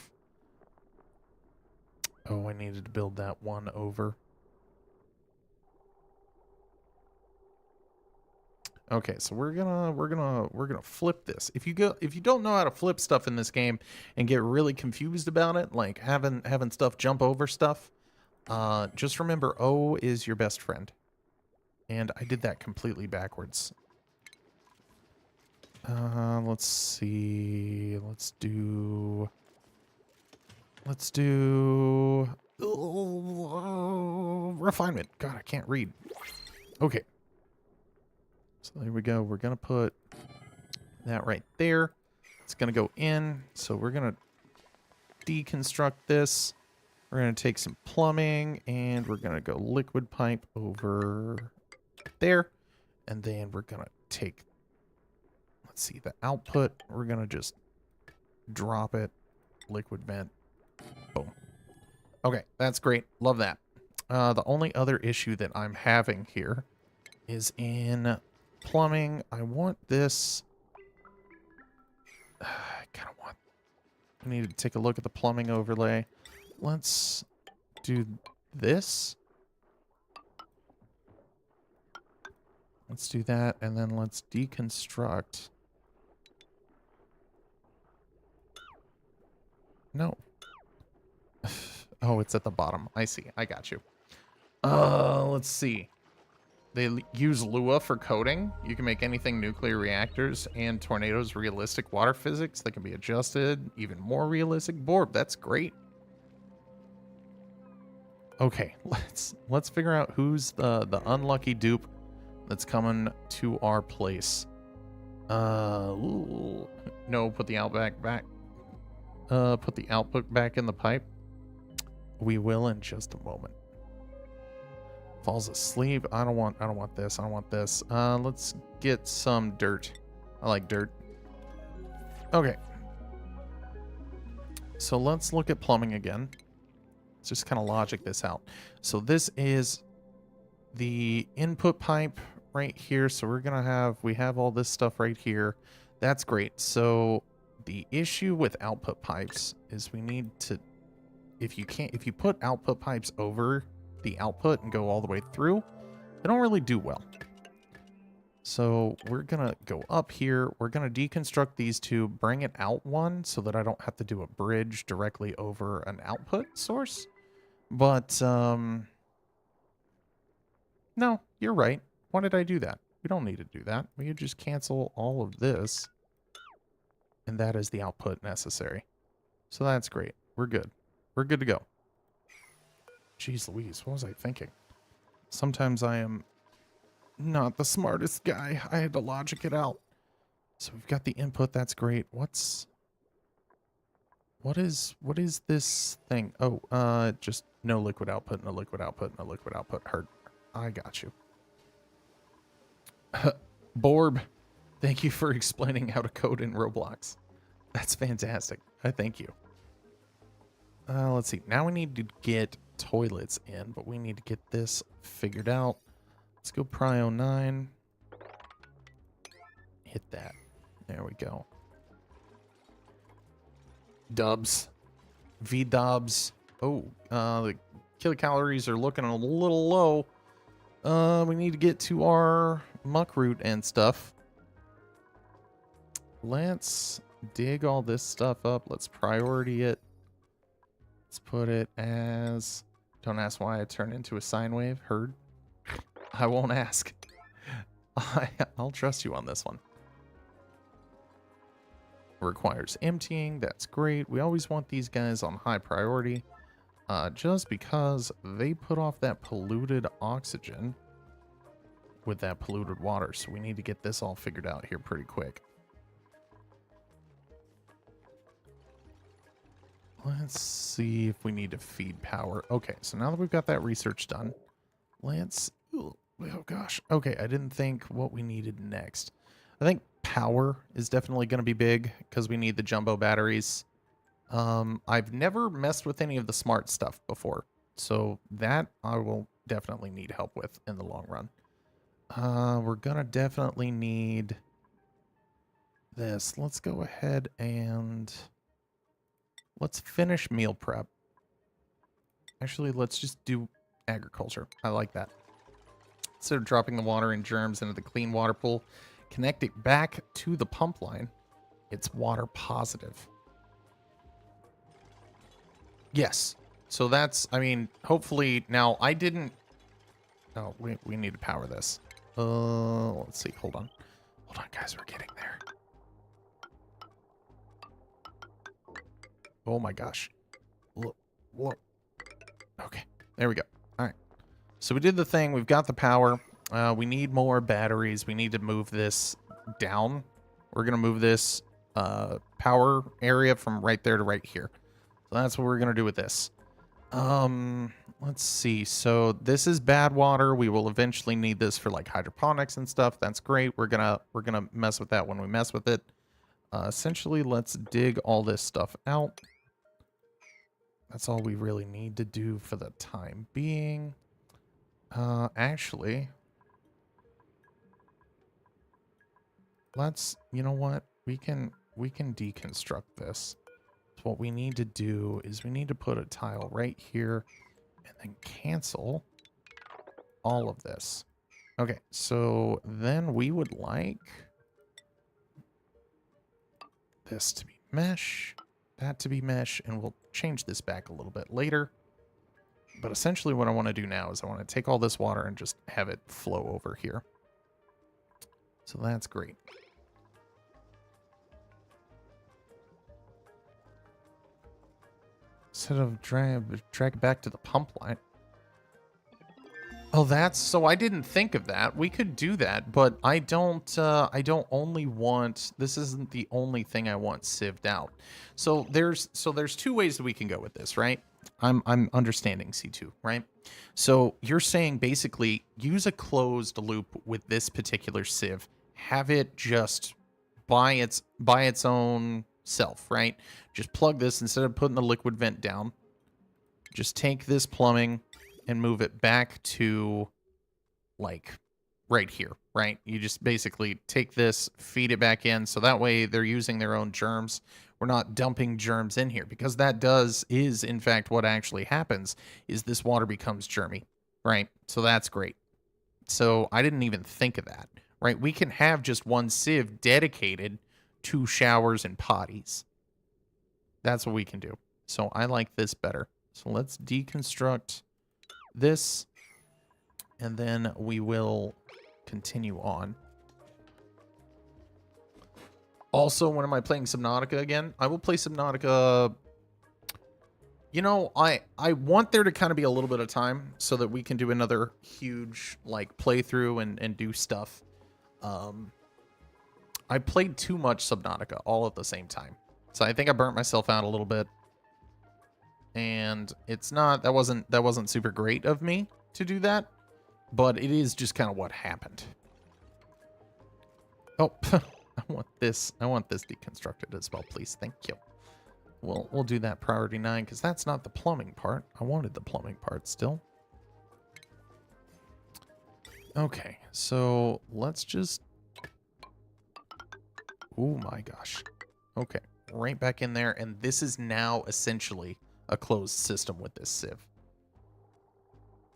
Speaker 1: Oh, I needed to build that one over. Okay, so we're gonna flip this. If you don't know how to flip stuff in this game and get really confused about it, like having stuff jump over stuff, just remember O is your best friend. And I did that completely backwards. Let's see. Let's do refinement. God, I can't read. Okay. So there we go. We're going to put that right there. It's going to go in. So we're going to deconstruct this. We're going to take some plumbing and we're going to go liquid pipe over there. And then we're going to take, let's see, the output. We're going to just drop it. Liquid vent. Boom. Okay, that's great. Love that. The only other issue that I'm having here is in plumbing. I want this. I kind of want. I need to take a look at the plumbing overlay. Let's do this. Let's do that, and then let's deconstruct. No. Oh, it's at the bottom. I see. I got you. Let's see. They use Lua for coding. You can make anything nuclear reactors and tornadoes realistic water physics that can be adjusted, even more realistic. Borb, that's great. Okay, let's figure out who's the unlucky dupe that's coming to our place. Ooh. No, put the outback back. Put the output back in the pipe. We will in just a moment. Falls asleep. I don't want this. I don't want this. Let's get some dirt. I like dirt. Okay. So let's look at plumbing again. Let's just kind of logic this out. So this is the input pipe right here. So we have all this stuff right here. That's great. So the issue with output pipes is we need to, if you put output pipes over the output and go all the way through, they don't really do well. So we're gonna go up here. We're gonna deconstruct these two, bring it out one so that I don't have to do a bridge directly over an output source. But no, you're right. Why did I do that? We don't need to do that. We could just cancel all of this. And that is the output necessary. So that's great. We're good. We're good to go. Jeez Louise, what was I thinking? Sometimes I am not the smartest guy. I had to logic it out. So we've got the input. That's great. What is this thing? Oh, just no liquid output, no liquid output, no liquid output. Heard. I got you. Borb, thank you for explaining how to code in Roblox. That's fantastic. I thank you. Let's see. Now we need to get toilets in, but we need to get this figured out. Let's go Prio 9. Hit that. There we go. Dubs. V-dubs. Oh, the kilocalories are looking a little low. We need to get to our muck root and stuff. Let's dig all this stuff up. Let's priority it. Let's put it as... Don't ask why I turned into a sine wave. Heard? I won't ask. I'll trust you on this one. Requires emptying. That's great. We always want these guys on high priority. Just because they put off that polluted oxygen with that polluted water. So we need to get this all figured out here pretty quick. Let's see if we need to feed power. Okay, so now that we've got that research done, let's... Oh gosh. Okay, I didn't think what we needed next. I think power is definitely going to be big because we need the jumbo batteries. I've never messed with any of the smart stuff before, so that I will definitely need help with in the long run. We're going to definitely need this. Let's go ahead and let's finish meal prep. Actually, let's just do agriculture. I like that. Instead of dropping the water and germs into the clean water pool, connect it back to the pump line. It's water positive. Yes. So that's, I mean, hopefully now I didn't... Oh, we need to power this. Let's see. Hold on. Hold on, guys. We're getting there. Oh my gosh. Look. Okay. There we go. All right. So we did the thing. We've got the power. We need more batteries. We need to move this down. We're going to move this power area from right there to right here. So that's what we're going to do with this. Let's see. So this is bad water. We will eventually need this for like hydroponics and stuff. That's great. We're going to mess with that when we mess with it. Essentially, let's dig all this stuff out. That's all we really need to do for the time being. Actually, let's, you know what? We can deconstruct this. So what we need to do is we need to put a tile right here and then cancel all of this. Okay, so then we would like this to be mesh, that to be mesh, and we'll change this back a little bit later. But essentially what I want to do now is I want to take all this water and just have it flow over here. So that's great. Instead of drag it back to the pump line. Oh, that's... So I didn't think of that. We could do that, but I don't only want... This isn't the only thing I want sieved out. So there's two ways that we can go with this, right? I'm understanding C2, right? So you're saying basically use a closed loop with this particular sieve, have it just by its own self, right? Just plug this instead of putting the liquid vent down. Just take this plumbing and move it back to like right here, right? You just basically take this, feed it back in, so that way they're using their own germs. We're not dumping germs in here, because that is in fact what actually happens, is this water becomes germy, right? So that's great. So I didn't even think of that, right? We can have just one sieve dedicated to showers and potties. That's what we can do. So I like this better. So let's deconstruct this, and then we will continue on. Also, when am I playing Subnautica again? I will play Subnautica... You know, I want there to kind of be a little bit of time so that we can do another huge, like, playthrough and do stuff. I played too much Subnautica all at the same time. So I think I burnt myself out a little bit. And it's not... That wasn't super great of me to do that. But it is just kind of what happened. Oh, I want this deconstructed as well, please. Thank you. We'll do that priority 9, because that's not the plumbing part. I wanted the plumbing part still. Okay, so let's just... Oh my gosh. Okay, right back in there, and this is now essentially a closed system with this sieve.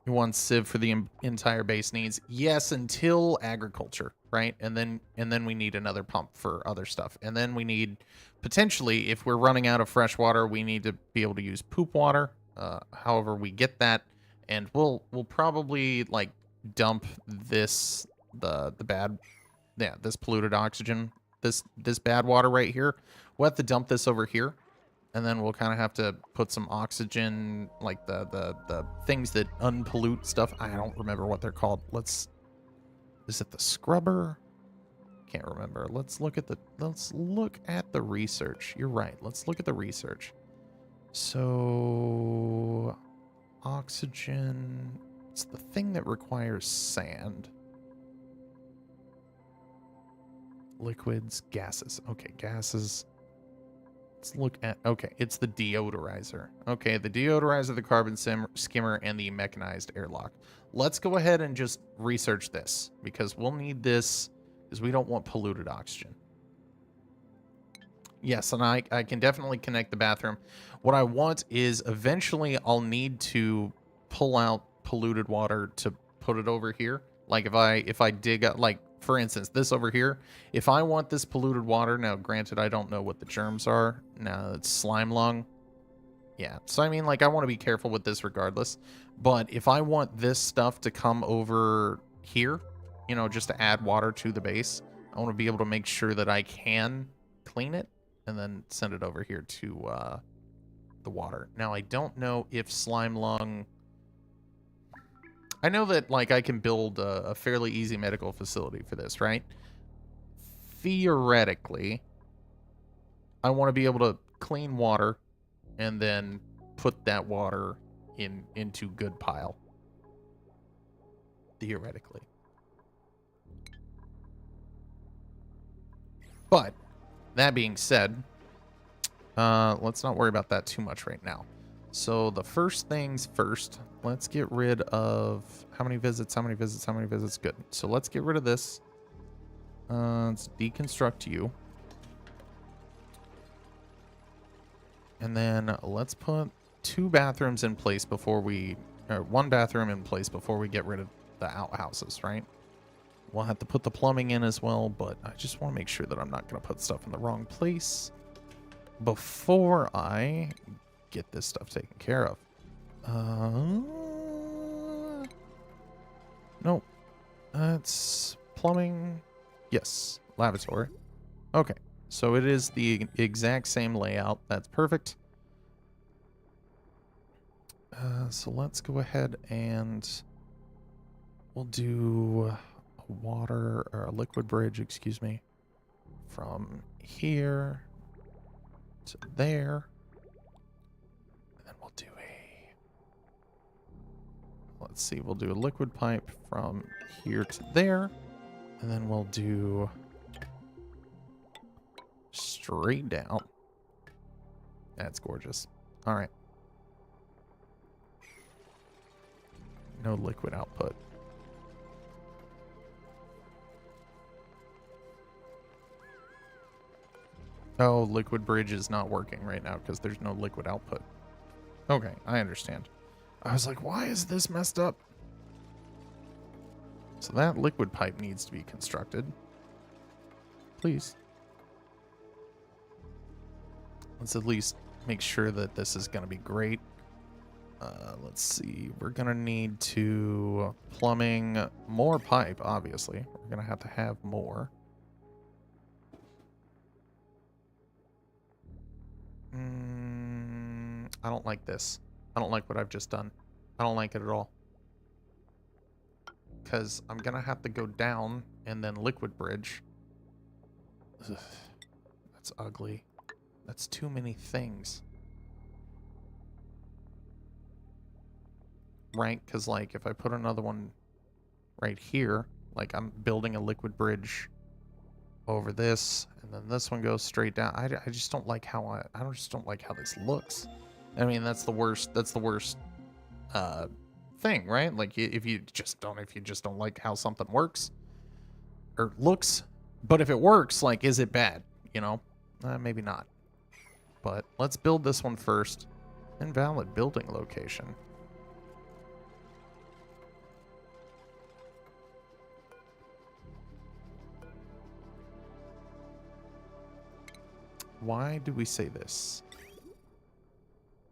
Speaker 1: You want sieve for the entire base needs? Yes, until agriculture. right? And then we need another pump for other stuff. And then we need, potentially, if we're running out of fresh water, we need to be able to use poop water. However we get that, and we'll probably like dump this the bad, yeah, this polluted oxygen, this bad water right here. We'll have to dump this over here, and then we'll kind of have to put some oxygen, like the things that unpollute stuff. I don't remember what they're called. Is it the scrubber? Can't remember. Let's look at the research. You're right. Let's look at the research. So oxygen, it's the thing that requires sand. Liquids, gases. Okay, gases. Let's look at, okay, it's the deodorizer. Okay, the deodorizer, the carbon skimmer, and the mechanized airlock. Let's go ahead and just research this, because we'll need this, because we don't want polluted oxygen. Yes, and I can definitely connect the bathroom. What I want is eventually I'll need to pull out polluted water to put it over here. Like if I dig up, like for instance, this over here, if I want this polluted water, now granted I don't know what the germs are. Now it's slime lung. Yeah, so I mean, like, I want to be careful with this regardless. But if I want this stuff to come over here, you know, just to add water to the base, I want to be able to make sure that I can clean it and then send it over here to the water. Now, I don't know if slime lung... I know that, like, I can build a fairly easy medical facility for this, right? Theoretically, I want to be able to clean water and then put that water into good pile. Theoretically. But, that being said, let's not worry about that too much right now. So the first things first, let's get rid of how many visits. Good. So let's get rid of this. Let's deconstruct you. And then let's put 2 bathrooms in place before we, or 1 bathroom in place before we get rid of the outhouses, right? We'll have to put the plumbing in as well, but I just want to make sure that I'm not going to put stuff in the wrong place before I get this stuff taken care of. Nope. It's plumbing. Yes. Lavatory. Okay. So it is the exact same layout. That's perfect. So let's go ahead and we'll do a water or a liquid bridge, excuse me, from here to there. And then we'll do let's see, we'll do a liquid pipe from here to there. And then we'll do straight down. That's gorgeous. All right. No liquid output. Oh, liquid bridge is not working right now because there's no liquid output. Okay, I understand. I was like, why is this messed up? So that liquid pipe needs to be constructed. Please. Let's at least make sure that this is going to be great. Let's see. We're going to need to plumbing more pipe, obviously. We're going to have more. I don't like this. I don't like what I've just done. I don't like it at all. Because I'm going to have to go down and then liquid bridge. Ugh, that's ugly. That's too many things. Right? Because, like, if I put another one right here, like, I'm building a liquid bridge over this, and then this one goes straight down. I just don't like how I just don't like how this looks. I mean, that's the worst thing, right? Like, if you just don't like how something works or looks, but if it works, like, is it bad? You know, maybe not. But let's build this one first. Invalid building location. Why do we say this?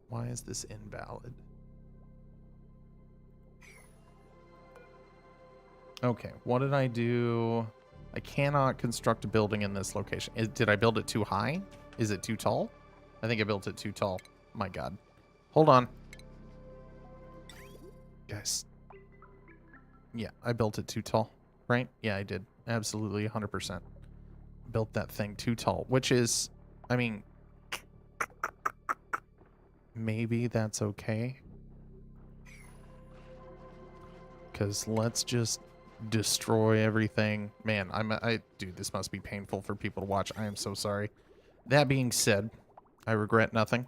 Speaker 1: Why is this invalid? Okay, what did I do? I cannot construct a building in this location. Did I build it too high? Is it too tall? I think I built it too tall. My God. Hold on. Guys. Yeah, I built it too tall, right? Yeah, I did. Absolutely 100%. Built that thing too tall, which is, I mean, maybe that's okay. Because let's just destroy everything. Man, dude, this must be painful for people to watch. I am so sorry. That being said, I regret nothing.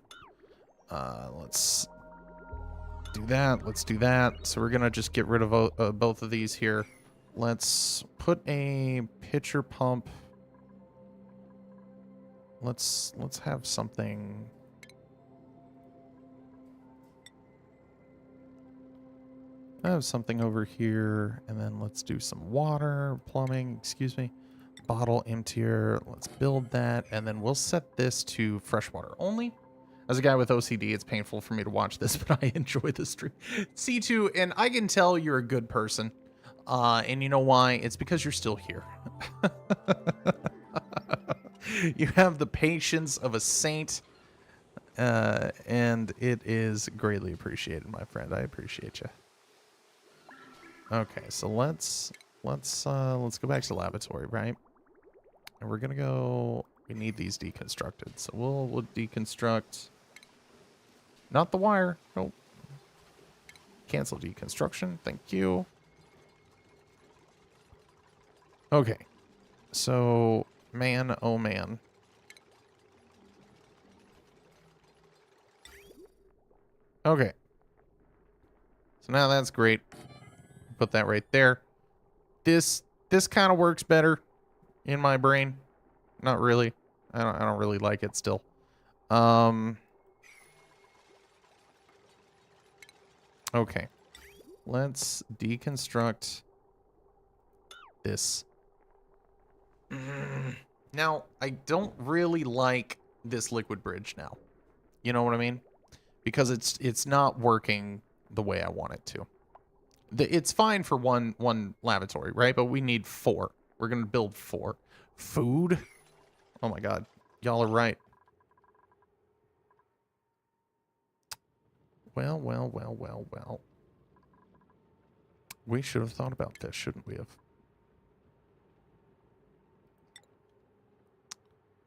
Speaker 1: Let's do that. Let's do that. So we're gonna just get rid of both of these here. Let's put a pitcher pump. Let's have something. I have something over here, and then let's do some water, plumbing, excuse me. Bottle emptier, let's build that, and then we'll set this to freshwater only. As a guy with OCD, it's painful for me to watch this, but I enjoy the stream. C2, and I can tell you're a good person. And you know why? It's because you're still here. You have the patience of a saint, and it is greatly appreciated, my friend. I appreciate you. Okay, so let's go back to the laboratory, right? And we're gonna go. We need these deconstructed, so we'll deconstruct. Not the wire. Nope. Cancel deconstruction. Thank you. Okay. So, man, oh man. Okay. So now that's great. Put that right there. This kind of works better in my brain. Not really. I don't really like it still. Okay. Let's deconstruct this. Now, I don't really like this liquid bridge now. You know what I mean? Because it's not working the way I want it to. It's fine for one lavatory, right? But we need 4. We're going to build 4. Food? Oh my God. Y'all are right. Well. We should have thought about this, shouldn't we have?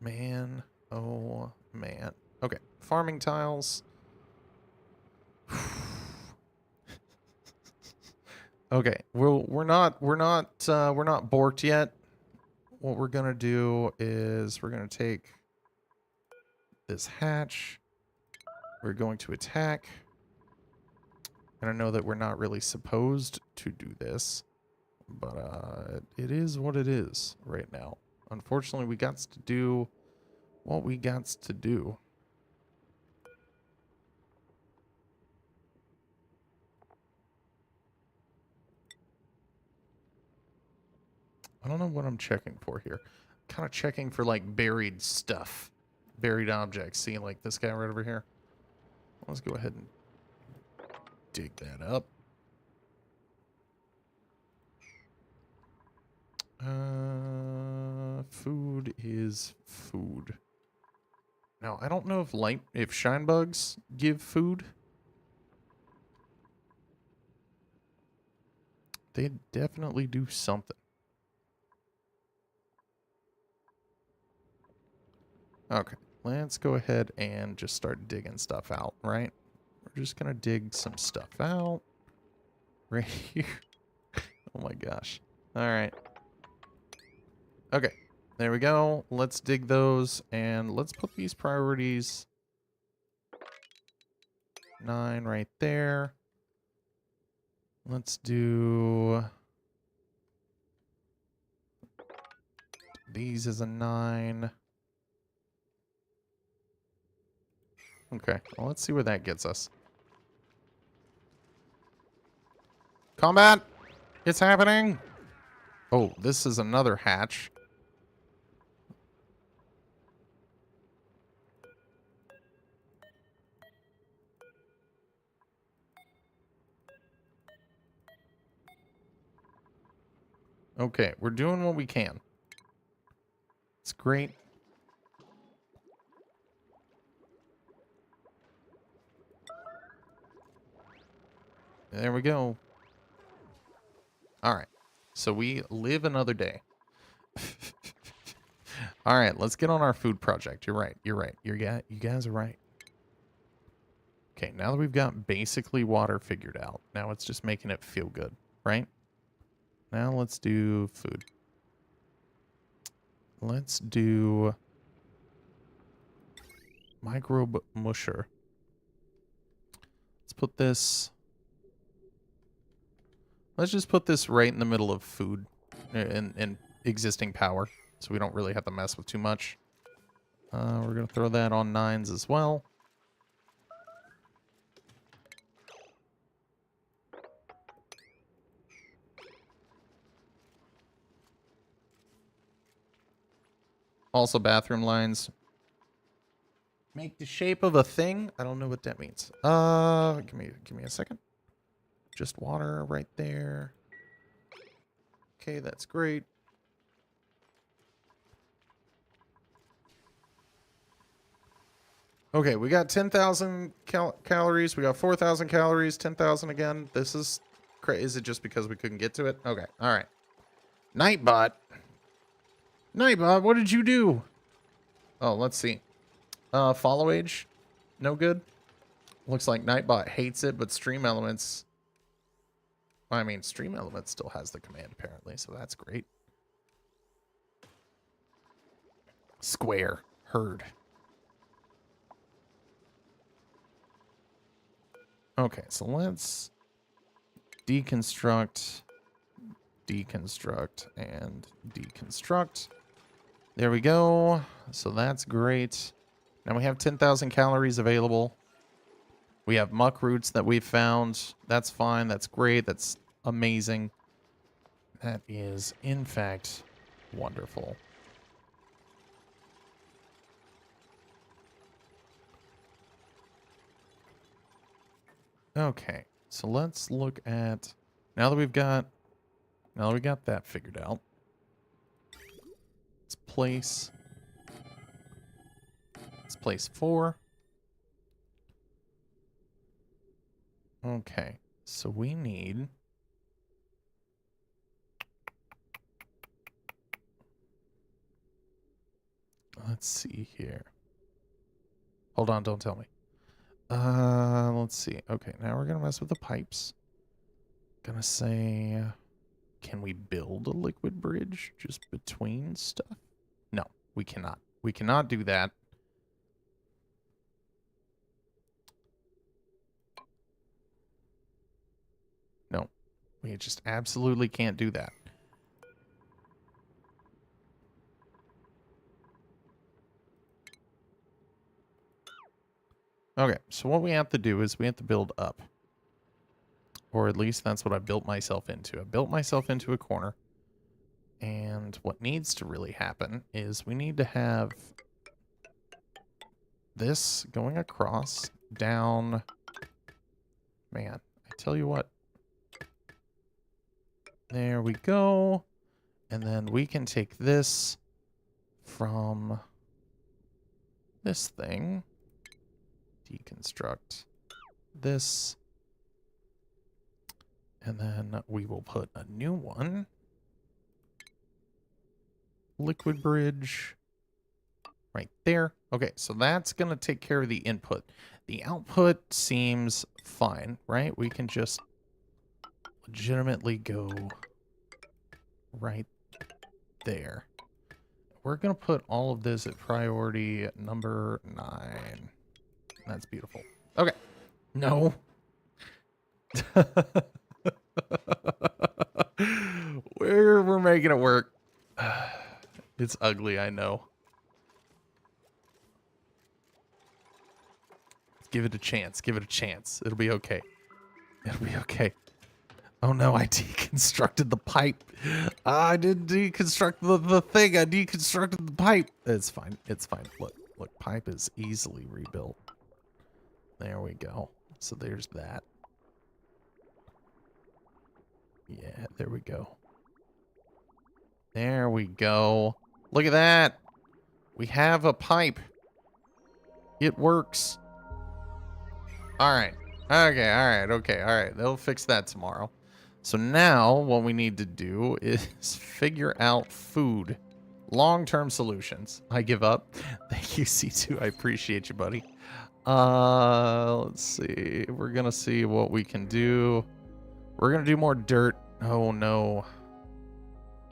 Speaker 1: Man, oh man. Okay, farming tiles. Okay, we're not borked yet. What we're gonna do is we're gonna take this hatch. We're going to attack. And I know that we're not really supposed to do this, but it is what it is right now. Unfortunately, we got to do what we got to do. I don't know what I'm checking for here. Kind of checking for like buried stuff, buried objects. See, like this guy right over here. Let's go ahead and dig that up. Food is food. Now, I don't know if shine bugs give food. They definitely do something. Okay, let's go ahead and just start digging stuff out, right? We're just gonna dig some stuff out right here. Oh my gosh. All right. Okay, there we go. Let's dig those and let's put these priorities. 9 right there. Let's do these as a 9. Okay, well, let's see where that gets us. Combat! It's happening! Oh, this is another hatch. Okay, we're doing what we can. It's great. There we go. All right. So we live another day. All right, let's get on our food project. You're right. You're right. You guys are right. Okay, now that we've got basically water figured out, now it's just making it feel good, right? Now let's do food. Let's do microbe musher. Let's put this. Let's just put this right in the middle of food and existing power, so we don't really have to mess with too much. We're gonna throw that on 9s as well. Also, bathroom lines. Make the shape of a thing. I don't know what that means. Give me a second. Just water right there. Okay, that's great. Okay, we got 10,000 calories. We got 4,000 calories. 10,000 again. This is crazy. Is it just because we couldn't get to it? Okay, all right. Nightbot. Nightbot, what did you do? Oh, let's see. Follow age. No good. Looks like Nightbot hates it, but Stream Elements... I mean, Stream Elements still has the command, apparently, so that's great. Square. Herd. Okay, so let's deconstruct, and deconstruct. There we go. So that's great. Now we have 10,000 calories available. We have muck roots that we found. That's fine. That's great. That's amazing. That is, in fact, wonderful. Okay, so let's look at, now that we got that figured out, let's place 4. Okay, so we need, let's see here. Hold on, don't tell me. Let's see. Okay, now we're gonna mess with the pipes. Gonna say, can we build a liquid bridge just between stuff? No, we cannot. We cannot do that. No, we just absolutely can't do that. Okay, so what we have to do is we have to build up. Or at least that's what I built myself into. I built myself into a corner. And what needs to really happen is we need to have this going across, down. Man, I tell you what. There we go. And then we can take this from this thing. Deconstruct this. And then we will put a new one. Liquid bridge. Right there. Okay, so that's going to take care of the input. The output seems fine, right? We can just legitimately go right there. We're going to put all of this at priority number 9. That's beautiful. Okay. No. We're making it work. It's ugly, I know. Give it a chance. Give it a chance. It'll be okay. It'll be okay. Oh no, I deconstructed the pipe. I didn't deconstruct the thing. I deconstructed the pipe. It's fine. It's fine. Look, pipe is easily rebuilt. There we go. So there's that. Yeah, there we go. There we go. Look at that. We have a pipe. It works. All right. Okay, all right, okay, all right. They'll fix that tomorrow. So now what we need to do is figure out food. Long-term solutions. I give up. Thank you, C2. I appreciate you, buddy. Let's see. We're going to see what we can do. We're going to do more dirt. Oh, no.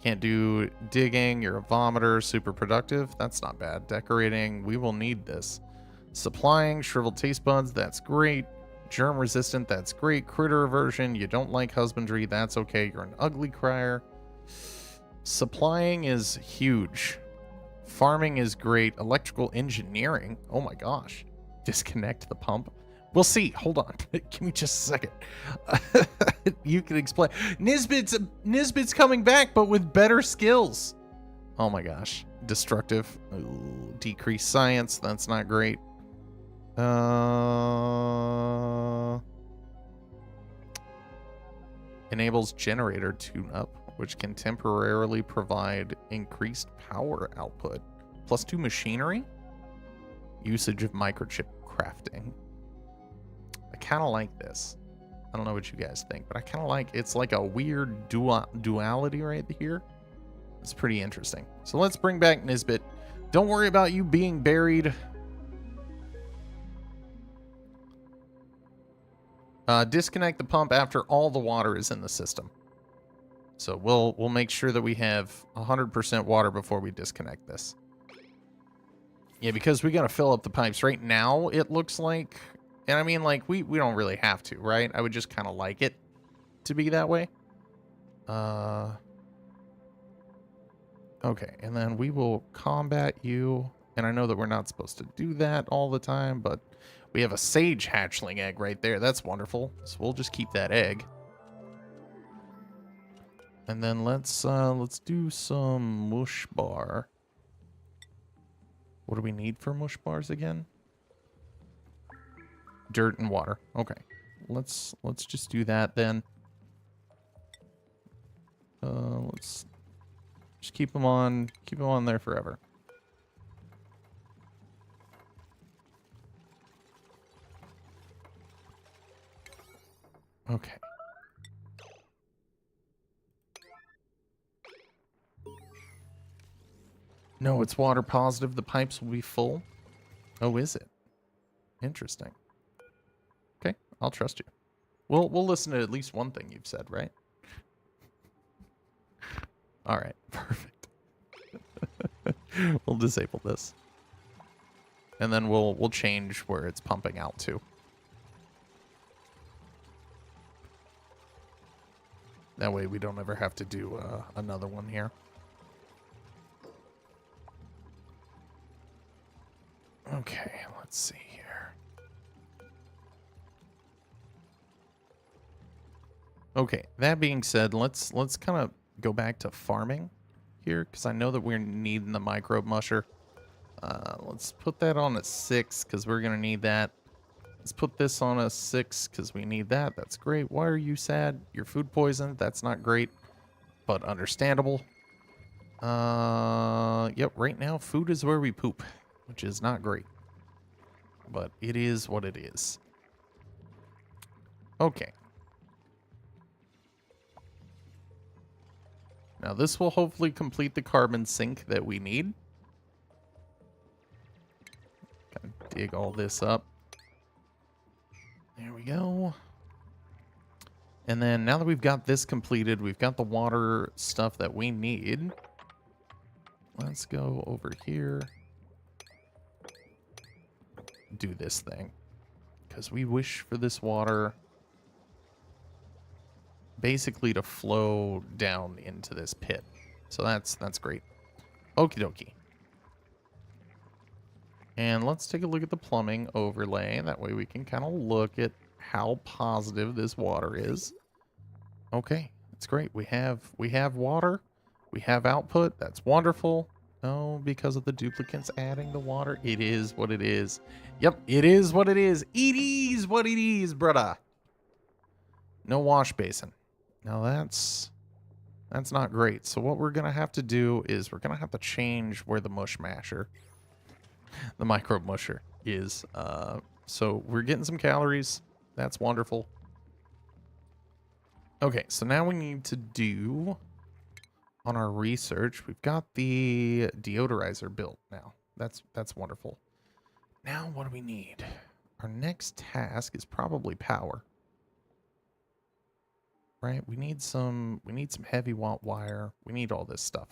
Speaker 1: Can't do digging. You're a vomiter. Super productive. That's not bad. Decorating. We will need this. Supplying. Shriveled taste buds. That's great. Germ resistant. That's great. Critter aversion. You don't like husbandry. That's okay. You're an ugly crier. Supplying is huge. Farming is great. Electrical engineering. Oh my gosh. Disconnect the pump. We'll see. Hold on. Give me just a second. You can explain. Nisbet's coming back, but with better skills. Oh my gosh. Destructive. Ooh, decreased science. That's not great. Enables generator tune-up, which can temporarily provide increased power output. +2 machinery. Usage of microchip crafting. I kind of like this. I don't know what you guys think, but I kind of like it's like a weird duality right here. It's pretty interesting. So let's bring back Nisbet. Don't worry about you being buried. Disconnect the pump after all the water is in the system. So we'll make sure that we have 100% water before we disconnect this. Yeah, because we got to fill up the pipes right now, it looks like. And I mean, like, we don't really have to, right? I would just kind of like it to be that way. Okay, and then we will combat you. And I know that we're not supposed to do that all the time, but we have a sage hatchling egg right there. That's wonderful. So we'll just keep that egg. And then let's do some mush bar. What do we need for mush bars again? Dirt and water. Okay. Let's just do that then. Let's just keep them on there forever. Okay. No, it's water positive. The pipes will be full. Oh, is it? Interesting. Okay, I'll trust you. We'll listen to at least one thing you've said, right? All right, perfect. We'll disable this. And then we'll change where it's pumping out to. That way we don't ever have to do another one here. Okay, let's see here. Okay, that being said, let's kind of go back to farming here, because I know that we're needing the microbe musher. Let's put that on a 6, because we're going to need that. Let's put this on a 6, because we need that. That's great. Why are you sad? You're food poisoned. That's not great, but understandable. Yep, right now, food is where we poop, which is not great. But it is what it is. Okay. Now this will hopefully complete the carbon sink that we need. Gotta dig all this up. There we go. And then now that we've got this completed, we've got the water stuff that we need. Let's go over here. Do this thing. Because we wish for this water basically to flow down into this pit. So that's great. Okie dokie. And let's take a look at the plumbing overlay. That way we can kind of look at how positive this water is. Okay, that's great. We have water. We have output. That's wonderful. Oh, because of the duplicates adding the water. It is what it is. Yep, it is what it is. It is what it is, brother. No wash basin. Now that's That's not great. So what we're going to have to do is we're going to have to change where the mush masher, the microbe musher is. So we're getting some calories. That's wonderful. Okay, so now we need to do on our research. We've got the deodorizer built now. That's wonderful. Now what do we need? Our next task is probably power. Right? We need some heavy watt wire. We need all this stuff.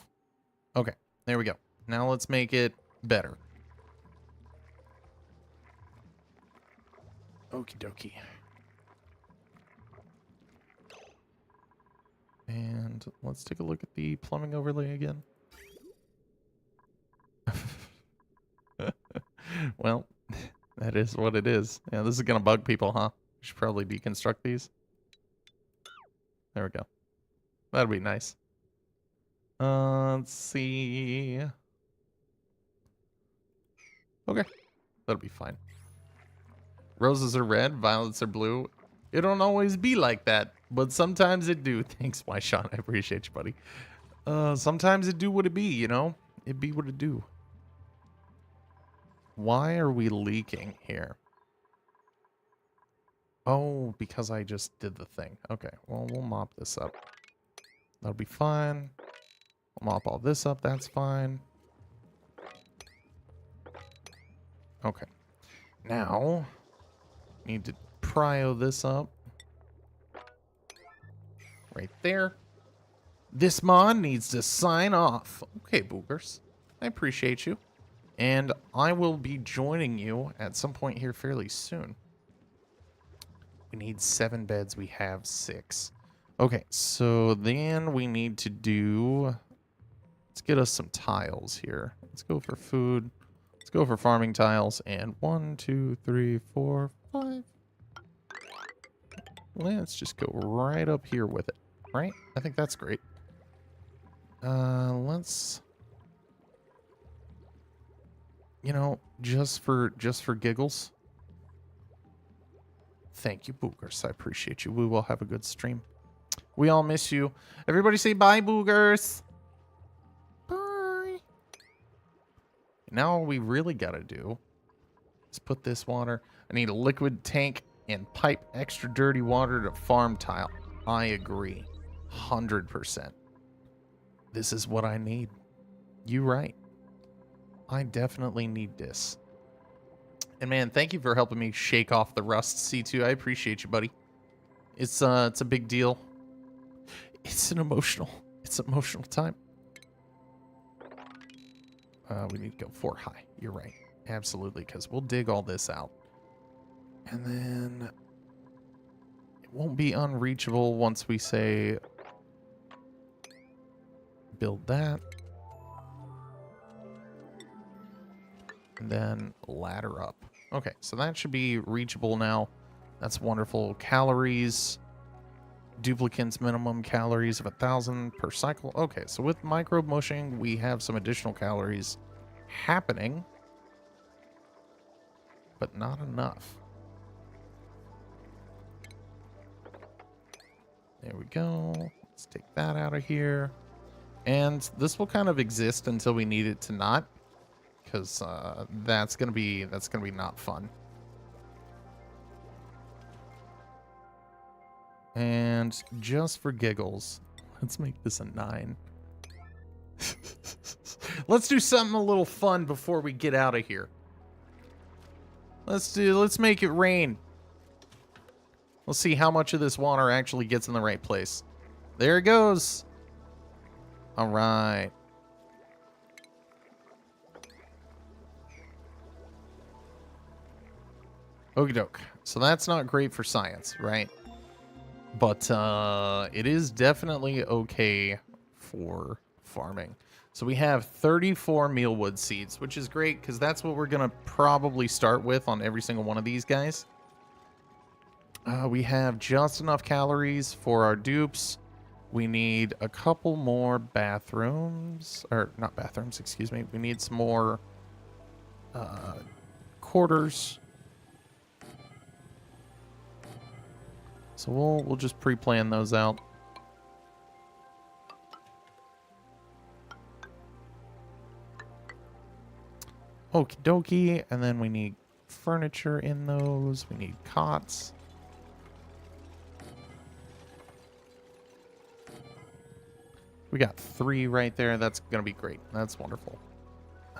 Speaker 1: Okay, there we go. Now let's make it better. Okie dokie. And let's take a look at the plumbing overlay again. Well, that is what it is. Yeah, this is gonna bug people, huh? We should probably deconstruct these. There we go. That'd be nice. Let's see. Okay, that'll be fine. Roses are red, violets are blue. It don't always be like that, but sometimes it do. Thanks, my Sean. I appreciate you, buddy. Sometimes it do what it be, you know? It be what it do. Why are we leaking here? Oh, because I just did the thing. Okay, well, we'll mop this up. That'll be fine. We'll mop all this up. That's fine. Okay. Now, need to prio this up. Right there. This mod needs to sign off. Okay, Boogers. I appreciate you. And I will be joining you at some point here fairly soon. We need 7 beds. We have 6. Okay, so then we need to do... Let's get us some tiles here. Let's go for food. Let's go for farming tiles. And 1, 2, 3, 4, 5. Let's just go right up here with it. Right? I think that's great. Let's... You know, just for giggles. Thank you, Boogers. I appreciate you. We will have a good stream. We all miss you. Everybody say bye, Boogers. Bye. Now all we really got to do is put this water. I need a liquid tank and pipe extra dirty water to farm tile. I agree. 100%. This is what I need. You right. I definitely need this. And man, thank you for helping me shake off the rust, C2. I appreciate you, buddy. It's a big deal. It's an emotional time. We need to go 4 high. You're right. Absolutely, because we'll dig all this out. And then it won't be unreachable once we say build that. And then ladder up. Okay, so that should be reachable now. That's wonderful. Calories. Duplicants minimum calories of 1,000 per cycle. Okay, so with microbe mushing, we have some additional calories happening. But not enough. There we go. Let's take that out of here. And this will kind of exist until we need it to not. Because that's gonna be not fun. And just for giggles, let's make this a 9. Let's do something a little fun before we get out of here. Let's make it rain. Let's see how much of this water actually gets in the right place. There it goes. All right. Okie doke. So that's not great for science, right? But it is definitely okay for farming. So we have 34 mealwood seeds, which is great because that's what we're going to probably start with on every single one of these guys. We have just enough calories for our dupes. We need a couple more bathrooms, or not bathrooms, excuse me. We need some more quarters. So we'll just pre-plan those out. Okie dokie. And then we need furniture in those. We need cots. We got 3 right there. That's going to be great. That's wonderful.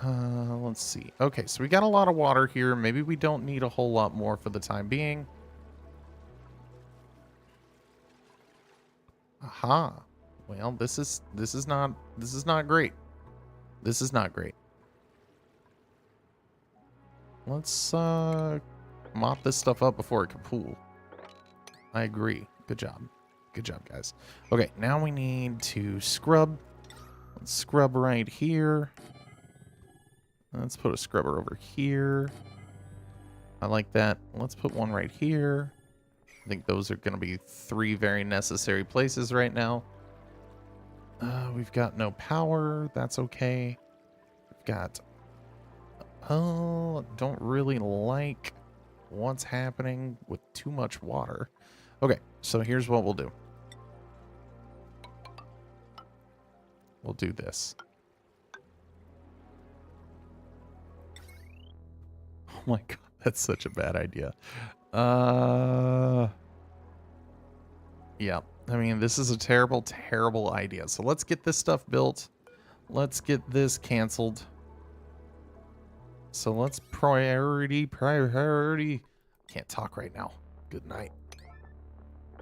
Speaker 1: Let's see. Okay, so we got a lot of water here. Maybe we don't need a whole lot more for the time being. Aha. Well, this is not great. This is not great. Let's mop this stuff up before it can pool. I agree. Good job. Good job, guys. Okay, now we need to scrub. Let's scrub right here. Let's put a scrubber over here. I like that. Let's put one right here. I think those are going to be 3 very necessary places right now. We've got no power. That's okay. We've got... Oh, don't really like what's happening with too much water. Okay, so here's what we'll do. We'll do this. Oh my god, that's such a bad idea. Yeah, I mean, this is a terrible, terrible idea. So let's get this stuff built. Let's get this canceled. So let's priority. Can't talk right now. Good night.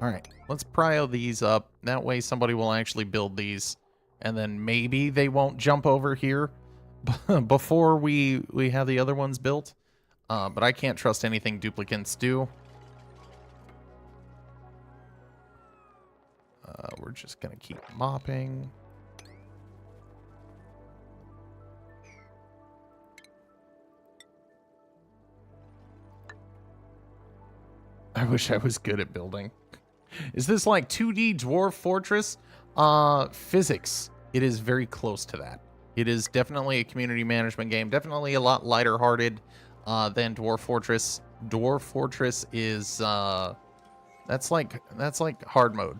Speaker 1: All right, let's prio these up. That way somebody will actually build these. And then maybe they won't jump over here before we have the other ones built. But I can't trust anything duplicants do. We're just going to keep mopping. I wish I was good at building. Is this like 2D Dwarf Fortress? Physics. It is very close to that. It is definitely a community management game. Definitely a lot lighter hearted than Dwarf Fortress. Dwarf Fortress is that's like hard mode.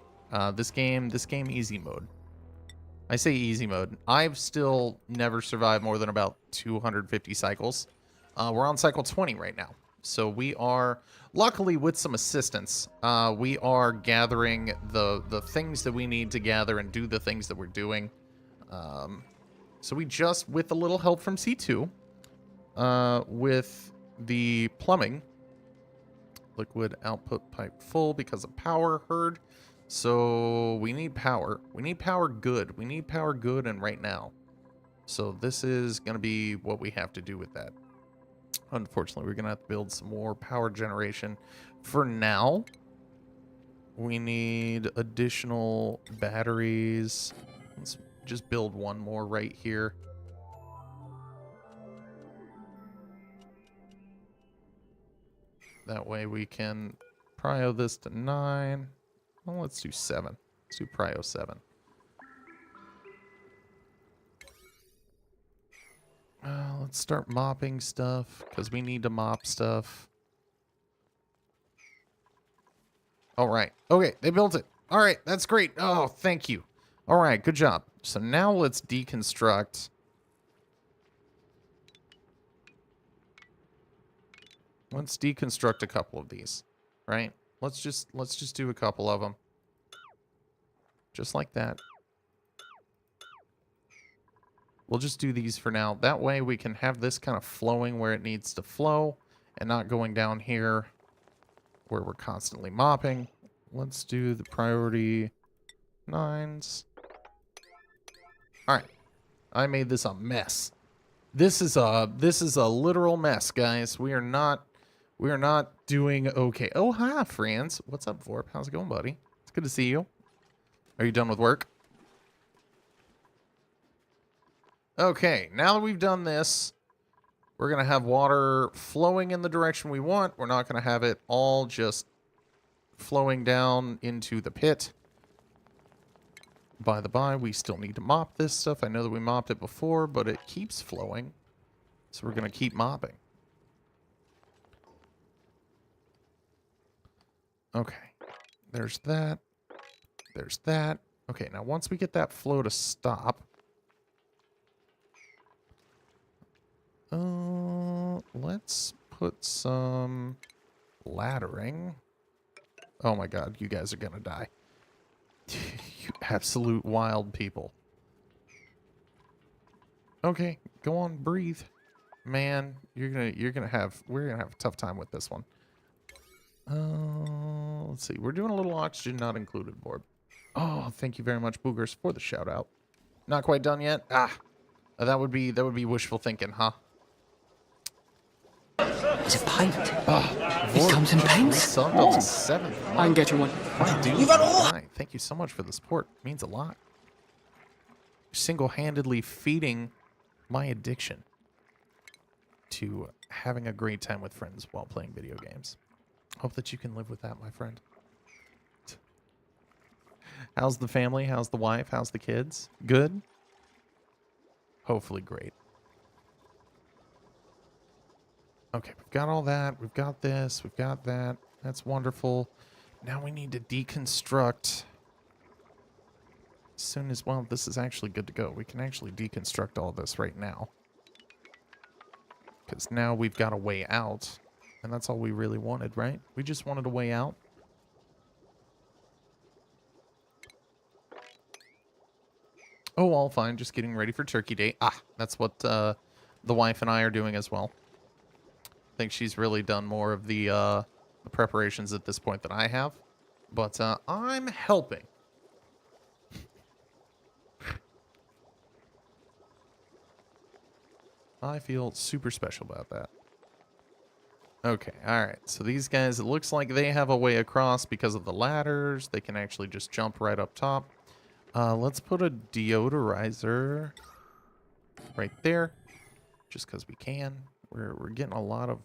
Speaker 1: This game easy mode. I say easy mode. I've still never survived more than about 250 cycles. We're on cycle 20 right now. So we are, luckily with some assistance, we are gathering the things that we need to gather and do the things that we're doing. So we just, with a little help from C2, with the plumbing, liquid output pipe full because of power, heard. So we need power. We need power good. We need power good and right now. So this is going to be what we have to do with that. Unfortunately, we're going to have to build some more power generation. For now, we need additional batteries. Let's just build one more right here. That way we can prio this to 9. Well, let's do 7. Let's do prio 7. Let's start mopping stuff, because we need to mop stuff. All right. Okay, they built it. All right, that's great. Oh, thank you. All right, good job. So now let's deconstruct. Let's deconstruct a couple of these, right? Let's just do a couple of them. Just like that. We'll just do these for now. That way we can have this kind of flowing where it needs to flow and not going down here where we're constantly mopping. Let's do the priority 9s. All right. I made this a mess. This is a literal mess, guys. We are not doing okay. Oh, hi, friends. What's up, Vorp? How's it going, buddy? It's good to see you. Are you done with work? Okay, now that we've done this, we're going to have water flowing in the direction we want. We're not going to have it all just flowing down into the pit. By the by, we still need to mop this stuff. I know that we mopped it before, but it keeps flowing. So we're going to keep mopping. Okay, there's that. There's that. Okay, now once we get that flow to stop, Let's put some laddering. Oh my god, you guys are gonna die. You absolute wild people. Okay, go on, breathe. Man, we're gonna have a tough time with this one. Let's see. We're doing a little oxygen not included board. Oh, thank you very much, Boogers, for the shout out. Not quite done yet. That would be wishful thinking, huh?
Speaker 2: It's a pint.
Speaker 1: Oh,
Speaker 2: It comes in pints.
Speaker 1: Subbed on the 7th month.
Speaker 2: I can get you one.
Speaker 1: My dude, hi. Thank you so much for the support. It means a lot. Single-handedly feeding my addiction to having a great time with friends while playing video games. Hope that you can live with that, my friend. How's the family? How's the wife? How's the kids? Good? Hopefully great. Okay, we've got all that. We've got this. We've got that. That's wonderful. Now we need to deconstruct. As soon as, well, this is actually good to go. We can actually deconstruct all this right now. Because now we've got a way out. And that's all we really wanted, right? We just wanted a way out. Oh, all fine. Just getting ready for Turkey Day. That's what the wife and I are doing as well. I think she's really done more of the preparations at this point than I have. But I'm helping. I feel super special about that. Okay, alright. So these guys, it looks like they have a way across because of the ladders. They can actually just jump right up top. Let's put a deodorizer right there. Just because we can. We're getting a lot of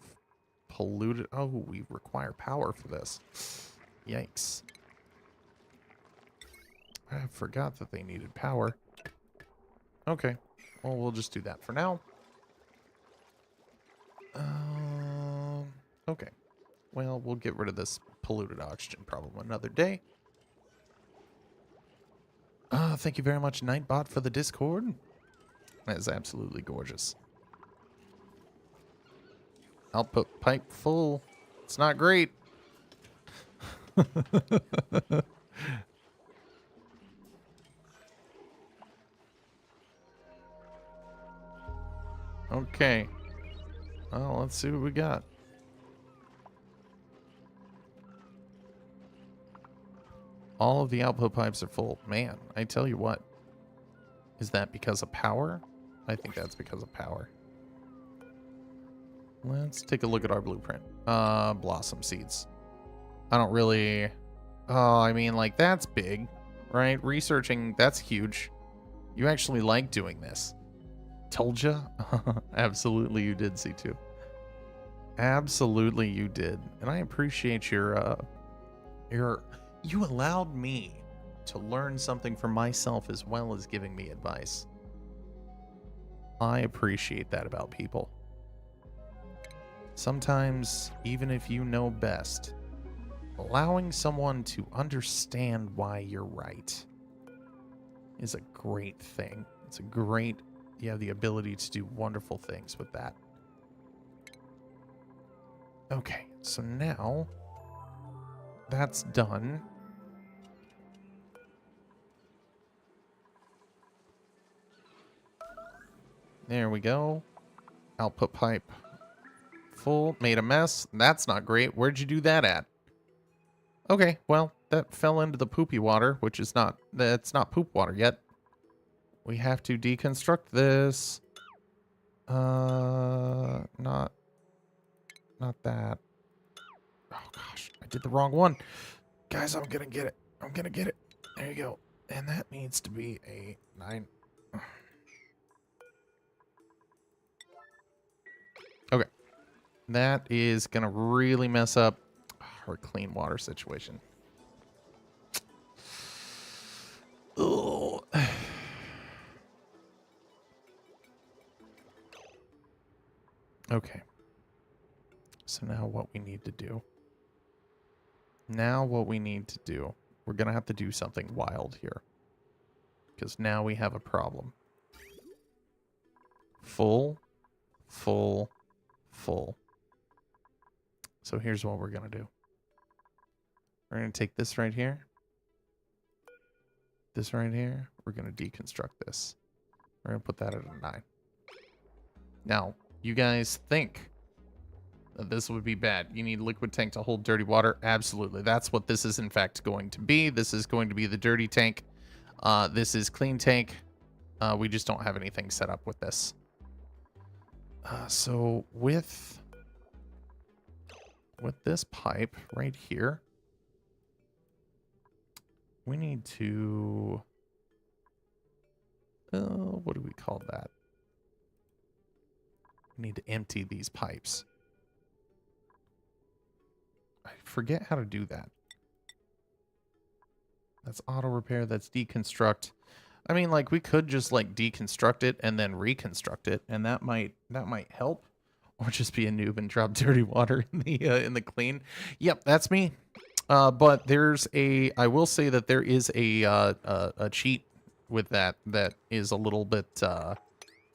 Speaker 1: polluted... Oh, we require power for this. Yikes. I forgot that they needed power. Okay. Well, we'll just do that for now. Okay. Well, we'll get rid of this polluted oxygen problem another day. Thank you very much, Nightbot, for the Discord. That is absolutely gorgeous. Output pipe full. It's not great. Okay. Well, let's see what we got. All of the output pipes are full. Man, I tell you what. Is that because of power? I think that's because of power. Let's take a look at our blueprint. Blossom seeds. I don't really... Oh, I mean, like, that's big, right? Researching, that's huge. You actually like doing this. Told ya? Absolutely you did, C2. Absolutely you did. And I appreciate your... You allowed me to learn something for myself as well as giving me advice. I appreciate that about people. Sometimes, even if you know best, allowing someone to understand why you're right is a great thing. It's a great... You have the ability to do wonderful things with that. Okay, so now that's done. There we go. Output pipe full. Made a mess. That's not great. Where'd you do that at? Okay, well, that fell into the poopy water, which is not... That's not poop water yet. We have to deconstruct this. Not that. Oh, gosh. I did the wrong one. Guys, I'm gonna get it. I'm gonna get it. There you go. And that needs to be a 9... Okay. That is going to really mess up our clean water situation. Ugh. Okay. So now what we need to do. We're going to have to do something wild here. Because now we have a problem. Full. full, full. So here's what we're going to do. We're going to take this right here. This right here. We're going to deconstruct this. We're going to put that at a 9. Now, you guys think that this would be bad. You need liquid tank to hold dirty water. Absolutely. That's what this is in fact going to be. This is going to be the dirty tank. This is clean tank. We just don't have anything set up with this. So with this pipe right here, we need to, what do we call that? We need to empty these pipes. I forget how to do that. That's auto repair, that's deconstruct. I mean, like, we could just like deconstruct it and then reconstruct it, and that might help. Or just be a noob and drop dirty water in the clean. Yep, that's me. But there's a, I will say that there is a cheat with that is a little bit it's a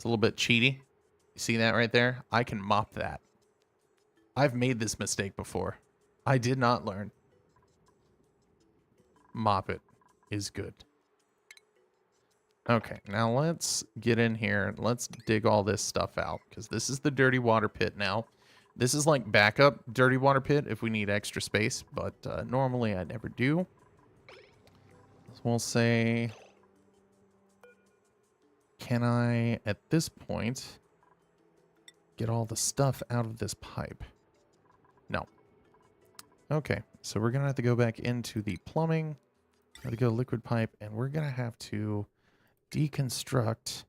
Speaker 1: little bit cheaty. You see that right there? I can mop that. I've made this mistake before. I did not learn. Mop it is good. Okay, now let's get in here and let's dig all this stuff out, because this is the dirty water pit now. This is like backup dirty water pit if we need extra space, but normally I never do. So we'll say, can I, at this point, get all the stuff out of this pipe? No. Okay, so we're going to have to go back into the plumbing. We're going to go liquid pipe, and we're going to have to deconstruct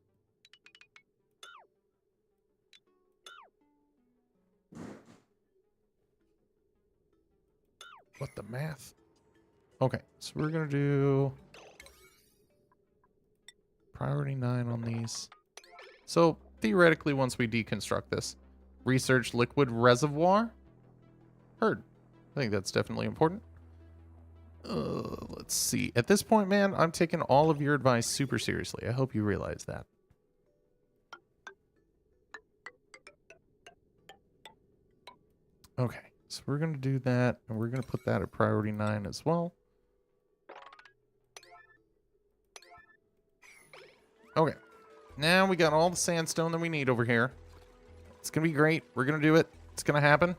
Speaker 1: what the math? Okay, so we're gonna do priority 9 on these. So theoretically, once we deconstruct this, research liquid reservoir. Heard. I think that's definitely important. Let's see. At this point, man, I'm taking all of your advice super seriously. I hope you realize that. Okay, so we're going to do that, and we're going to put that at priority 9 as well. Okay, now we got all the sandstone that we need over here. It's going to be great. We're going to do it. It's going to happen.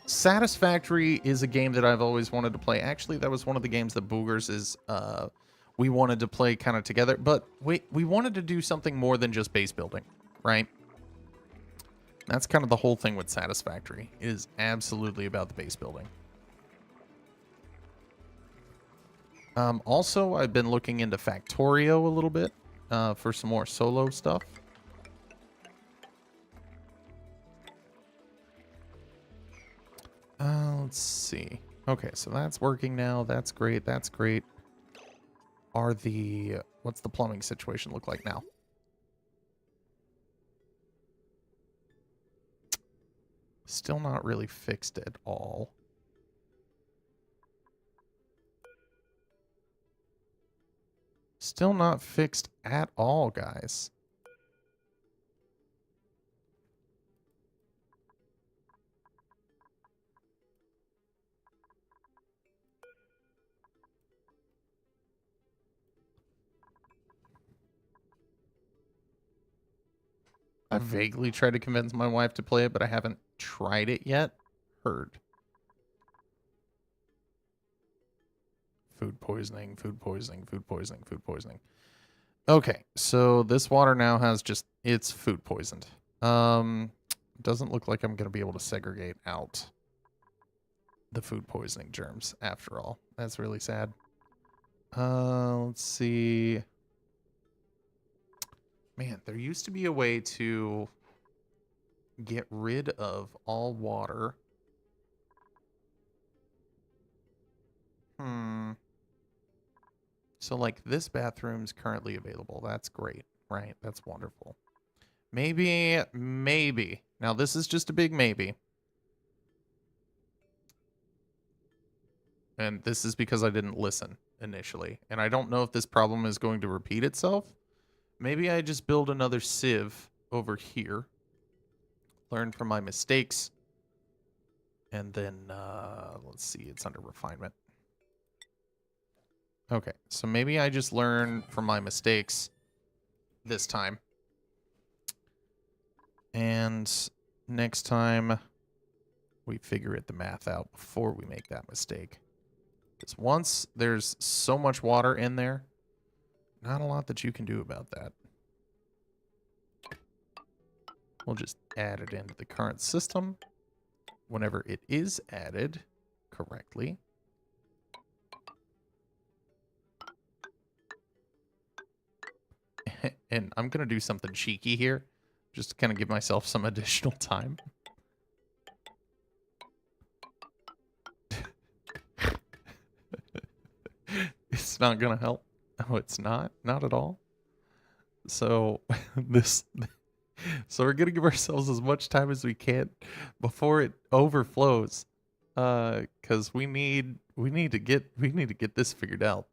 Speaker 1: Satisfactory is a game that I've always wanted to play. Actually, that was one of the games that Boogers is we wanted to play kind of together, but we wanted to do something more than just base building, right? That's kind of the whole thing with Satisfactory. It is absolutely about the base building. Also, I've been looking into Factorio a little bit for some more solo stuff. Let's see. Okay, so that's working now. That's great. That's great. What's the plumbing situation look like now? Still not really fixed at all. Still not fixed at all, guys. I vaguely tried to convince my wife to play it, but I haven't tried it yet. Heard. Food poisoning, food poisoning, food poisoning, food poisoning. Okay, so this water now has just, it's food poisoned. Doesn't look like I'm going to be able to segregate out the food poisoning germs after all. That's really sad. Let's see. Man, there used to be a way to get rid of all water. So, like, this bathroom's currently available. That's great, right? That's wonderful. Maybe. Now, this is just a big maybe. And this is because I didn't listen initially. And I don't know if this problem is going to repeat itself. Maybe I just build another sieve over here. Learn from my mistakes. And then, let's see, it's under refinement. Okay, so maybe I just learn from my mistakes this time. And next time, we figure the math out before we make that mistake. Because once there's so much water in there, not a lot that you can do about that. We'll just add it into the current system whenever it is added correctly. And I'm going to do something cheeky here, just to kind of give myself some additional time. It's not going to help. Oh, it's not? Not at all. So so we're going to give ourselves as much time as we can before it overflows. Cuz we need to get this figured out.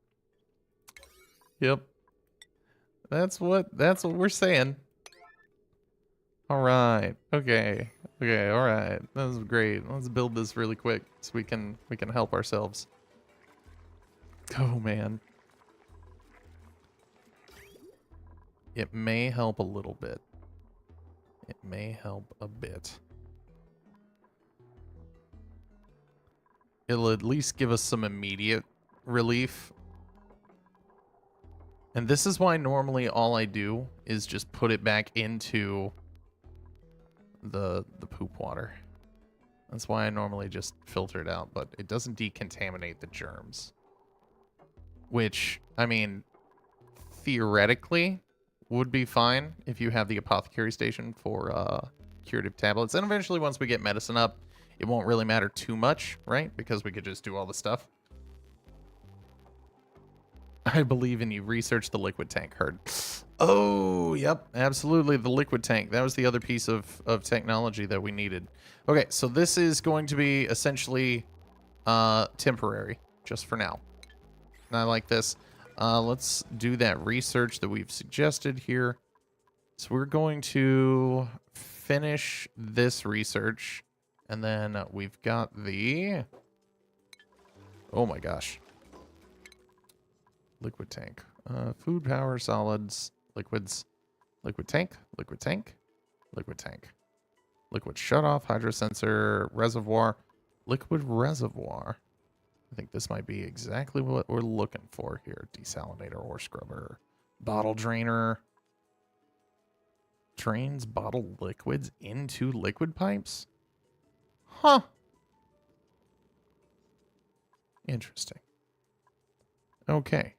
Speaker 1: Yep. That's what we're saying. All right. Okay. Okay, all right. That was great. Let's build this really quick so we can help ourselves. Oh man. It may help a little bit. It may help a bit. It'll at least give us some immediate relief. And this is why normally all I do is just put it back into the poop water. That's why I normally just filter it out, but it doesn't decontaminate the germs. Which, I mean, theoretically would be fine if you have the apothecary station for curative tablets. And eventually once we get medicine up, it won't really matter too much, right? Because we could just do all the stuff. I believe in you. Research the liquid tank, Herd. Oh, yep, absolutely. The liquid tank. That was the other piece of technology that we needed. Okay, so this is going to be essentially temporary, just for now. And I like this. Let's do that research that we've suggested here. So we're going to finish this research. And then we've got the... Oh my gosh. Liquid tank. Food, power, solids, liquids. Liquid tank, liquid tank, liquid tank. Liquid shutoff, hydrosensor, reservoir, liquid reservoir. I think this might be exactly what we're looking for here. Desalinator or scrubber. Bottle drainer. Drains bottled liquids into liquid pipes? Huh. Interesting. Okay.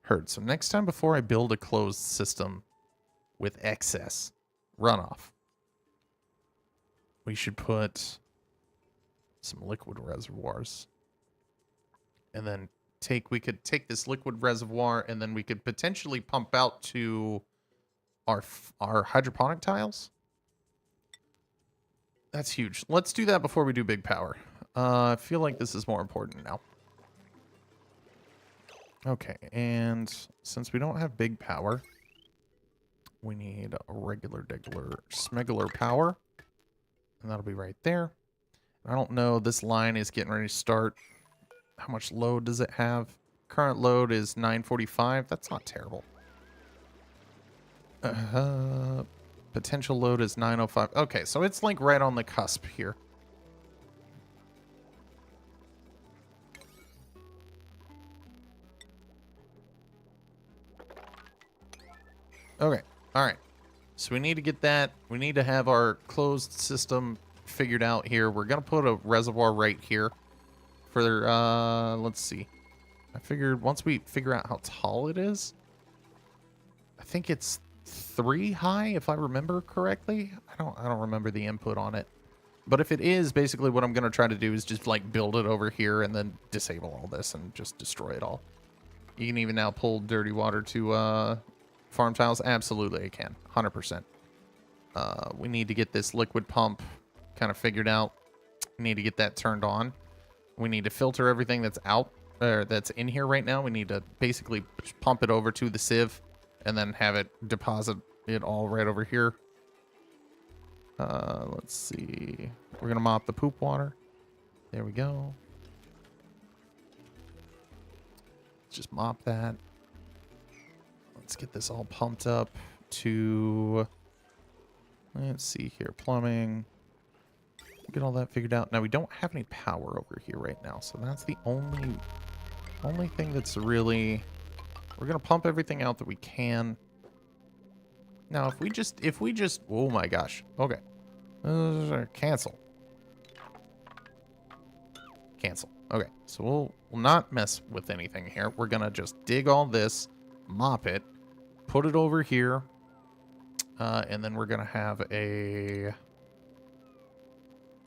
Speaker 1: Heard. So next time before I build a closed system with excess runoff, we should put some liquid reservoirs. And then we could take this liquid reservoir and then we could potentially pump out to our hydroponic tiles. That's huge. Let's do that before we do big power. I feel like this is more important now. Okay, and since we don't have big power, we need a regular, smegular power. And that'll be right there. I don't know, this line is getting ready to start. How much load does it have? Current load is 945. That's not terrible. Potential load is 905. Okay, so it's like right on the cusp here. Okay, all right. So we need to get that. We need to have our closed system figured out here. We're going to put a reservoir right here for, let's see. I figured once we figure out how tall it is, I think it's 3 high, if I remember correctly. I don't remember the input on it. But if it is, basically what I'm going to try to do is just like build it over here and then disable all this and just destroy it all. You can even now pull dirty water to farm tiles. Absolutely, I can. 100%. We need to get this liquid pump kind of figured out. We need to get that turned on. We need to filter everything that's out, or that's in here right now. We need to basically pump it over to the sieve and then have it deposit it all right over here. Let's see. We're gonna mop the poop water. There we go. Just mop that. Let's get this all pumped up to, let's see here, plumbing. Get all that figured out. Now we don't have any power over here right now, so that's the only thing that's really, we're gonna pump everything out that we can. Now if we just, oh my gosh, okay. Cancel. Cancel. Okay, so we'll not mess with anything here. We're gonna just dig all this, mop it, put it over here, and then we're gonna have a,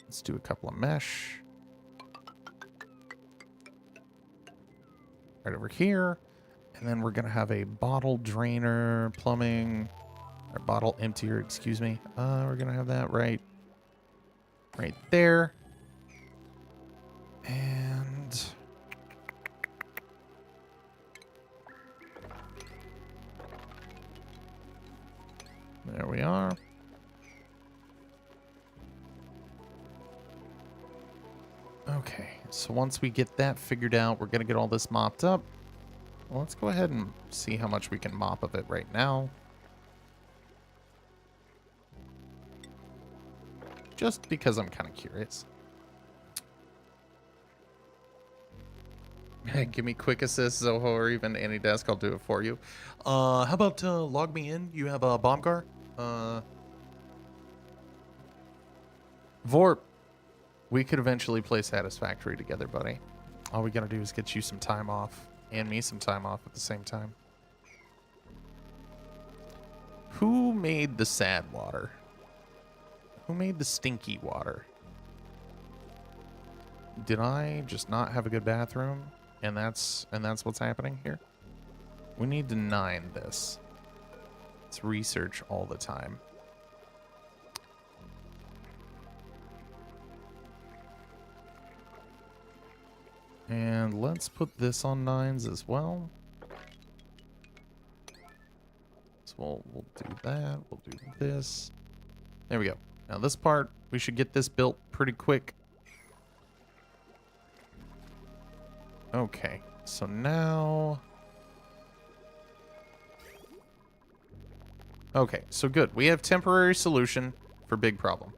Speaker 1: let's do a couple of mesh right over here, and then we're gonna have a bottle drainer, plumbing, or bottle emptier, excuse me. We're gonna have that right there. And there we are. Okay, so once we get that figured out, we're gonna get all this mopped up. Well, let's go ahead and see how much we can mop of it right now. Just because I'm kind of curious. Give me quick assist, Zoho, or even AnyDesk. I'll do it for you. How about log me in? You have a Bombgar? Vorp, we could eventually play Satisfactory together, buddy. All we gotta do is get you some time off, and me some time off at the same time. Who made the sad water? Who made the stinky water? Did I just not have a good bathroom? And that's what's happening here? We need to 9 this. It's research all the time. And let's put this on 9s as well. So we'll do that. We'll do this. There we go. Now this part, we should get this built pretty quick. Okay, so now... Okay, so good. We have temporary solution for big problem.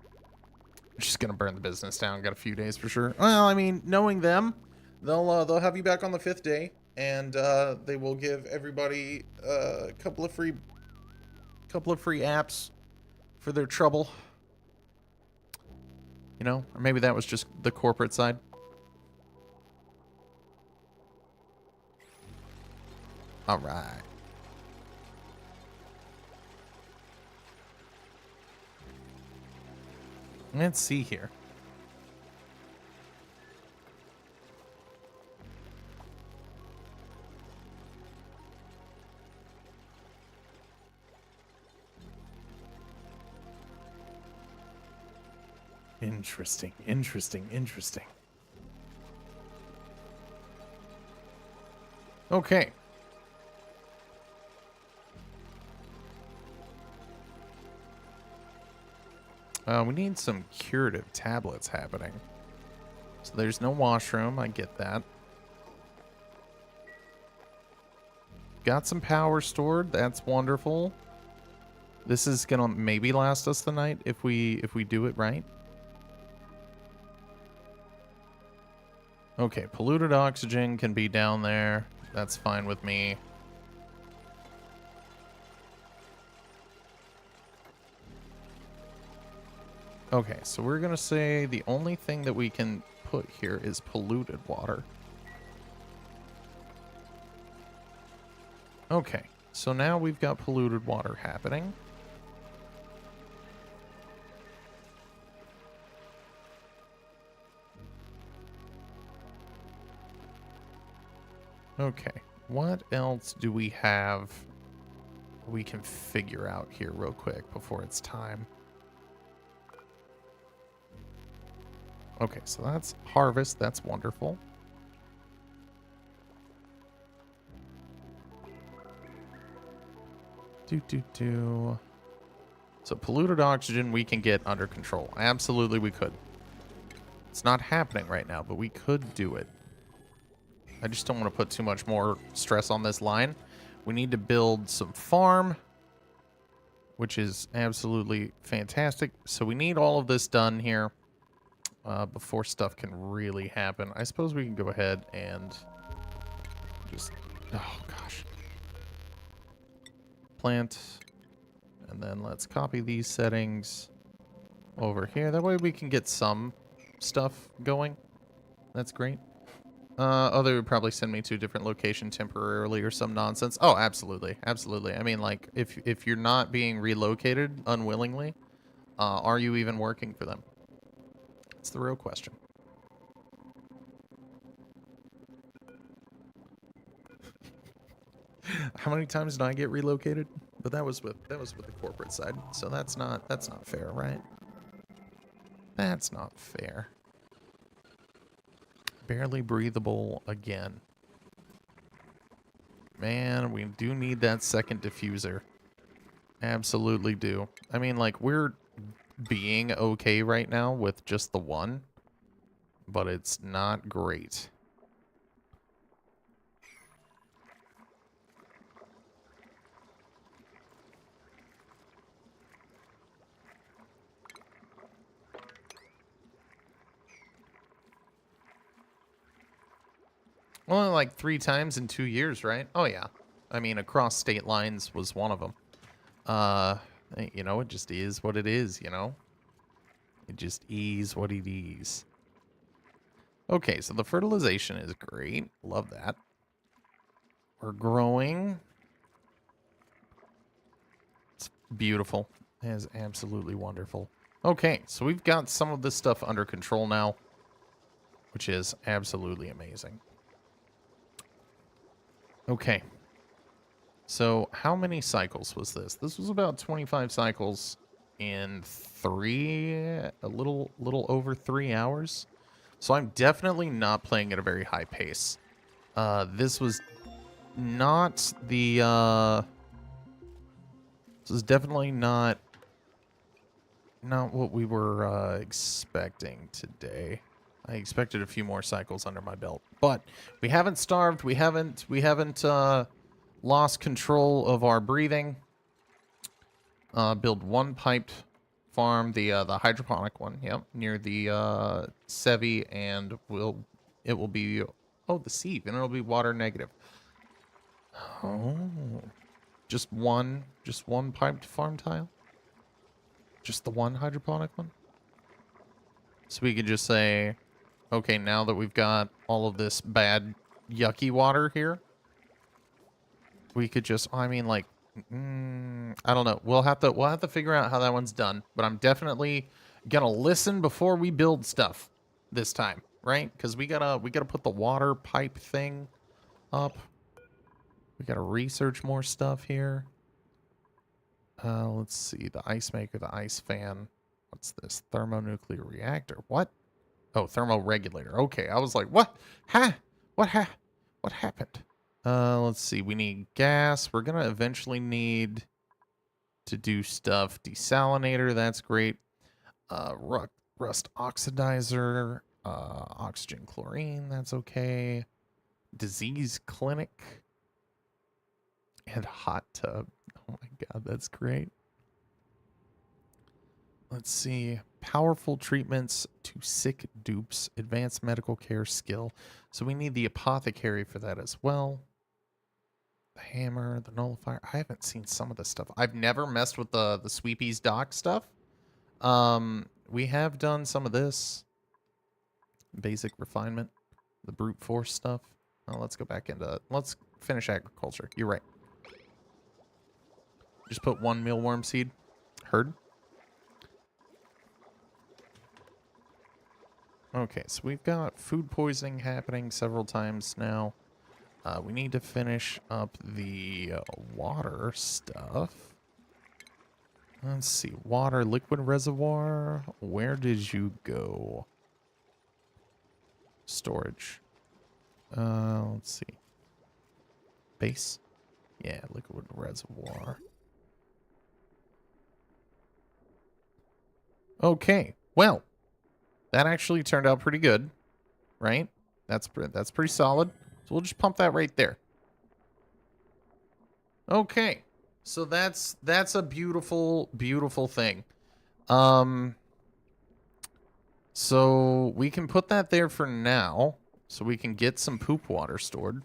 Speaker 1: I'm just gonna burn the business down. Got a few days for sure. Well, I mean, knowing them, they'll have you back on the 5th day, and they will give everybody a couple of free apps for their trouble. You know, or maybe that was just the corporate side. All right. Let's see here. Interesting, interesting, interesting. Okay. We need some curative tablets happening. So there's no washroom, I get that. Got some power stored, that's wonderful. This is gonna maybe last us the night if we do it right. Okay, polluted oxygen can be down there. That's fine with me. Okay, so we're gonna say the only thing that we can put here is polluted water. Okay, so now we've got polluted water happening. Okay, what else do we have we can figure out here real quick before it's time? Okay, so that's harvest. That's wonderful. So polluted oxygen we can get under control. Absolutely we could. It's not happening right now, but we could do it. I just don't want to put too much more stress on this line. We need to build some farm, which is absolutely fantastic. So we need all of this done here before stuff can really happen. I suppose we can go ahead and just, oh gosh. Plant, and then let's copy these settings over here. That way we can get some stuff going. That's great. Oh, they would probably send me to a different location temporarily or some nonsense. Oh, absolutely. Absolutely. I mean, like, if you're not being relocated unwillingly, are you even working for them? It's the real question. How many times did I get relocated? But that was with the corporate side. So that's not fair, right? That's not fair. Barely breathable again. Man, we do need that second diffuser. Absolutely do. I mean, like, we're being okay right now with just the one, but it's not great. Only like 3 times in 2 years, right? Oh, yeah. I mean, across state lines was one of them. You know, it just is what it is, you know? It just is what it is. Okay, so the fertilization is great. Love that. We're growing. It's beautiful. It is absolutely wonderful. Okay, so we've got some of this stuff under control now, which is absolutely amazing. Okay. So how many cycles was this? This was about 25 cycles in a little over 3 hours. So I'm definitely not playing at a very high pace. This was not the, this is definitely not what we were expecting today. I expected a few more cycles under my belt, but we haven't starved. We haven't lost control of our breathing. Build one piped farm, the hydroponic one, yep, near the Sevi, and it will be the sieve, and it'll be water negative. Oh, just one piped farm tile. Just the one hydroponic one. So we could just say, okay, now that we've got all of this bad, yucky water here, we could just, I mean, like, I don't know. We'll have to figure out how that one's done. But I'm definitely gonna listen before we build stuff this time, right? Because we gotta put the water pipe thing up. We gotta research more stuff here. Let's see, the ice maker, the ice fan. What's this? Thermonuclear reactor. What? Oh, thermoregulator. Okay, I was like, what? Huh? What happened? Let's see. We need gas. We're gonna eventually need to do stuff. Desalinator, that's great. Rust oxidizer. Oxygen chlorine, that's okay. Disease clinic. And hot tub. Oh my god, that's great. Let's see. Powerful treatments to sick dupes. Advanced medical care skill. So we need the apothecary for that as well. The hammer, the nullifier. I haven't seen some of this stuff. I've never messed with the Sweepies dock stuff. We have done some of this. Basic refinement. The brute force stuff. Oh, let's go back into... Let's finish agriculture. You're right. Just put one mealworm seed. Heard? Okay, so we've got food poisoning happening several times now. We need to finish up the water stuff. Let's see. Water liquid reservoir. Where did you go? Storage. Let's see. Base. Yeah, liquid reservoir. Okay, well, that actually turned out pretty good, right? That's pretty solid. So we'll just pump that right there. Okay, so that's a beautiful, beautiful thing. So we can put that there for now, so we can get some poop water stored.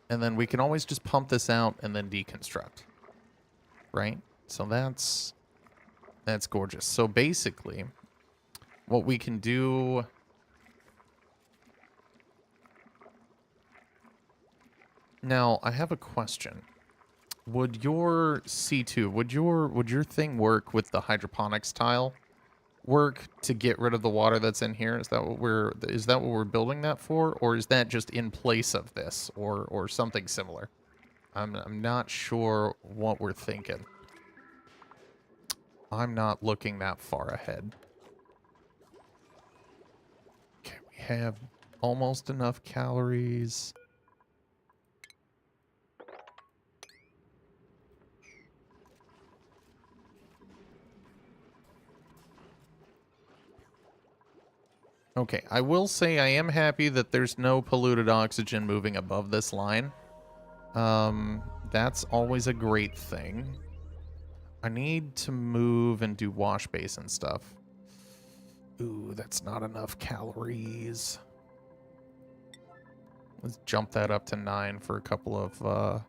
Speaker 1: And then we can always just pump this out and then deconstruct. Right? So that's gorgeous. So basically, what we can do... Now, I have a question. Would your C2, would your thing work with the hydroponics tile? Work to get rid of the water that's in here? Is that what we're building that for, or is that just in place of this, or something similar? I'm not sure what we're thinking. I'm not looking that far ahead. Okay, we have almost enough calories. Okay, I will say I am happy that there's no polluted oxygen moving above this line. That's always a great thing. I need to move and do wash basin stuff. Ooh, that's not enough calories. Let's jump that up to 9 for a couple of,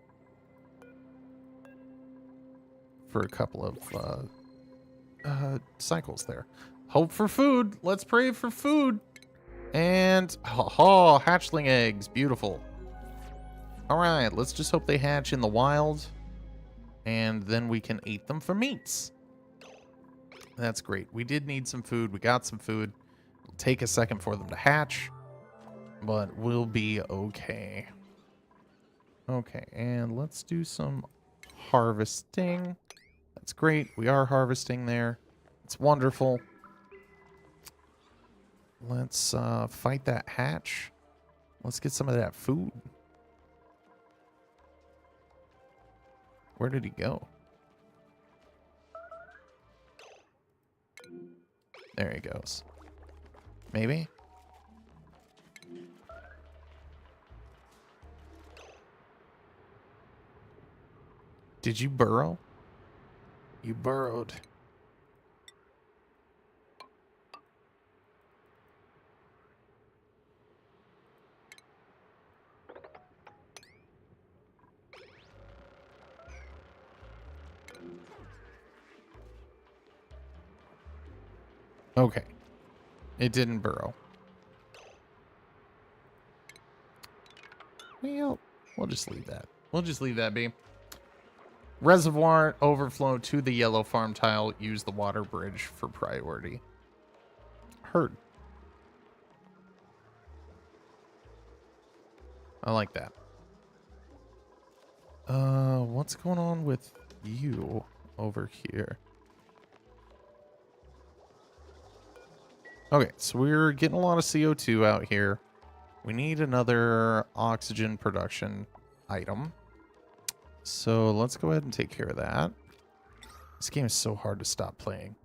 Speaker 1: cycles there. Hope for food. Let's pray for food. And, oh, hatchling eggs. Beautiful. All right, let's just hope they hatch in the wild. And then we can eat them for meats. That's great. We did need some food. We got some food. It'll take a second for them to hatch. But we'll be okay. Okay, and let's do some harvesting. That's great. We are harvesting there. It's wonderful. Let's fight that hatch. Let's get some of that food. Where did he go? There he goes. Maybe? Did you burrow? You burrowed. Okay. It didn't burrow. Well, we'll just leave that. We'll just leave that be. Reservoir overflow to the yellow farm tile. Use the water bridge for priority. Heard. I like that. What's going on with you over here? Okay, so we're getting a lot of CO2 out here. We need another oxygen production item. So let's go ahead and take care of that. This game is so hard to stop playing.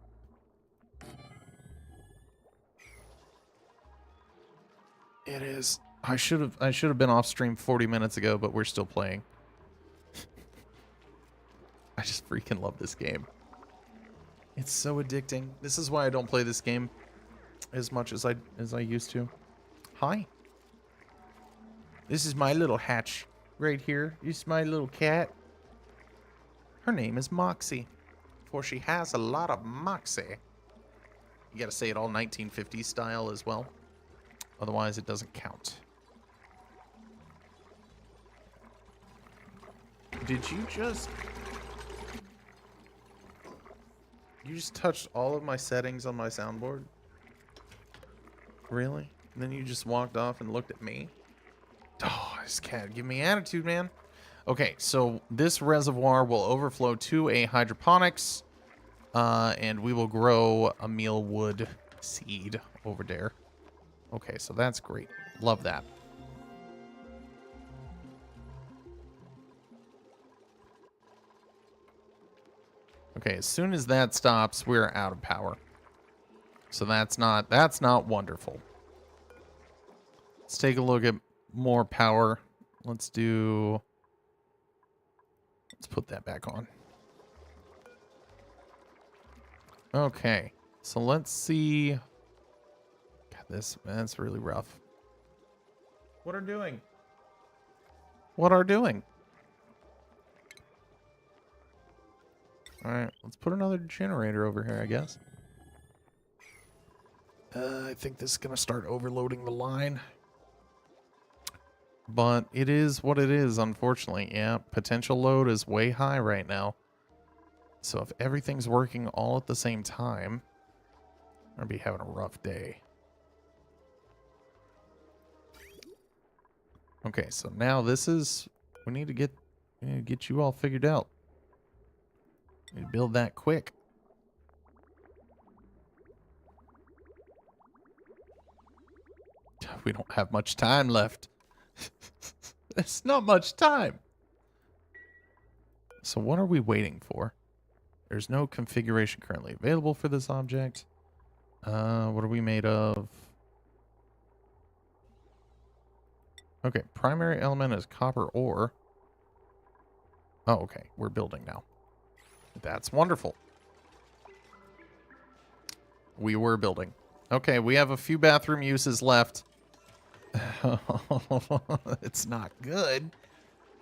Speaker 1: It is. I should have been off stream 40 minutes ago, but we're still playing. I just freaking love this game. It's so addicting. This is why I don't play this game as much as I used to. Hi. This is my little hatch right here. This is my little cat. Her name is Moxie, for she has a lot of moxie. You gotta say it all 1950s style as well. Otherwise, it doesn't count. Did you just... You just touched all of my settings on my soundboard? Really? And then you just walked off and looked at me? Oh, this cat give me attitude, man. Okay, so this reservoir will overflow to a hydroponics, and we will grow a mealwood seed over there. Okay, so that's great. Love that. Okay, as soon as that stops, we're out of power. So that's not wonderful. Let's take a look at more power. Let's put that back on. Okay, so let's see. God, that's really rough. What are doing? What are doing? All right, let's put another generator over here, I guess. I think this is gonna start overloading the line. But it is what it is, unfortunately. Yeah, potential load is way high right now. So if everything's working all at the same time, I'm gonna be having a rough day. Okay, so now this is... We need to get you all figured out. We need to build that quick. We don't have much time left. There's not much time. So what are we waiting for? There's no configuration currently available for this object. What are we made of? Okay, primary element is copper ore. Oh, okay. We're building now. That's wonderful. We were building. Okay, we have a few bathroom uses left. It's not good.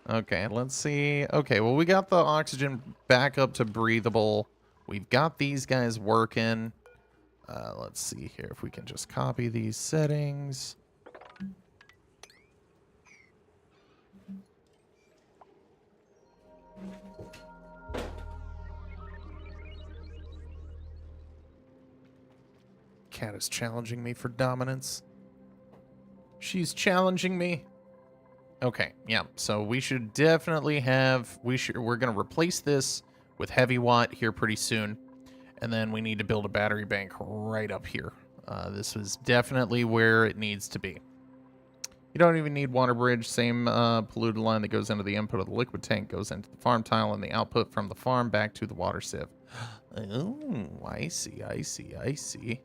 Speaker 1: Okay, let's see. Okay, well, we got the oxygen back up to breathable. We've got these guys working. Let's see here if we can just copy these settings. Cat is challenging me for dominance. She's challenging me. Okay, yeah. So we should definitely have... We're going to replace this with heavy watt here pretty soon. And then we need to build a battery bank right up here. This is definitely where it needs to be. You don't even need water bridge. Same polluted line that goes into the input of the liquid tank goes into the farm tile, and the output from the farm back to the water sieve. Oh, I see, I see, I see.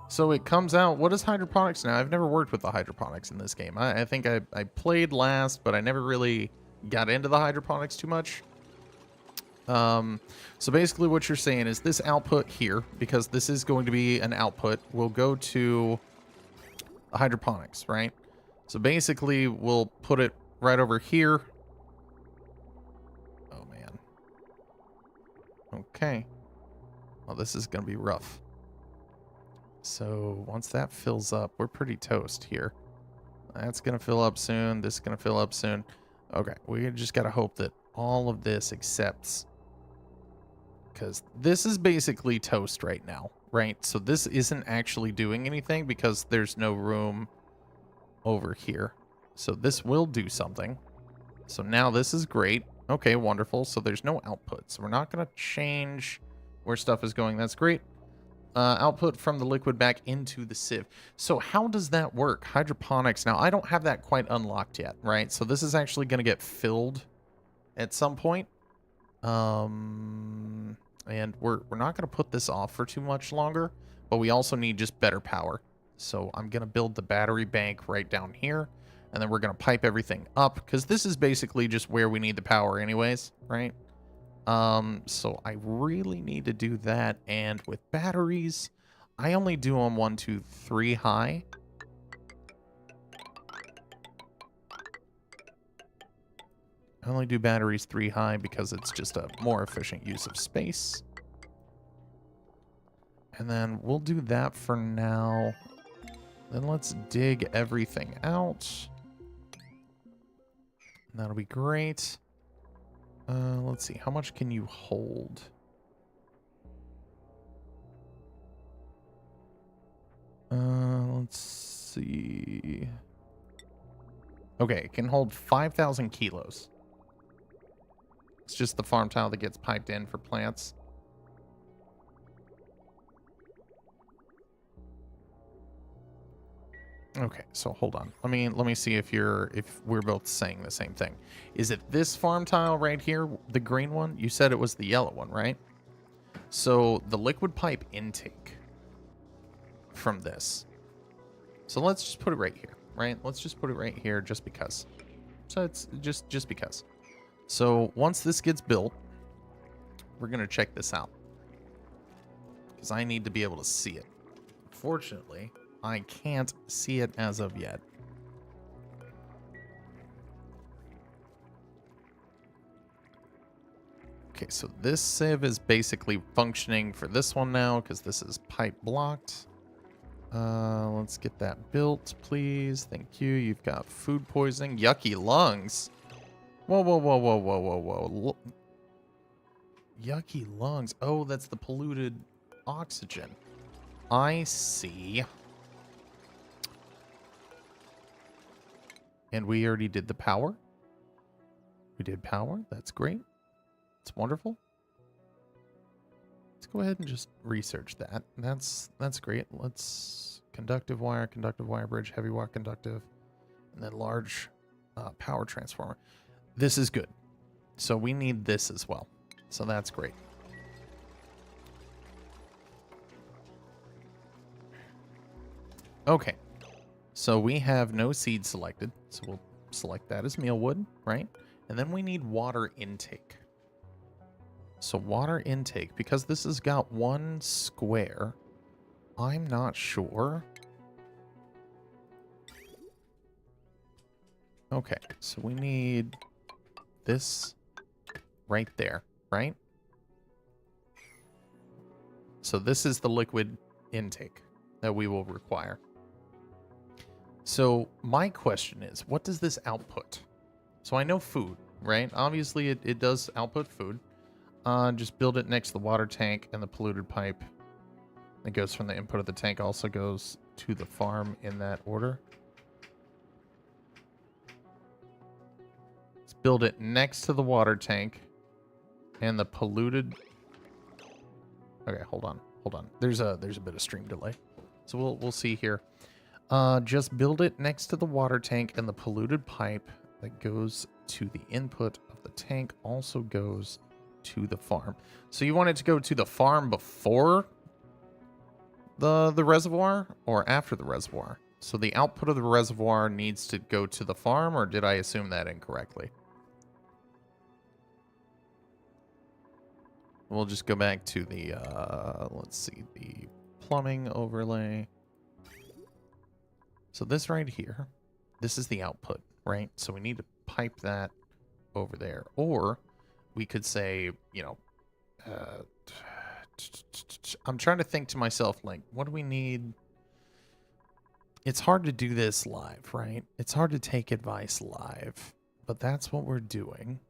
Speaker 1: So it comes out... What is hydroponics now? I've never worked with the hydroponics in this game. I think I played last, but I never really got into the hydroponics too much. So basically what you're saying is this output here, because this is going to be an output, will go to the hydroponics, right? So basically we'll put it right over here. Oh, man. Okay. Well, this is going to be rough. So once that fills up, we're pretty toast here. That's going to fill up soon. This is going to fill up soon. Okay, we just got to hope that all of this accepts. Because this is basically toast right now, right? So this isn't actually doing anything because there's no room over here. So this will do something. So now this is great. Okay, wonderful. So there's no output. So we're not going to change where stuff is going. That's great. Output from the liquid back into the sieve. So how does that work? Hydroponics. Now, I don't have that quite unlocked yet, right? So this is actually going to get filled at some point. And we're not going to put this off for too much longer, but we also need just better power. So I'm going to build the battery bank right down here, and then we're going to pipe everything up, because this is basically just where we need the power anyways, right? So I really need to do that, and with batteries, I only do them 1, 2, 3 high. I only do batteries 3 high because it's just a more efficient use of space. And then we'll do that for now. Then let's dig everything out. That'll be great. Let's see. How much can you hold? Let's see. Okay, it can hold 5,000 kilos. It's just the farm tile that gets piped in for plants. Okay, so hold on. Let me see if we're both saying the same thing. Is it this farm tile right here, the green one? You said it was the yellow one, right? So the liquid pipe intake from this. So let's just put it right here, right? Let's just put it right here just because. So it's just because. So once this gets built, we're going to check this out. Because I need to be able to see it. Fortunately, I can't see it as of yet. Okay, so this sieve is basically functioning for this one now because this is pipe blocked. Let's get that built, please. Thank you. You've got food poisoning. Yucky lungs. Whoa, whoa, whoa, whoa, whoa, whoa, whoa. Yucky lungs. Oh, that's the polluted oxygen. I see. And we already did the power. We did power. That's great. It's wonderful. Let's go ahead and just research that. That's great. Let's conductive wire bridge, heavy wire conductive, and then large power transformer. This is good. So we need this as well. So that's great. Okay. So we have no seed selected. So we'll select that as mealwood, right? And then we need water intake. So water intake, because this has got one square, I'm not sure. Okay, so we need this right there, right? So this is the liquid intake that we will require. So my question is, what does this output? So I know food, right? Obviously it does output food. Just build it next to the water tank, and the polluted pipe that goes from the input of the tank also goes to the farm in that order. Let's build it next to the water tank and the polluted. Okay, hold on. There's a bit of stream delay, so we'll see here. Just build it next to the water tank, and the polluted pipe that goes to the input of the tank also goes to the farm. So you want it to go to the farm before the reservoir or after the reservoir? So the output of the reservoir needs to go to the farm, or did I assume that incorrectly? We'll just go back to the, let's see, the plumbing overlay. So this right here, this is the output, right? So we need to pipe that over there. Or we could say, you know, I'm trying to think to myself, like, what do we need? It's hard to do this live, right? It's hard to take advice live, but that's what we're doing.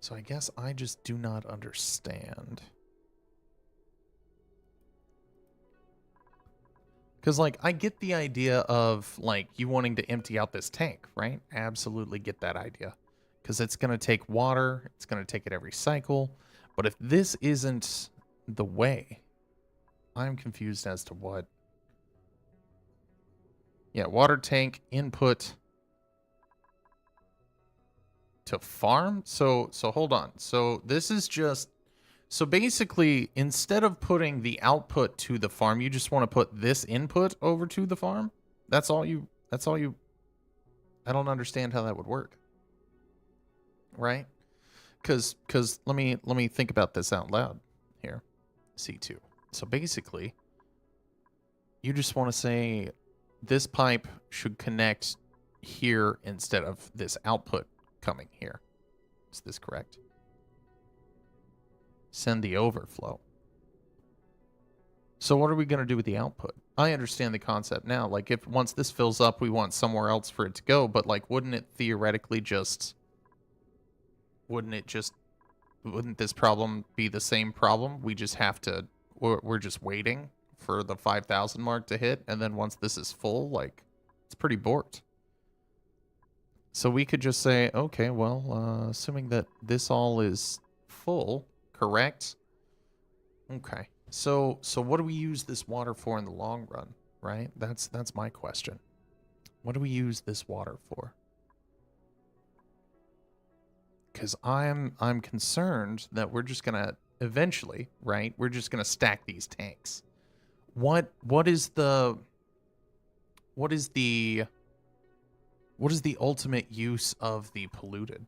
Speaker 1: So I guess I just do not understand. Because, like, I get the idea of, like, you wanting to empty out this tank, right? Absolutely get that idea. Because it's going to take water. It's going to take it every cycle. But if this isn't the way, I'm confused as to what. Yeah, water tank input to farm? So hold on. So this is just... So basically, instead of putting the output to the farm, you just want to put this input over to the farm? That's all you... I don't understand how that would work. Right? Because let me think about this out loud here. C2. So basically, you just want to say this pipe should connect here instead of this output coming here. Is this correct? Send the overflow. So what are we going to do with the output? I understand the concept now. Like, if once this fills up, we want somewhere else for it to go. But, like, wouldn't it theoretically just... Wouldn't this problem be the same problem? We just have to... We're just waiting for the 5,000 mark to hit. And then once this is full, like, it's pretty borked. So we could just say, okay, well, assuming that this all is full... Correct? Okay. So what do we use this water for in the long run, right? That's my question. What do we use this water for? Because I'm concerned that we're just gonna eventually, right? We're just gonna stack these tanks. What is the ultimate use of the polluted?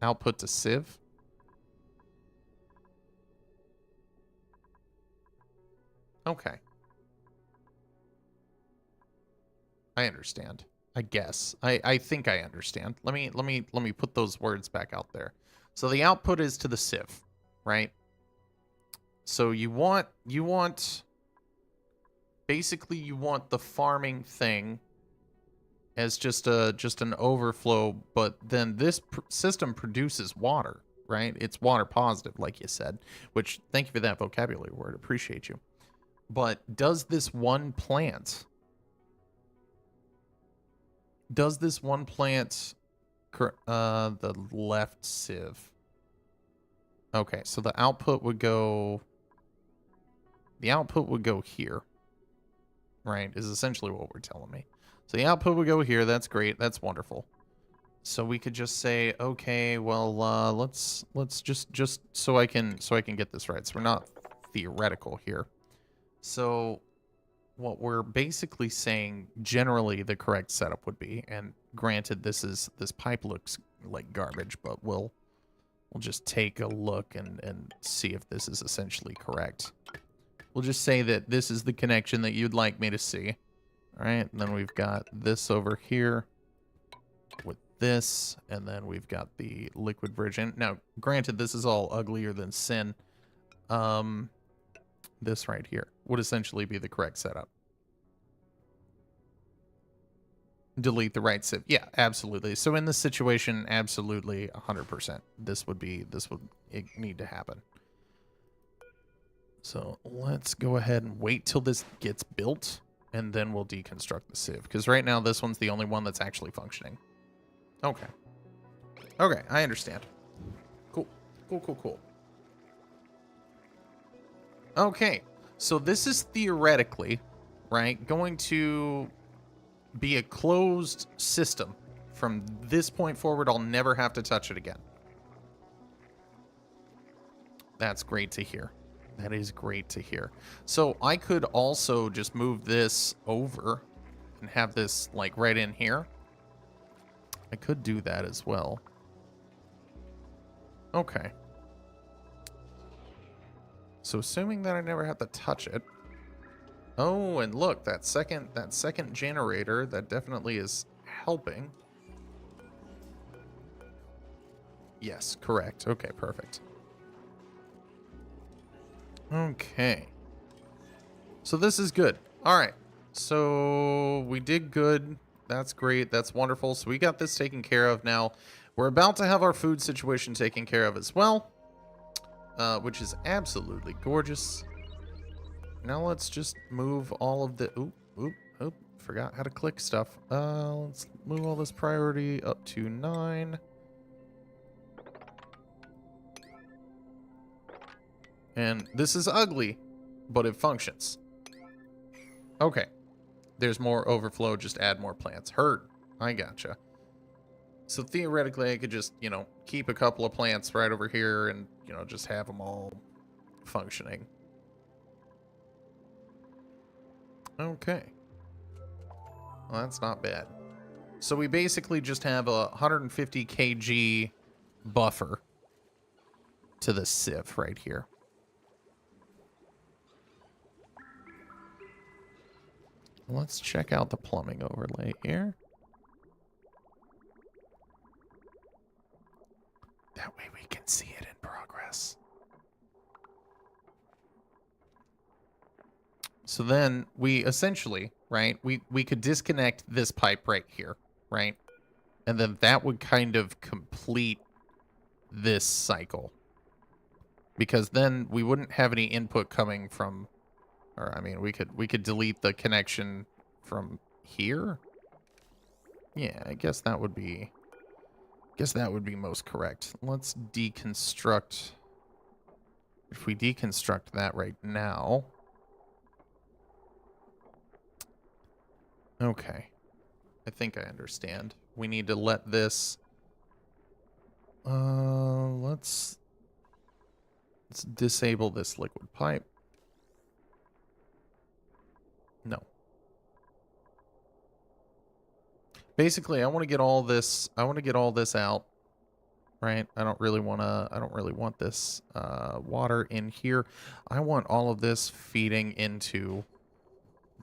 Speaker 1: Output to sieve? Okay. I understand. I guess. I think I understand. Let me put those words back out there. So the output is to the sieve, right? So you want basically you want the farming thing as just an overflow, but then this system produces water, right? It's water positive, like you said, which thank you for that vocabulary word. Appreciate you. But does this one plant the left sieve? Okay, so the output would go here, right? Is essentially what we're telling me. So the output would go here. That's great. That's wonderful. So we could just say, okay, well, let's just so I can get this right. So we're not theoretical here. So what we're basically saying generally the correct setup would be, and granted this pipe looks like garbage, but we'll just take a look and see if this is essentially correct. We'll just say that this is the connection that you'd like me to see. All right, and then we've got this over here with this, and then we've got the liquid bridge in. Now, granted, this is all uglier than sin. This right here would essentially be the correct setup. Delete the right sieve. Yeah, absolutely. So in this situation, absolutely 100%. This would need to happen. So let's go ahead and wait till this gets built, and then we'll deconstruct the sieve. Because right now, this one's the only one that's actually functioning. Okay. Okay, I understand. Cool. Cool. Okay, so this is theoretically, right, going to be a closed system. From this point forward, I'll never have to touch it again. That's great to hear. That is great to hear. So I could also just move this over and have this like right in here. I could do that as well. Okay. So assuming that I never have to touch it. Oh, and look, that second generator, that definitely is helping. Yes, correct. Okay, perfect. Okay. So this is good. All right. So we did good. That's great. That's wonderful. So we got this taken care of now. We're about to have our food situation taken care of as well, which is absolutely gorgeous. Now let's just move all of the... Oop. Forgot how to click stuff. Let's move all this priority up to 9. And this is ugly, but it functions. Okay. There's more overflow. Just add more plants. Heard. I gotcha. So theoretically, I could just, keep a couple of plants right over here and, just have them all functioning. Okay. Well, that's not bad. So we basically just have a 150 kg buffer to the sieve right here. Let's check out the plumbing overlay here. That way we can see it in progress. So then we essentially, right, we could disconnect this pipe right here, right? And then that would kind of complete this cycle. Because then we wouldn't have any input coming from, or I mean, we could delete the connection from here. Yeah, I guess that would be most correct. Let's deconstruct. if we deconstruct that right now. Okay. I think I understand. We need to let this... let's disable this liquid pipe. No. Basically, I want to get all this out, right? I don't really want this water in here. I want all of this feeding into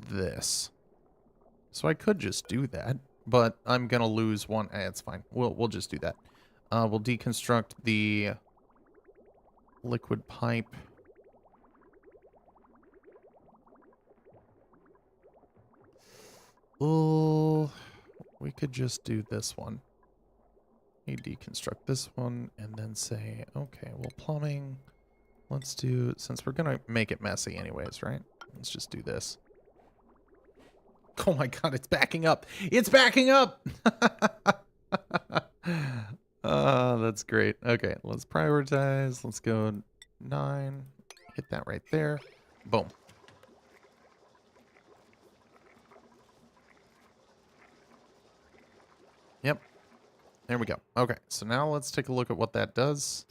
Speaker 1: this. So I could just do that, but I'm going to lose one. It's fine. We'll just do that. We'll deconstruct the liquid pipe. Oh, we could just do this one. You deconstruct this one and then say, okay, well, plumbing. Let's do, since we're going to make it messy anyways, right? Let's just do this. Oh my god, it's backing up. It's backing up! That's great. Okay, let's prioritize. Let's go 9. Hit that right there. Boom. Yep. There we go. Okay, so now let's take a look at what that does.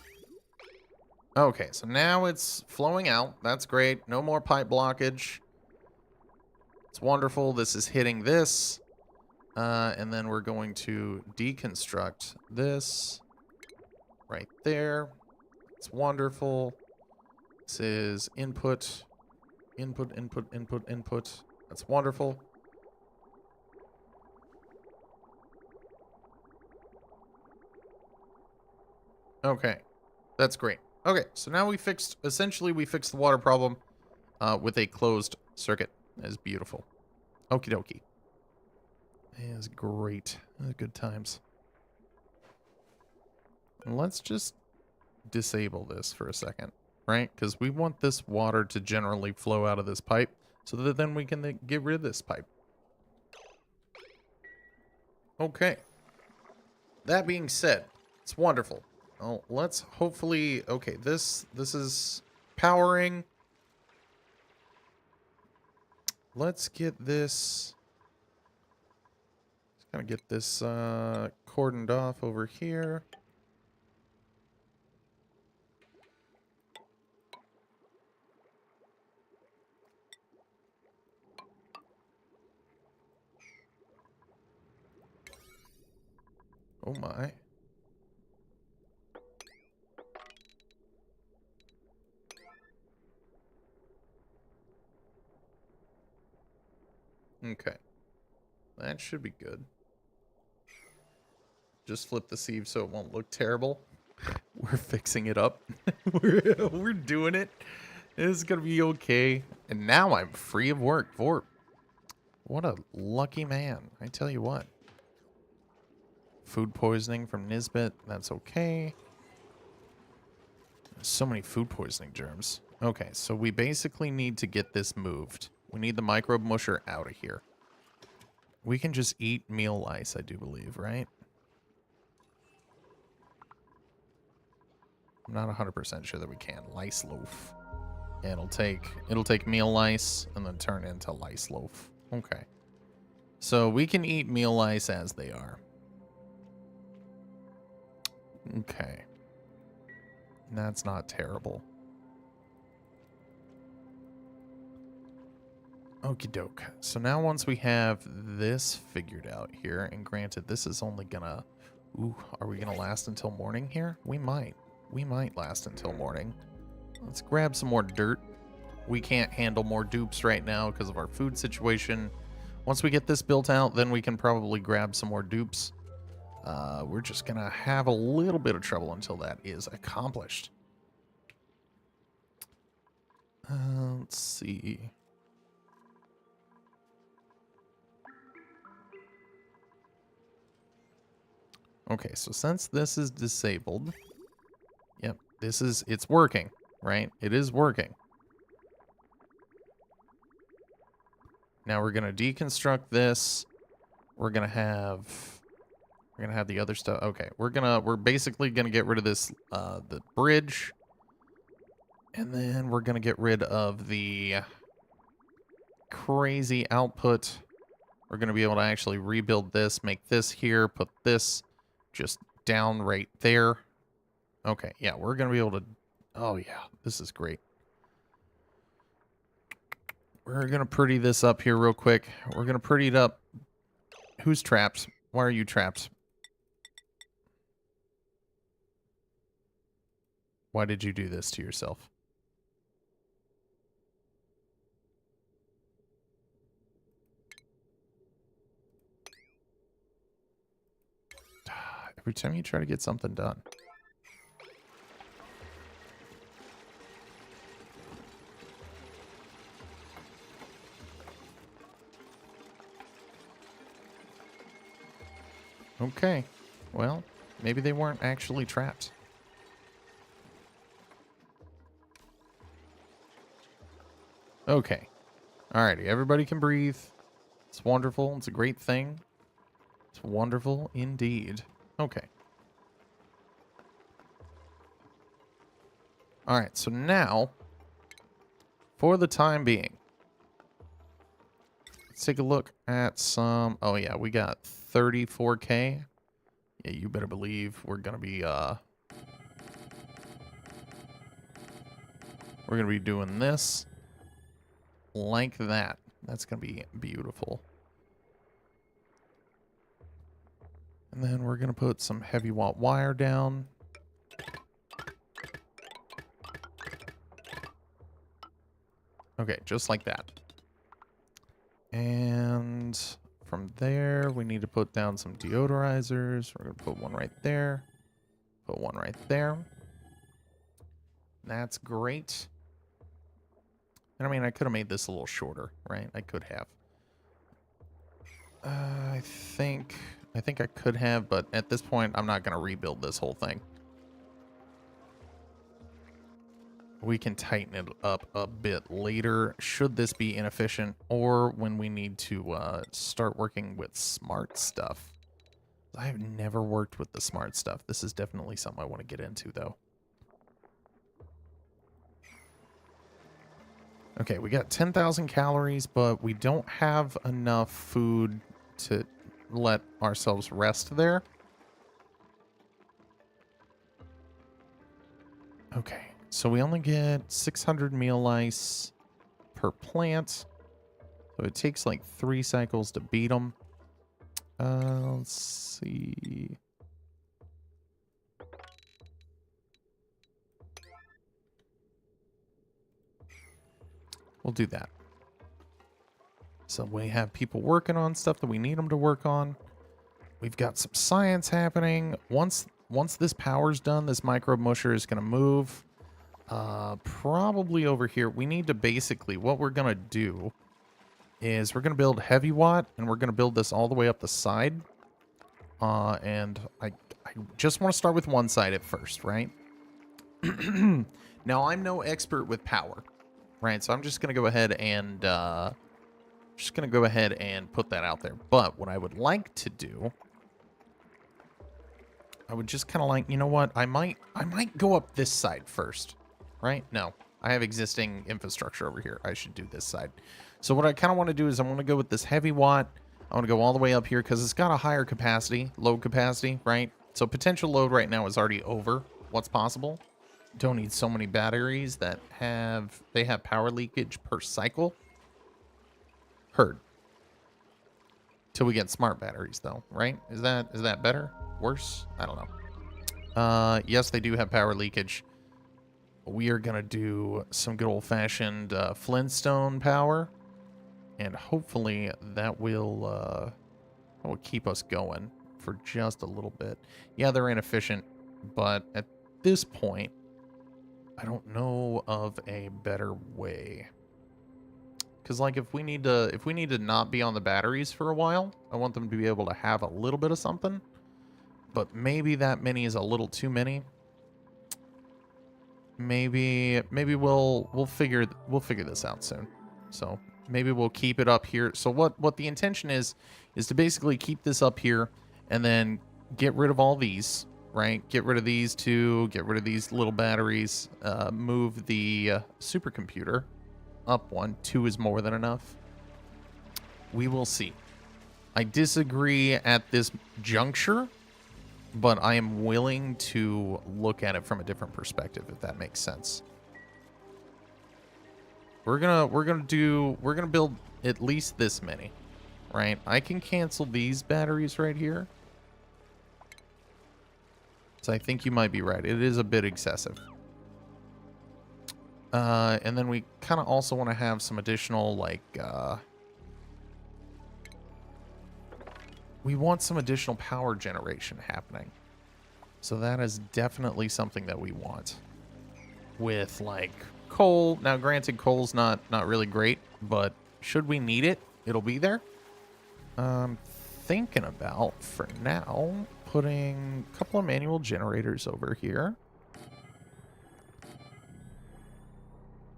Speaker 1: Okay, so now it's flowing out. That's great. No more pipe blockage. It's wonderful. This is hitting this. And then we're going to deconstruct this right there. It's wonderful. This is input, input, input, input, input. That's wonderful. Okay, that's great. Okay, so now we fixed, essentially we fixed the water problem with a closed circuit. That is beautiful. Okie dokie. It is great. Good times. And let's just disable this for a second, right? Because we want this water to generally flow out of this pipe so that then we can get rid of this pipe. Okay. That being said, it's wonderful. Oh, let's hopefully... Okay, this is powering. Let's get this... Just gonna get this cordoned off over here. Oh my. Okay. That should be good. Just flip the sieve so it won't look terrible. We're fixing it up. we're doing it. It's gonna be okay. And now I'm free of work. Vorp. What a lucky man. I tell you what. Food poisoning from Nisbet. That's okay. There's so many food poisoning germs. Okay, so we basically need to get this moved. We need the microbe musher out of here. We can just eat meal lice, I do believe, right? I'm not 100% sure that we can. Lice loaf. Yeah, it'll take meal lice and then turn into lice loaf. Okay. So we can eat meal lice as they are. Okay. That's not terrible. Okie doke. So now once we have this figured out here, and granted this is only gonna... Ooh, are we gonna last until morning here? We might. We might last until morning. Let's grab some more dirt. We can't handle more dupes right now because of our food situation. Once we get this built out, then we can probably grab some more dupes. We're just gonna have a little bit of trouble until that is accomplished. Let's see. Okay, so since this is disabled, yep, it's working, right? It is working. Now we're gonna deconstruct this. We're gonna have the other stuff. Okay, we're basically gonna get rid of this, the bridge. And then we're going to get rid of the crazy output. We're going to be able to actually rebuild this, make this here, put this just down right there. Okay, yeah, we're going to be able to... Oh, yeah, this is great. We're going to pretty this up here real quick. We're going to pretty it up. Who's traps? Why are you traps? Why did you do this to yourself? Every time you try to get something done. Okay. Well, maybe they weren't actually traps. Okay. Alrighty, everybody can breathe. It's wonderful. It's a great thing. It's wonderful indeed. Okay. Alright, so now, for the time being, let's take a look at some... Oh yeah, we got 34K. Yeah, you better believe we're gonna be, we're gonna be doing this like that. That's gonna be beautiful. And then we're gonna put some heavy watt wire down. Okay, just like that. And from there, we need to put down some deodorizers. We're going to put one right there. Put one right there. That's great. And I mean, I could have made this a little shorter, right? I could have. I think I could have, but at this point, I'm not going to rebuild this whole thing. We can tighten it up a bit later, should this be inefficient, or when we need to start working with smart stuff. I've never worked with the smart stuff. This is definitely something I want to get into, though. Okay, we got 10,000 calories, but we don't have enough food to let ourselves rest there. Okay. So we only get 600 meal ice per plant. So it takes like 3 cycles to beat them. Let's see. We'll do that. So we have people working on stuff that we need them to work on. We've got some science happening. Once this power's done, this microbe musher is going to move. Probably over here. We need to basically, what we're going to do is we're going to build heavy watt, and we're going to build this all the way up the side. And I just want to start with one side at first, right? Now, I'm no expert with power, right? So I'm just going to go ahead and, put that out there. But what I would like to do, I would just kind of like, you know what? I might go up this side first. Right? No. I have existing infrastructure over here. I should do this side. So what I kind of want to do is I want to go with this heavy watt. I want to go all the way up here because it's got a higher capacity, load capacity, right? So potential load right now is already over what's possible. Don't need so many batteries that have power leakage per cycle. Heard. Till we get smart batteries though, right? Is that better? Worse? I don't know. Yes, they do have power leakage. We are going to do some good old-fashioned Flintstone power. And hopefully that will keep us going for just a little bit. Yeah, they're inefficient, but at this point, I don't know of a better way. Because, like, if we need to not be on the batteries for a while, I want them to be able to have a little bit of something. But maybe that many is a little too many. Maybe we'll figure this out soon. So maybe we'll keep it up here. So what the intention is to basically keep this up here and then get rid of all these, right? Get rid of these two, get rid of these little batteries, move the supercomputer up one. 2 is more than enough. We will see. I disagree at this juncture, but I am willing to look at it from a different perspective, if that makes sense. We're gonna build at least this many, right? I can cancel these batteries right here. So I think you might be right. It is a bit excessive. And then we kind of also want to have some additional, like, we want some additional power generation happening. So that is definitely something that we want. With, like, coal. Now, granted, coal's not really great, but should we need it, it'll be there. Thinking about, for now, putting a couple of manual generators over here.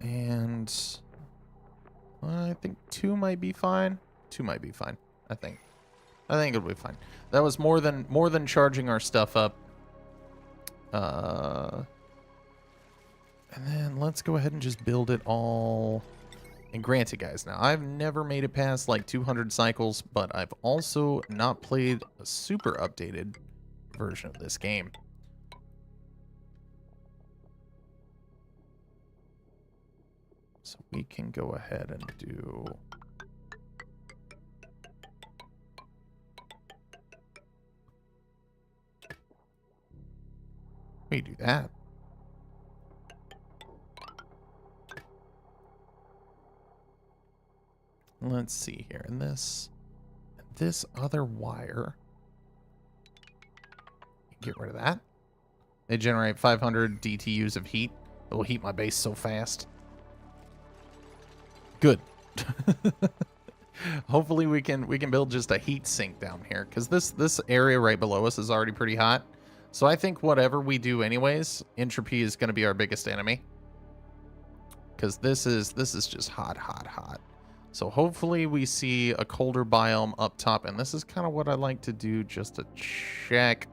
Speaker 1: And I think 2 might be fine. 2 might be fine, I think. I think it'll be fine. That was more than charging our stuff up. And then let's go ahead and just build it all. And granted, guys, now I've never made it past like 200 cycles, but I've also not played a super updated version of this game. So we can go ahead and do... We do that. Let's see here. And this other wire, get rid of that. They generate 500 DTUs of heat. It will heat my base so fast. Good. Hopefully we can build just a heat sink down here, because this area right below us is already pretty hot. So I think whatever we do anyways, entropy is going to be our biggest enemy. Because this is just hot, hot, hot. So hopefully we see a colder biome up top. And this is kind of what I like to do just to check.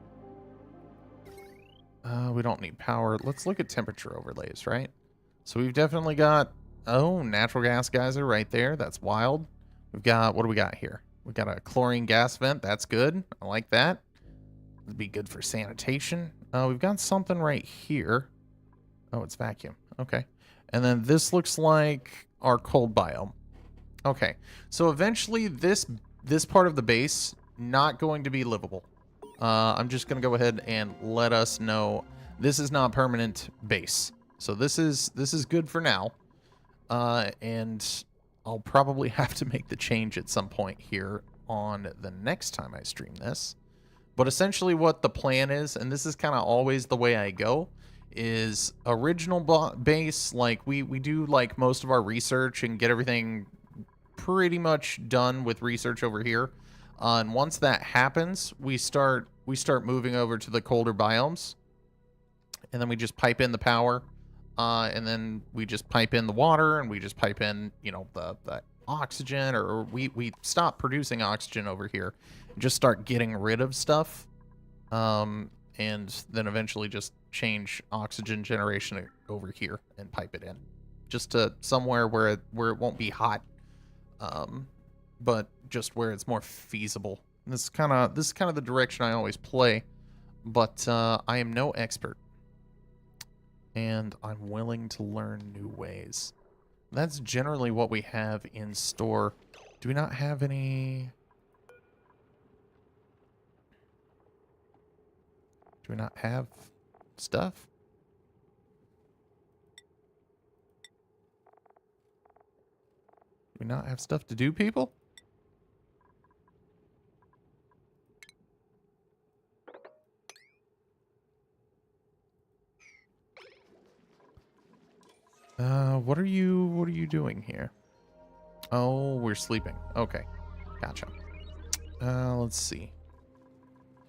Speaker 1: We don't need power. Let's look at temperature overlays, right? So we've definitely got... Oh, natural gas geyser right there. That's wild. We've got... What do we got here? We've got a chlorine gas vent. That's good. I like that. It'd be good for sanitation. We've got something right here. Oh, it's vacuum. Okay. And then this looks like our cold biome. Okay. So eventually this part of the base not going to be livable. I'm just going to go ahead and let us know this is not permanent base. So this is good for now. And I'll probably have to make the change at some point here on the next time I stream this. But essentially what the plan is, and this is kind of always the way I go, is original base, like we do like most of our research and get everything pretty much done with research over here. And once that happens, we start moving over to the colder biomes. And then we just pipe in the power. And then we just pipe in the water, and we just pipe in, you know, the oxygen, or we stop producing oxygen over here and just start getting rid of stuff. And then eventually just change oxygen generation over here and pipe it in just to somewhere where it won't be hot. But just where it's more feasible. And this is kind of the direction I always play, but I am no expert. And I'm willing to learn new ways. That's generally what we have in store. Do we not have any... Do we not have stuff? Do we not have stuff to do, people? What are you doing here? Oh, we're sleeping. Okay. Gotcha. Let's see.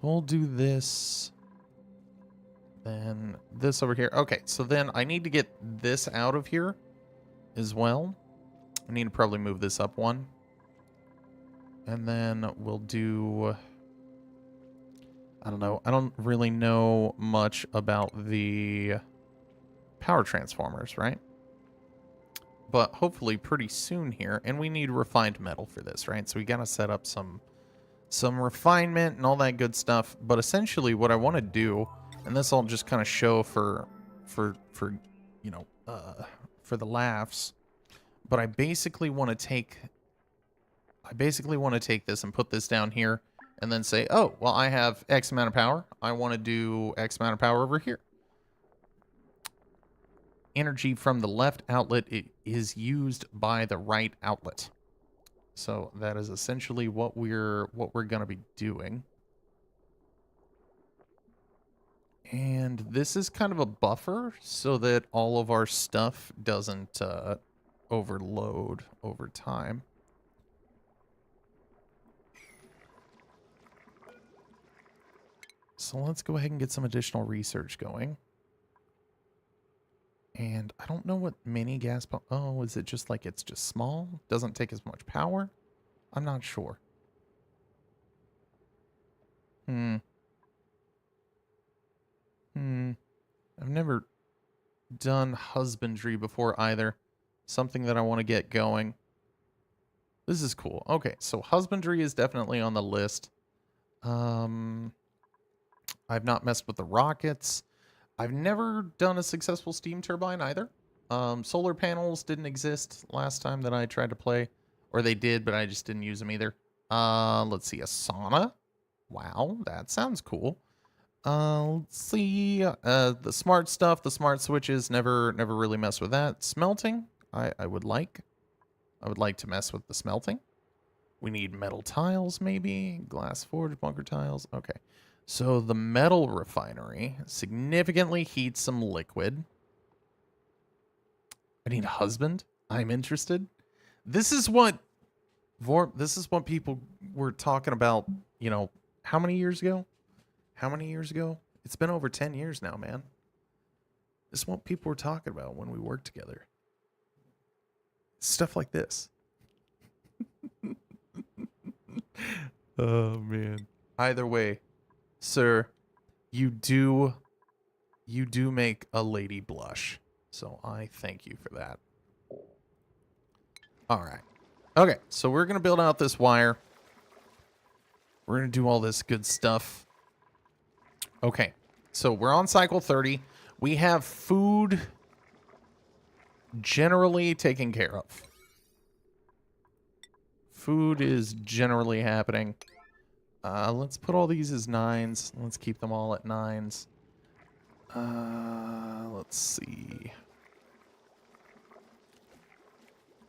Speaker 1: We'll do this. Then this over here. Okay, so then I need to get this out of here as well. I need to probably move this up one. And then we'll do... I don't know. I don't really know much about the power transformers, right? But hopefully pretty soon here, and we need refined metal for this, right? So we gotta set up some refinement and all that good stuff. But essentially what I want to do, and this I'll just kind of show for you know, for the laughs, but I basically want to take this and put this down here and then say, oh, well, I have X amount of power. I want to do X amount of power over here. Energy from the left outlet is used by the right outlet. So that is essentially what we're going to be doing. And this is kind of a buffer so that all of our stuff doesn't overload over time. So let's go ahead and get some additional research going. And I don't know what mini gas pump... Oh, is it just like it's just small? Doesn't take as much power? I'm not sure. I've never done husbandry before either. Something that I want to get going. This is cool. Okay, so husbandry is definitely on the list. I've not messed with the rockets. I've never done a successful steam turbine either. Solar panels didn't exist last time that I tried to play. Or they did, but I just didn't use them either. Let's see, a sauna. Wow, that sounds cool. Let's see. The smart stuff, the smart switches, never really mess with that. Smelting, I would like. I would like to mess with the smelting. We need metal tiles, maybe. Glass forge, bunker tiles. Okay. So the metal refinery significantly heats some liquid. I need a husband. I'm interested. This is what people were talking about, you know, how many years ago? How many years ago? It's been over 10 years now, man. This is what people were talking about when we worked together. Stuff like this. Oh, man. Either way, sir, you do make a lady blush. So I thank you for that. All right. Okay, so we're going to build out this wire. We're going to do all this good stuff. Okay, so we're on cycle 30. We have food generally taken care of. Food is generally happening. Let's put all these as 9s. Let's keep them all at 9s. Let's see.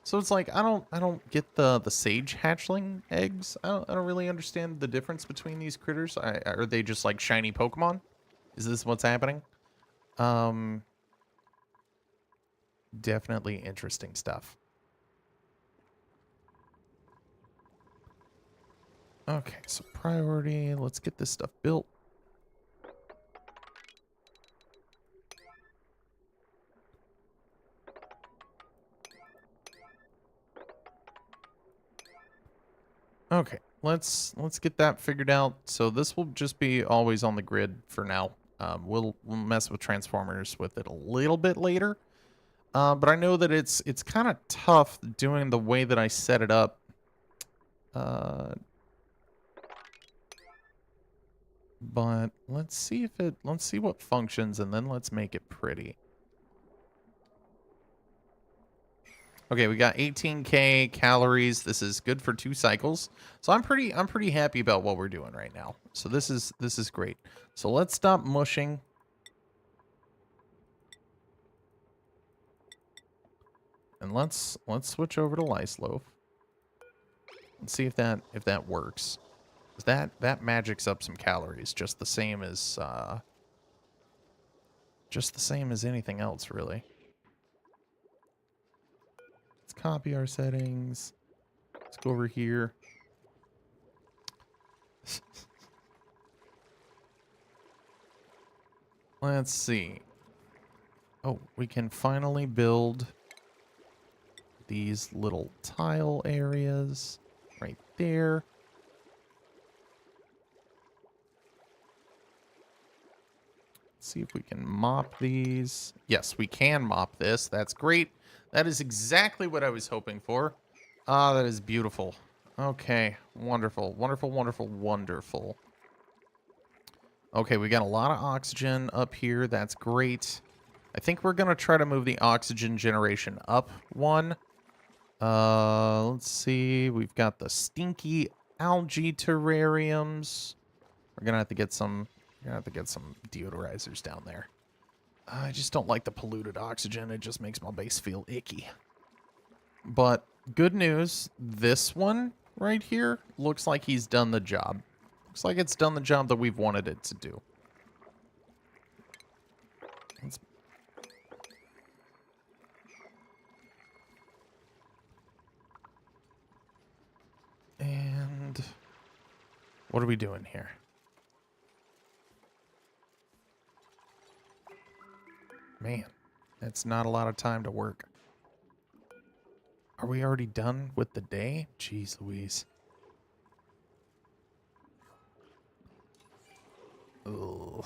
Speaker 1: So it's like I don't get the sage hatchling eggs. I don't really understand the difference between these critters. Are they just like shiny Pokemon? Is this what's happening? Definitely interesting stuff. Okay, so priority. Let's get this stuff built. Okay, let's get that figured out. So this will just be always on the grid for now. We'll mess with transformers with it a little bit later. But I know that it's kind of tough doing the way that I set it up. But let's see what functions, and then let's make it pretty. Okay, we got 18K calories. This is good for 2 cycles. So I'm pretty happy about what we're doing right now. So this is great. So let's stop mushing. And let's switch over to Lice Loaf. Let's see if that works. That magics up some calories, just the same as anything else, really. Let's copy our settings. Let's go over here. Let's see. Oh, we can finally build these little tile areas right there. Let's see if we can mop these. Yes, we can mop this. That's great. That is exactly what I was hoping for. Ah, that is beautiful. Okay, wonderful, wonderful, wonderful, wonderful. Okay, we got a lot of oxygen up here. That's great. I think we're going to try to move the oxygen generation up one. Let's see. We've got the stinky algae terrariums. We're gonna have to get some. Deodorizers down there. I just don't like the polluted oxygen. It just makes my base feel icky. But good news, this one right here looks like he's done the job. Looks like it's done the job that we've wanted it to do. And what are we doing here? Man, that's not a lot of time to work. Are we already done with the day? Jeez Louise. Ugh,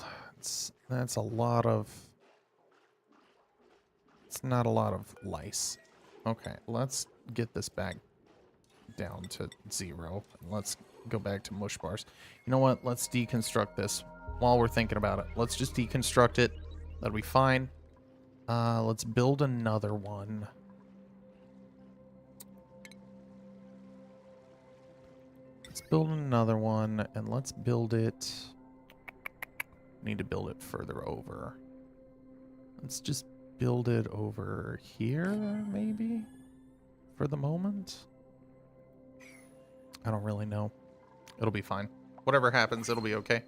Speaker 1: that's a lot of... It's not a lot of lice. Okay, let's get this back down to 0. Let's go back to mush bars. You know what? Let's deconstruct this while we're thinking about it. Let's just deconstruct it. That'll be fine. Let's build another one. Let's build another one, and let's build it... Need to build it further over. Let's just build it over here, maybe? For the moment? I don't really know. It'll be fine. Whatever happens, it'll be okay.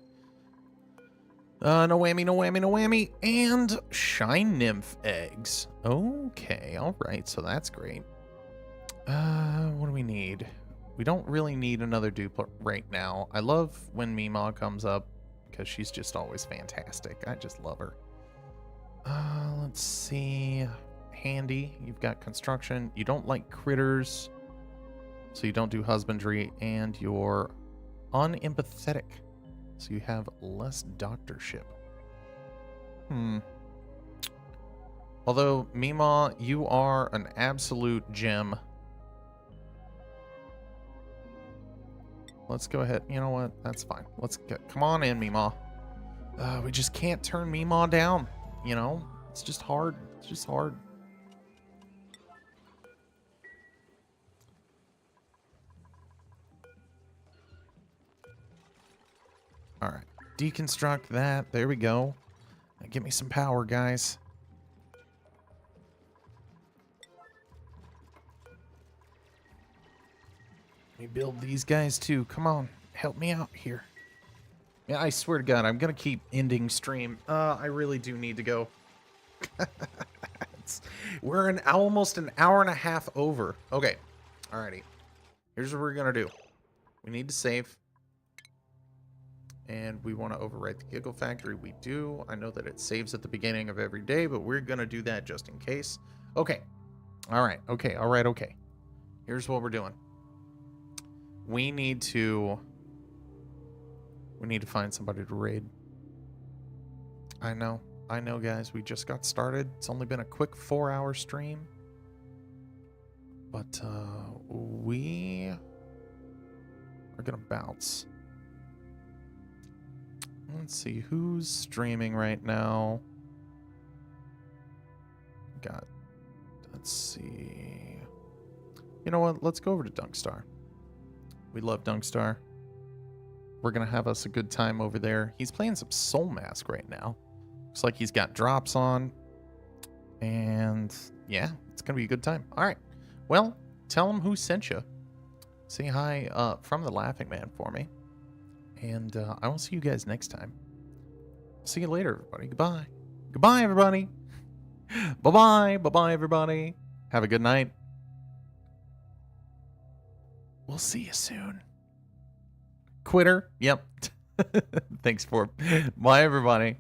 Speaker 1: No whammy, no whammy, no whammy. And shine nymph eggs. Okay, alright, so that's great. What do we need? We don't really need another duplicate right now. I love when Meemaw comes up, because she's just always fantastic. I just love her. Let's see. Handy, you've got construction. You don't like critters, so you don't do husbandry, and you're unempathetic, so you have less doctorship. Although, Meemaw, you are an absolute gem. Let's go ahead. You know what? That's fine. Let's get... Come on in, Meemaw. We just can't turn Meemaw down, you know? It's just hard. It's just hard. Alright. Deconstruct that. There we go. Now give me some power, guys. Let me build these guys too. Come on. Help me out here. Yeah, I swear to God, I'm going to keep ending stream. I really do need to go. We're almost an hour and a half over. Okay. Alrighty. Here's what we're going to do. We need to save. And we want to overwrite the Giggle Factory. We do. I know that it saves at the beginning of every day, but we're going to do that just in case. Okay. Alright. Okay. Alright. Okay. Here's what we're doing. We need to find somebody to raid. I know, guys. We just got started. It's only been a quick 4-hour stream. But, we are gonna bounce. Let's see, who's streaming right now? Let's see. You know what? Let's go over to Dunkstar. We love Dunkstar. We're going to have us a good time over there. He's playing some Soul Mask right now. Looks like he's got drops on. And yeah, it's going to be a good time. All right. Well, tell him who sent you. Say hi from the Laughing Man for me. And I will see you guys next time. See you later, everybody. Goodbye. Goodbye, everybody. Bye-bye. Bye-bye, everybody. Have a good night. We'll see you soon. Quitter. Yep. Thanks for... Bye, everybody.